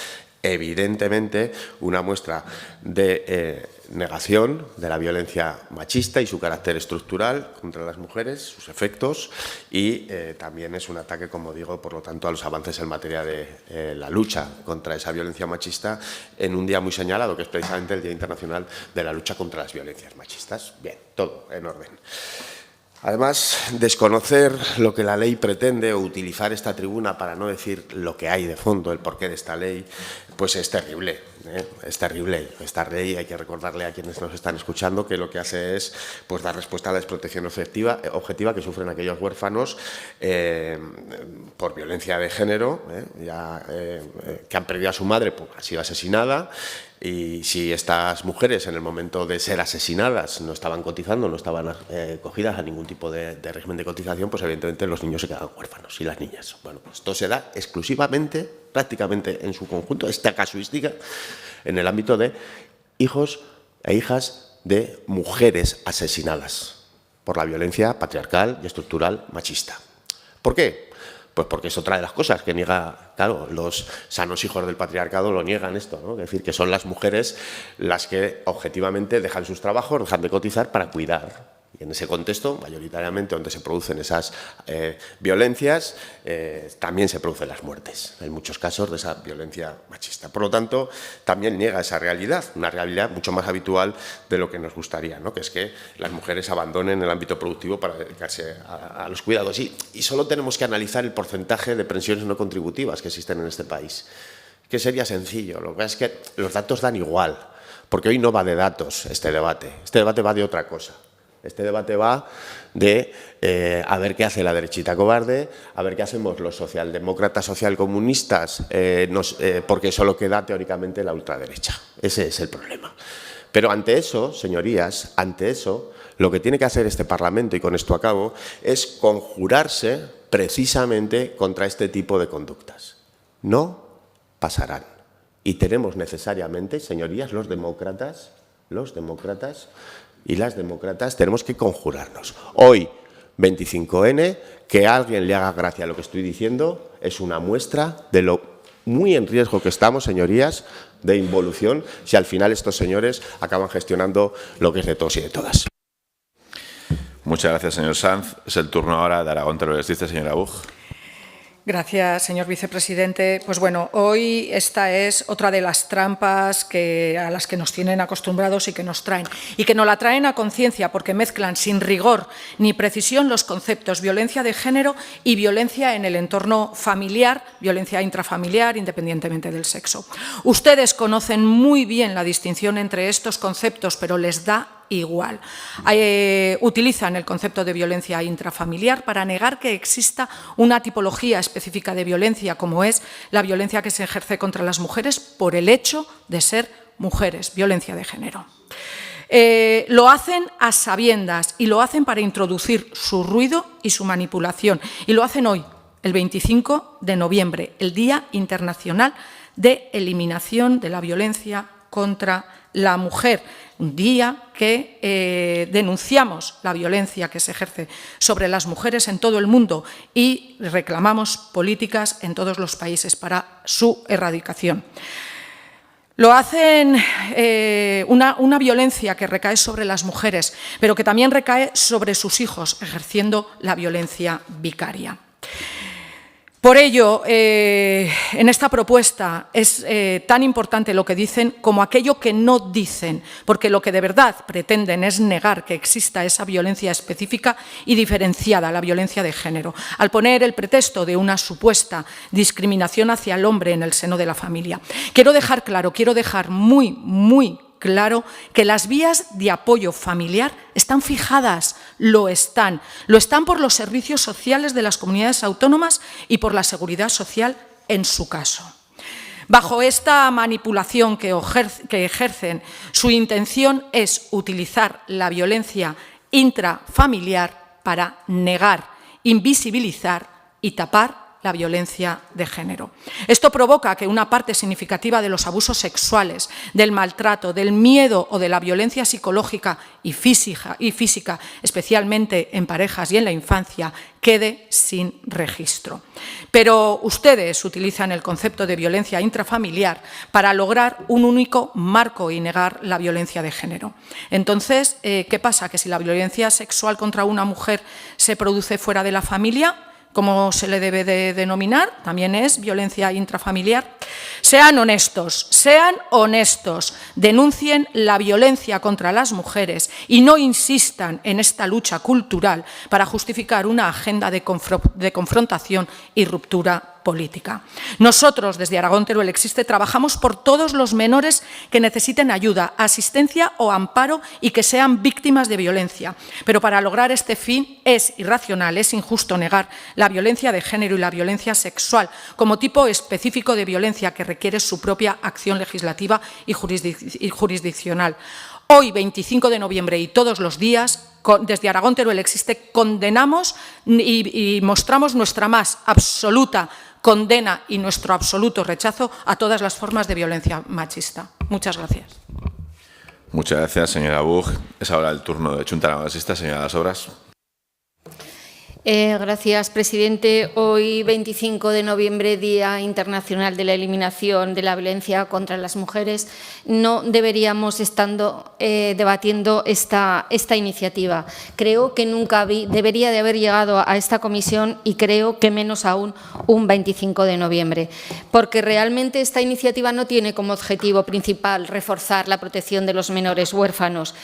evidentemente una muestra de negación de la violencia machista y su carácter estructural contra las mujeres, sus efectos, y también es un ataque, como digo, por lo tanto, a los avances en materia de la lucha contra esa violencia machista en un día muy señalado, que es precisamente el Día Internacional de la Lucha contra las Violencias Machistas. Bien, todo en orden. Además, desconocer lo que la ley pretende o utilizar esta tribuna para no decir lo que hay de fondo, el porqué de esta ley, pues es terrible. Es terrible. Esta ley, hay que recordarle a quienes nos están escuchando que lo que hace es pues dar respuesta a la desprotección objetiva que sufren aquellos huérfanos por violencia de género, que han perdido a su madre, pues ha sido asesinada. Y si estas mujeres, en el momento de ser asesinadas, no estaban cotizando, no estaban cogidas a ningún tipo de régimen de cotización, pues evidentemente los niños se quedan huérfanos y las niñas. Bueno, pues esto se da exclusivamente, prácticamente en su conjunto, esta casuística, en el ámbito de hijos e hijas de mujeres asesinadas por la violencia patriarcal y estructural machista. ¿Por qué? Pues porque es otra de las cosas que niega, claro, los sanos hijos del patriarcado lo niegan esto, ¿no? Es decir, que son las mujeres las que objetivamente dejan sus trabajos, dejan de cotizar para cuidar. Y en ese contexto, mayoritariamente donde se producen esas violencias, también se producen las muertes, en muchos casos de esa violencia machista. Por lo tanto, también niega esa realidad, una realidad mucho más habitual de lo que nos gustaría, ¿no? Que es que las mujeres abandonen el ámbito productivo para dedicarse a los cuidados. Y solo tenemos que analizar el porcentaje de pensiones no contributivas que existen en este país, que sería sencillo. Lo que pasa es que los datos dan igual, porque hoy no va de datos este debate va de otra cosa. Este debate va de a ver qué hace la derechita cobarde, a ver qué hacemos los socialdemócratas, socialcomunistas, porque solo queda teóricamente la ultraderecha. Ese es el problema. Pero ante eso, señorías, ante eso, lo que tiene que hacer este Parlamento, y con esto acabo, es conjurarse precisamente contra este tipo de conductas. No pasarán. Y tenemos necesariamente, señorías, los demócratas y las demócratas tenemos que conjurarnos. Hoy, 25N, que a alguien le haga gracia lo que estoy diciendo, es una muestra de lo muy en riesgo que estamos, señorías, de involución, si al final estos señores acaban gestionando lo que es de todos y de todas. Muchas gracias, señor Sanz. Es el turno ahora de Aragón Teruel Existe, señora Buch. Gracias, señor vicepresidente. Pues bueno, hoy esta es otra de las trampas a las que nos tienen acostumbrados y que nos traen. Y que nos la traen a conciencia porque mezclan sin rigor ni precisión los conceptos violencia de género y violencia en el entorno familiar, violencia intrafamiliar, independientemente del sexo. Ustedes conocen muy bien la distinción entre estos conceptos, pero les da igual. Utilizan el concepto de violencia intrafamiliar para negar que exista una tipología específica de violencia, como es la violencia que se ejerce contra las mujeres por el hecho de ser mujeres, violencia de género. Lo hacen a sabiendas y lo hacen para introducir su ruido y su manipulación. Y lo hacen hoy, el 25 de noviembre, el Día Internacional de Eliminación de la Violencia contra la Mujer. Un día que denunciamos la violencia que se ejerce sobre las mujeres en todo el mundo y reclamamos políticas en todos los países para su erradicación. Lo hacen una violencia que recae sobre las mujeres, pero que también recae sobre sus hijos, ejerciendo la violencia vicaria. Por ello, en esta propuesta es tan importante lo que dicen como aquello que no dicen, porque lo que de verdad pretenden es negar que exista esa violencia específica y diferenciada, la violencia de género, al poner el pretexto de una supuesta discriminación hacia el hombre en el seno de la familia. Quiero dejar claro, quiero dejar muy claro que las vías de apoyo familiar están fijadas, lo están por los servicios sociales de las comunidades autónomas y por la Seguridad Social en su caso. Bajo esta manipulación que ejercen, su intención es utilizar la violencia intrafamiliar para negar, invisibilizar y tapar la violencia de género. Esto provoca que una parte significativa de los abusos sexuales, del maltrato, del miedo o de la violencia psicológica y física, especialmente en parejas y en la infancia, quede sin registro. Pero ustedes utilizan el concepto de violencia intrafamiliar para lograr un único marco y negar la violencia de género. Entonces, ¿qué pasa? Que si la violencia sexual contra una mujer se produce fuera de la familia, como se le debe de denominar, también es violencia intrafamiliar. Sean honestos, denuncien la violencia contra las mujeres y no insistan en esta lucha cultural para justificar una agenda de confrontación y ruptura política. Nosotros, desde Aragón Teruel Existe, trabajamos por todos los menores que necesiten ayuda, asistencia o amparo y que sean víctimas de violencia. Pero para lograr este fin es irracional, es injusto negar la violencia de género y la violencia sexual como tipo específico de violencia que requiere su propia acción legislativa y jurisdiccional. Hoy, 25 de noviembre y todos los días, desde Aragón Teruel Existe, condenamos y mostramos nuestra más absoluta condena y nuestro absoluto rechazo a todas las formas de violencia machista. Muchas gracias. Muchas gracias, señora Buch. Es ahora el turno de Xunta Aragonesista, señora Las Obras. Gracias, presidente. Hoy, 25 de noviembre, Día Internacional de la Eliminación de la Violencia contra las Mujeres, no deberíamos estar debatiendo esta iniciativa. Creo que nunca debería de haber llegado a esta comisión y creo que menos aún un 25 de noviembre, porque realmente esta iniciativa no tiene como objetivo principal reforzar la protección de los menores huérfanos.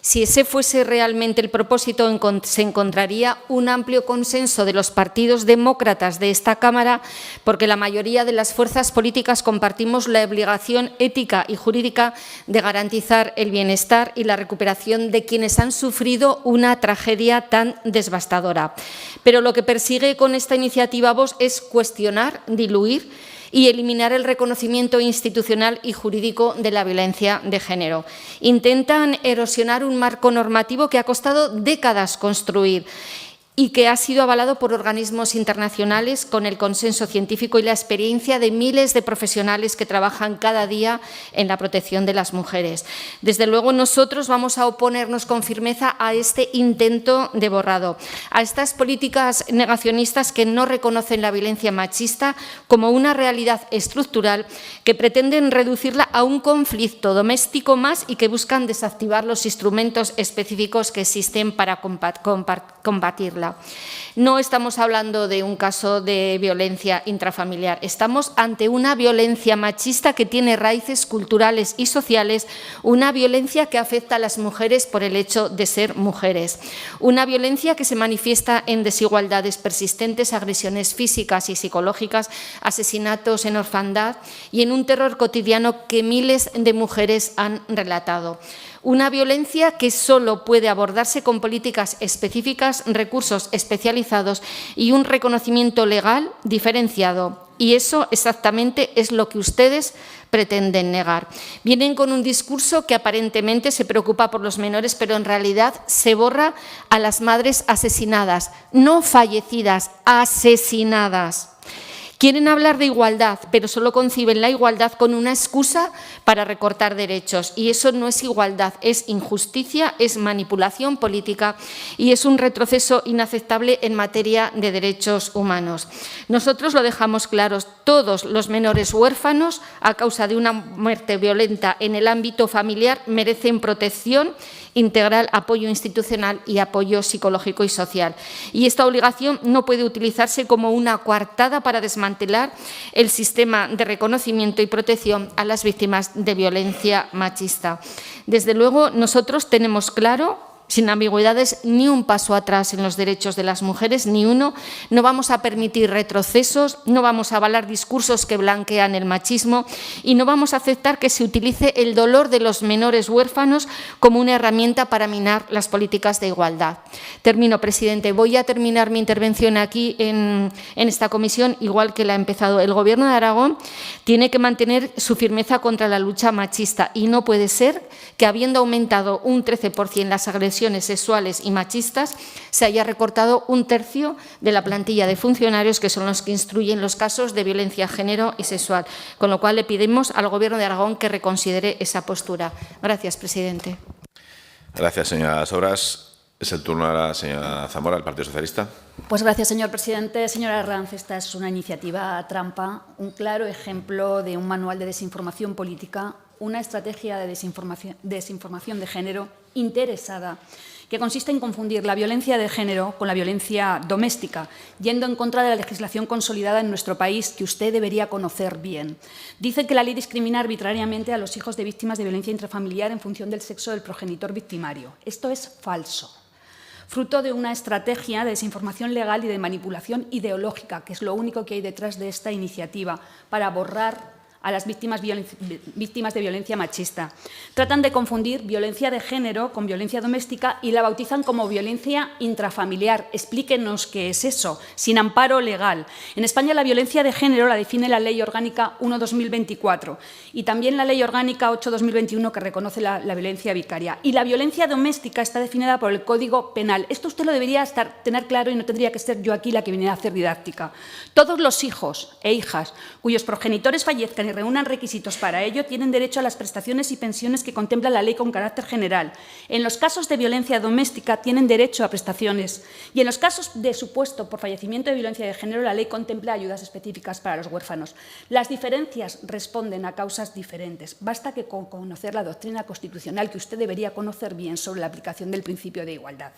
Si ese fuese realmente el propósito, se encontraría un amplio consenso de los partidos demócratas de esta Cámara, porque la mayoría de las fuerzas políticas compartimos la obligación ética y jurídica de garantizar el bienestar y la recuperación de quienes han sufrido una tragedia tan devastadora. Pero lo que persigue con esta iniciativa Vox es cuestionar, diluir y eliminar el reconocimiento institucional y jurídico de la violencia de género. Intentan erosionar un marco normativo que ha costado décadas construir y que ha sido avalado por organismos internacionales con el consenso científico y la experiencia de miles de profesionales que trabajan cada día en la protección de las mujeres. Desde luego, nosotros vamos a oponernos con firmeza a este intento de borrado, a estas políticas negacionistas que no reconocen la violencia machista como una realidad estructural, que pretenden reducirla a un conflicto doméstico más y que buscan desactivar los instrumentos específicos que existen para combatirla. No estamos hablando de un caso de violencia intrafamiliar, estamos ante una violencia machista que tiene raíces culturales y sociales, una violencia que afecta a las mujeres por el hecho de ser mujeres, una violencia que se manifiesta en desigualdades persistentes, agresiones físicas y psicológicas, asesinatos en orfandad y en un terror cotidiano que miles de mujeres han relatado. Una violencia que solo puede abordarse con políticas específicas, recursos especializados y un reconocimiento legal diferenciado. Y eso exactamente es lo que ustedes pretenden negar. Vienen con un discurso que aparentemente se preocupa por los menores, pero en realidad se borra a las madres asesinadas, no fallecidas, asesinadas. Quieren hablar de igualdad, pero solo conciben la igualdad con una excusa para recortar derechos. Y eso no es igualdad, es injusticia, es manipulación política y es un retroceso inaceptable en materia de derechos humanos. Nosotros lo dejamos claro, todos los menores huérfanos a causa de una muerte violenta en el ámbito familiar merecen protección integral, apoyo institucional y apoyo psicológico y social. Y esta obligación no puede utilizarse como una coartada para desmantelar el sistema de reconocimiento y protección a las víctimas de violencia machista. Desde luego, nosotros tenemos claro, sin ambigüedades, ni un paso atrás en los derechos de las mujeres, ni uno. No vamos a permitir retrocesos, no vamos a avalar discursos que blanquean el machismo y no vamos a aceptar que se utilice el dolor de los menores huérfanos como una herramienta para minar las políticas de igualdad. Termino, presidente. Voy a terminar mi intervención aquí en esta comisión, igual que la ha empezado. El Gobierno de Aragón tiene que mantener su firmeza contra la lucha machista y no puede ser que, habiendo aumentado un 13% las agresiones sexuales y machistas, se haya recortado un tercio de la plantilla de funcionarios que son los que instruyen los casos de violencia de género y sexual. Con lo cual, le pedimos al Gobierno de Aragón que reconsidere esa postura. Gracias, presidente. Gracias, señora Sobras. Es el turno ahora de la señora Zamora, del Partido Socialista. Pues gracias, señor presidente. Señora Herranz, esta es una iniciativa trampa, un claro ejemplo de un manual de desinformación política, una estrategia de desinformación de género interesada, que consiste en confundir la violencia de género con la violencia doméstica, yendo en contra de la legislación consolidada en nuestro país, que usted debería conocer bien. Dice que la ley discrimina arbitrariamente a los hijos de víctimas de violencia intrafamiliar en función del sexo del progenitor victimario. Esto es falso. Fruto de una estrategia de desinformación legal y de manipulación ideológica, que es lo único que hay detrás de esta iniciativa, para borrar a las víctimas de violencia machista. Tratan de confundir violencia de género con violencia doméstica y la bautizan como violencia intrafamiliar. Explíquenos qué es eso, sin amparo legal. En España la violencia de género la define la Ley Orgánica 1/2024 y también la Ley Orgánica 8/2021, que reconoce la violencia vicaria. Y la violencia doméstica está definida por el Código Penal. Esto usted lo debería tener claro y no tendría que ser yo aquí la que viniera a hacer didáctica. Todos los hijos e hijas cuyos progenitores fallezcan y reúnan requisitos para ello tienen derecho a las prestaciones y pensiones que contempla la ley con carácter general. En los casos de violencia doméstica tienen derecho a prestaciones y en los casos de supuesto por fallecimiento de violencia de género la ley contempla ayudas específicas para los huérfanos. Las diferencias responden a causas diferentes. Basta que con conocer la doctrina constitucional, que usted debería conocer bien, sobre la aplicación del principio de igualdad.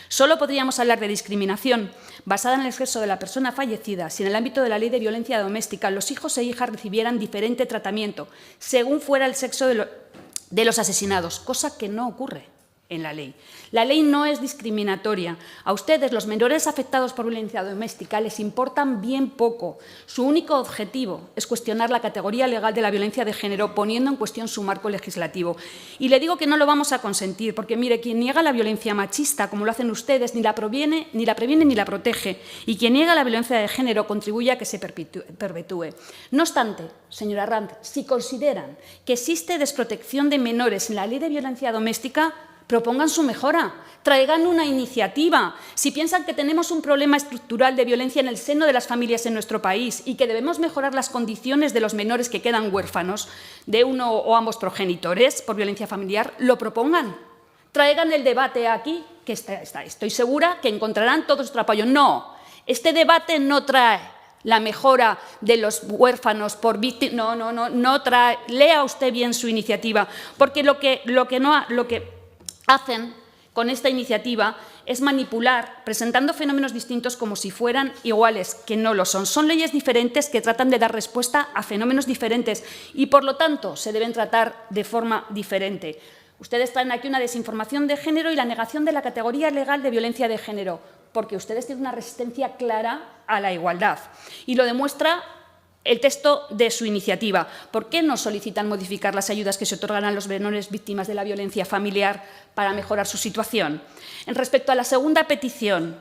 Solo podríamos hablar de discriminación basada en el sexo de la persona fallecida si en el ámbito de la ley de violencia doméstica los hijos e hijas recibieran diferente tratamiento según fuera el sexo de los asesinados, cosa que no ocurre en la ley. La ley no es discriminatoria. A ustedes, los menores afectados por violencia doméstica, les importan bien poco. Su único objetivo es cuestionar la categoría legal de la violencia de género, poniendo en cuestión su marco legislativo. Y le digo que no lo vamos a consentir, porque, mire, quien niega la violencia machista, como lo hacen ustedes, ni la previene ni la protege. Y quien niega la violencia de género contribuye a que se perpetúe. No obstante, señora Herranz, si consideran que existe desprotección de menores en la ley de violencia doméstica, propongan su mejora, traigan una iniciativa. Si piensan que tenemos un problema estructural de violencia en el seno de las familias en nuestro país y que debemos mejorar las condiciones de los menores que quedan huérfanos de uno o ambos progenitores por violencia familiar, lo propongan. Traigan el debate aquí, que estoy segura que encontrarán todo nuestro apoyo. No, este debate no trae la mejora de los huérfanos por víctimas. No trae. Lea usted bien su iniciativa, porque lo que hacen con esta iniciativa es manipular, presentando fenómenos distintos como si fueran iguales, que no lo son. Son leyes diferentes que tratan de dar respuesta a fenómenos diferentes y, por lo tanto, se deben tratar de forma diferente. Ustedes traen aquí una desinformación de género y la negación de la categoría legal de violencia de género, porque ustedes tienen una resistencia clara a la igualdad. Y lo demuestra el texto de su iniciativa. ¿Por qué no solicitan modificar las ayudas que se otorgan a los menores víctimas de la violencia familiar para mejorar su situación? En respecto a la segunda petición,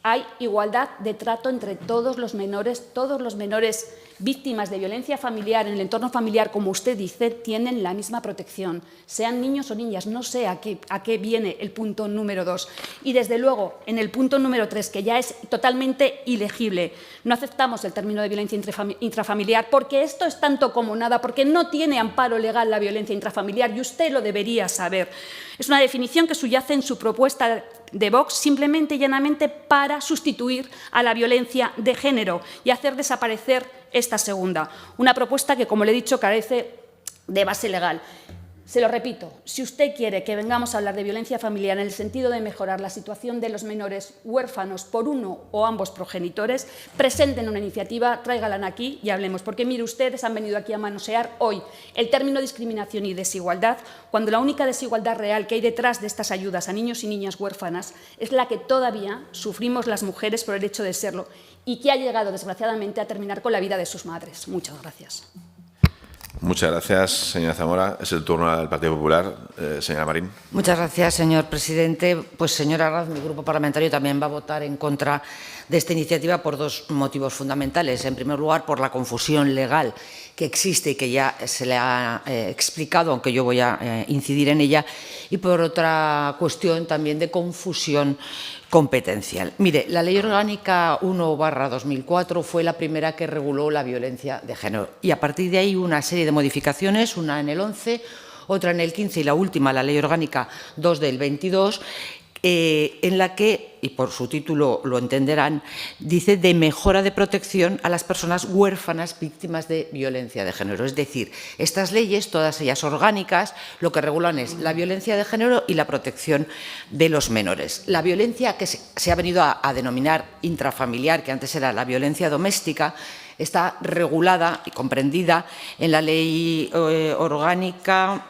hay igualdad de trato entre todos los menores víctimas de violencia familiar en el entorno familiar, como usted dice, tienen la misma protección, sean niños o niñas. No sé a qué viene el punto número 2. Y, desde luego, en el punto número 3, que ya es totalmente ilegible, no aceptamos el término de violencia intrafamiliar, porque esto es tanto como nada, porque no tiene amparo legal la violencia intrafamiliar, y usted lo debería saber. Es una definición que subyace en su propuesta de Vox simplemente y llanamente para sustituir a la violencia de género y hacer desaparecer esta segunda. Una propuesta que, como le he dicho, carece de base legal. Se lo repito, si usted quiere que vengamos a hablar de violencia familiar en el sentido de mejorar la situación de los menores huérfanos por uno o ambos progenitores, presenten una iniciativa, tráiganla aquí y hablemos. Porque, mire, ustedes han venido aquí a manosear hoy el término discriminación y desigualdad, cuando la única desigualdad real que hay detrás de estas ayudas a niños y niñas huérfanas es la que todavía sufrimos las mujeres por el hecho de serlo y que ha llegado, desgraciadamente, a terminar con la vida de sus madres. Muchas gracias. Muchas gracias, señora Zamora. Es el turno del Partido Popular. Señora Marín. Muchas gracias, señor presidente. Pues, señora Arranz, mi grupo parlamentario también va a votar en contra de esta iniciativa por dos motivos fundamentales. En primer lugar, por la confusión legal que existe y que ya se le ha explicado, aunque yo voy a incidir en ella, y por otra cuestión también de confusión competencial. Mire, la Ley Orgánica 1/2004 fue la primera que reguló la violencia de género, y a partir de ahí una serie de modificaciones, una en el 11, otra en el 15 y la última, la Ley Orgánica 2 del 22, en la que, y por su título lo entenderán, dice de mejora de protección a las personas huérfanas víctimas de violencia de género. Es decir, estas leyes, todas ellas orgánicas, lo que regulan es la violencia de género y la protección de los menores. La violencia que se ha venido a denominar intrafamiliar, que antes era la violencia doméstica, está regulada y comprendida en la Ley Orgánica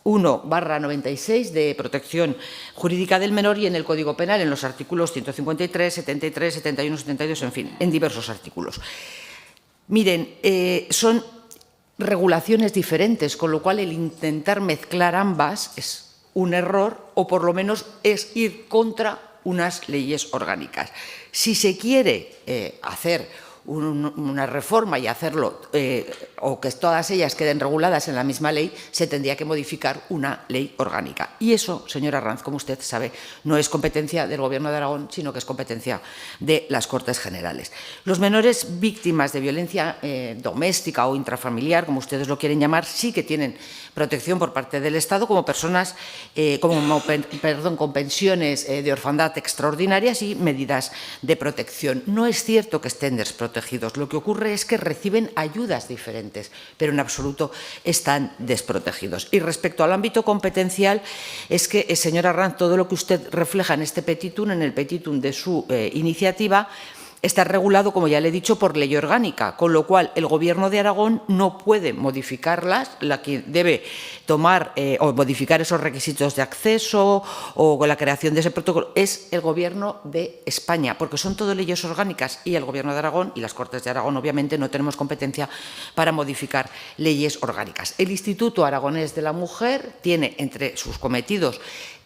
1/96 de protección jurídica del menor y en el Código Penal, en los artículos 153, 73, 71, 72, en fin, en diversos artículos. Miren, son regulaciones diferentes, con lo cual el intentar mezclar ambas es un error, o por lo menos es ir contra unas leyes orgánicas. Si se quiere hacer una reforma y hacerlo, o que todas ellas queden reguladas en la misma ley, se tendría que modificar una ley orgánica. Y eso, señora Arranz, como usted sabe, no es competencia del Gobierno de Aragón, sino que es competencia de las Cortes Generales. Los menores víctimas de violencia doméstica o intrafamiliar, como ustedes lo quieren llamar, sí que tienen protección por parte del Estado como personas con pensiones de orfandad extraordinarias y medidas de protección. No es cierto que estén desprotegidos. Lo que ocurre es que reciben ayudas diferentes, pero en absoluto están desprotegidos. Y respecto al ámbito competencial, es que, señora Arranz, todo lo que usted refleja en este petitum, en el petitum de su iniciativa, está regulado, como ya le he dicho, por ley orgánica, con lo cual el Gobierno de Aragón no puede modificarlas. La que debe tomar o modificar esos requisitos de acceso o la creación de ese protocolo es el Gobierno de España, porque son todo leyes orgánicas y el Gobierno de Aragón y las Cortes de Aragón, obviamente, no tenemos competencia para modificar leyes orgánicas. El Instituto Aragonés de la Mujer tiene entre sus cometidos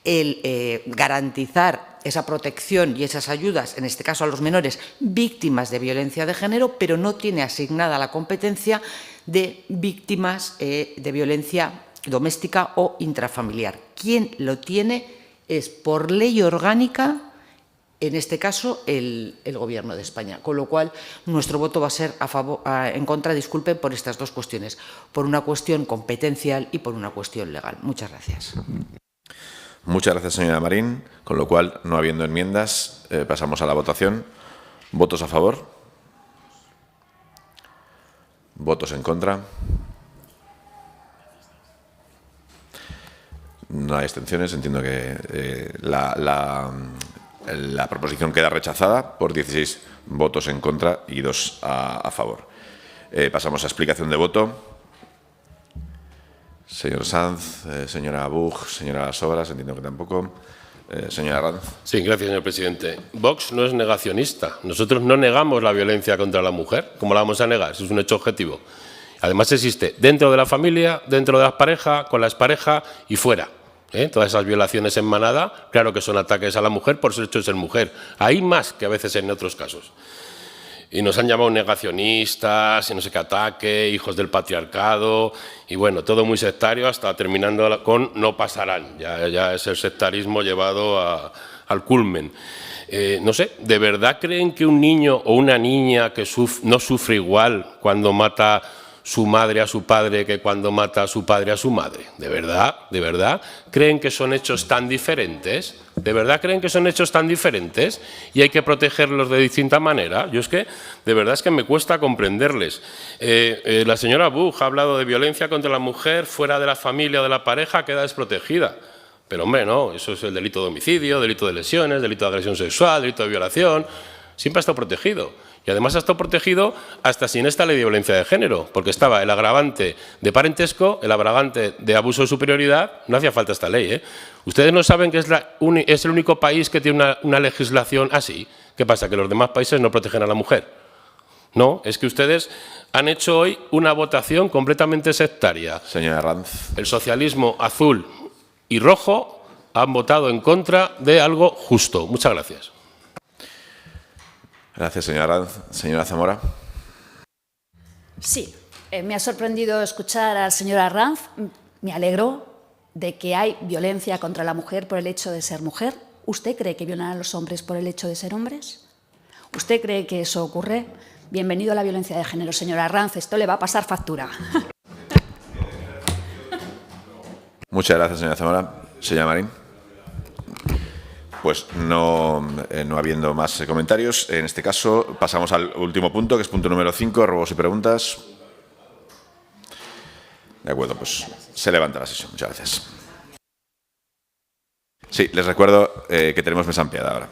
el garantizar esa protección y esas ayudas, en este caso a los menores víctimas de violencia de género, pero no tiene asignada la competencia de víctimas de violencia doméstica o intrafamiliar. Quien lo tiene es, por ley orgánica, en este caso, el Gobierno de España. Con lo cual, nuestro voto va a ser en contra, disculpen, por estas dos cuestiones, por una cuestión competencial y por una cuestión legal. Muchas gracias. Muchas gracias, señora Marín. Con lo cual, no habiendo enmiendas, pasamos a la votación. ¿Votos a favor? ¿Votos en contra? No hay abstenciones. Entiendo que la proposición queda rechazada por 16 votos en contra y 2 a favor. Pasamos a explicación de voto. Señor Sanz, señora Buch, señora Sobras, entiendo que tampoco. Señora Arranz. Sí, gracias, señor presidente. Vox no es negacionista. Nosotros no negamos la violencia contra la mujer. ¿Cómo la vamos a negar? Eso es un hecho objetivo. Además, existe dentro de la familia, dentro de las parejas, con la expareja y fuera. Todas esas violaciones en manada, claro que son ataques a la mujer por su hecho de ser mujer. Hay más que a veces en otros casos. y nos han llamado negacionistas, y no sé qué ataque, hijos del patriarcado, y bueno, todo muy sectario hasta terminando con no pasarán. Ya es el sectarismo llevado al culmen. No sé, ¿de verdad creen que un niño o una niña que no sufre igual cuando mata su madre a su padre que cuando mata a su padre a su madre? ¿De verdad? ¿De verdad? ¿Creen que son hechos tan diferentes? ¿De verdad creen que son hechos tan diferentes y hay que protegerlos de distinta manera? Yo es que, de verdad es que me cuesta comprenderles. La señora Buch ha hablado de violencia contra la mujer fuera de la familia o de la pareja, queda desprotegida. Pero hombre, no, eso es el delito de homicidio, delito de lesiones, delito de agresión sexual, delito de violación. Siempre ha estado protegido. Y además ha estado protegido hasta sin esta ley de violencia de género, porque estaba el agravante de parentesco, el agravante de abuso de superioridad, no hacía falta esta ley, ¿eh? Ustedes no saben que es el único país que tiene una legislación así. ¿Qué pasa? ¿Que los demás países no protegen a la mujer? No, es que ustedes han hecho hoy una votación completamente sectaria. Señora Arranz. El socialismo azul y rojo han votado en contra de algo justo. Muchas gracias. Gracias, señora Arranz. Señora Zamora. Sí, me ha sorprendido escuchar al señor Arranz. Me alegro de que hay violencia contra la mujer por el hecho de ser mujer. ¿Usted cree que violan a los hombres por el hecho de ser hombres? ¿Usted cree que eso ocurre? Bienvenido a la violencia de género, señora Arranz. Esto le va a pasar factura. Muchas gracias, señora Zamora. Señora Marín. Pues no habiendo más comentarios, en este caso pasamos al último punto, que es punto número 5, robos y preguntas. De acuerdo, pues se levanta la sesión. Muchas gracias. Sí, les recuerdo que tenemos mesa ampliada ahora.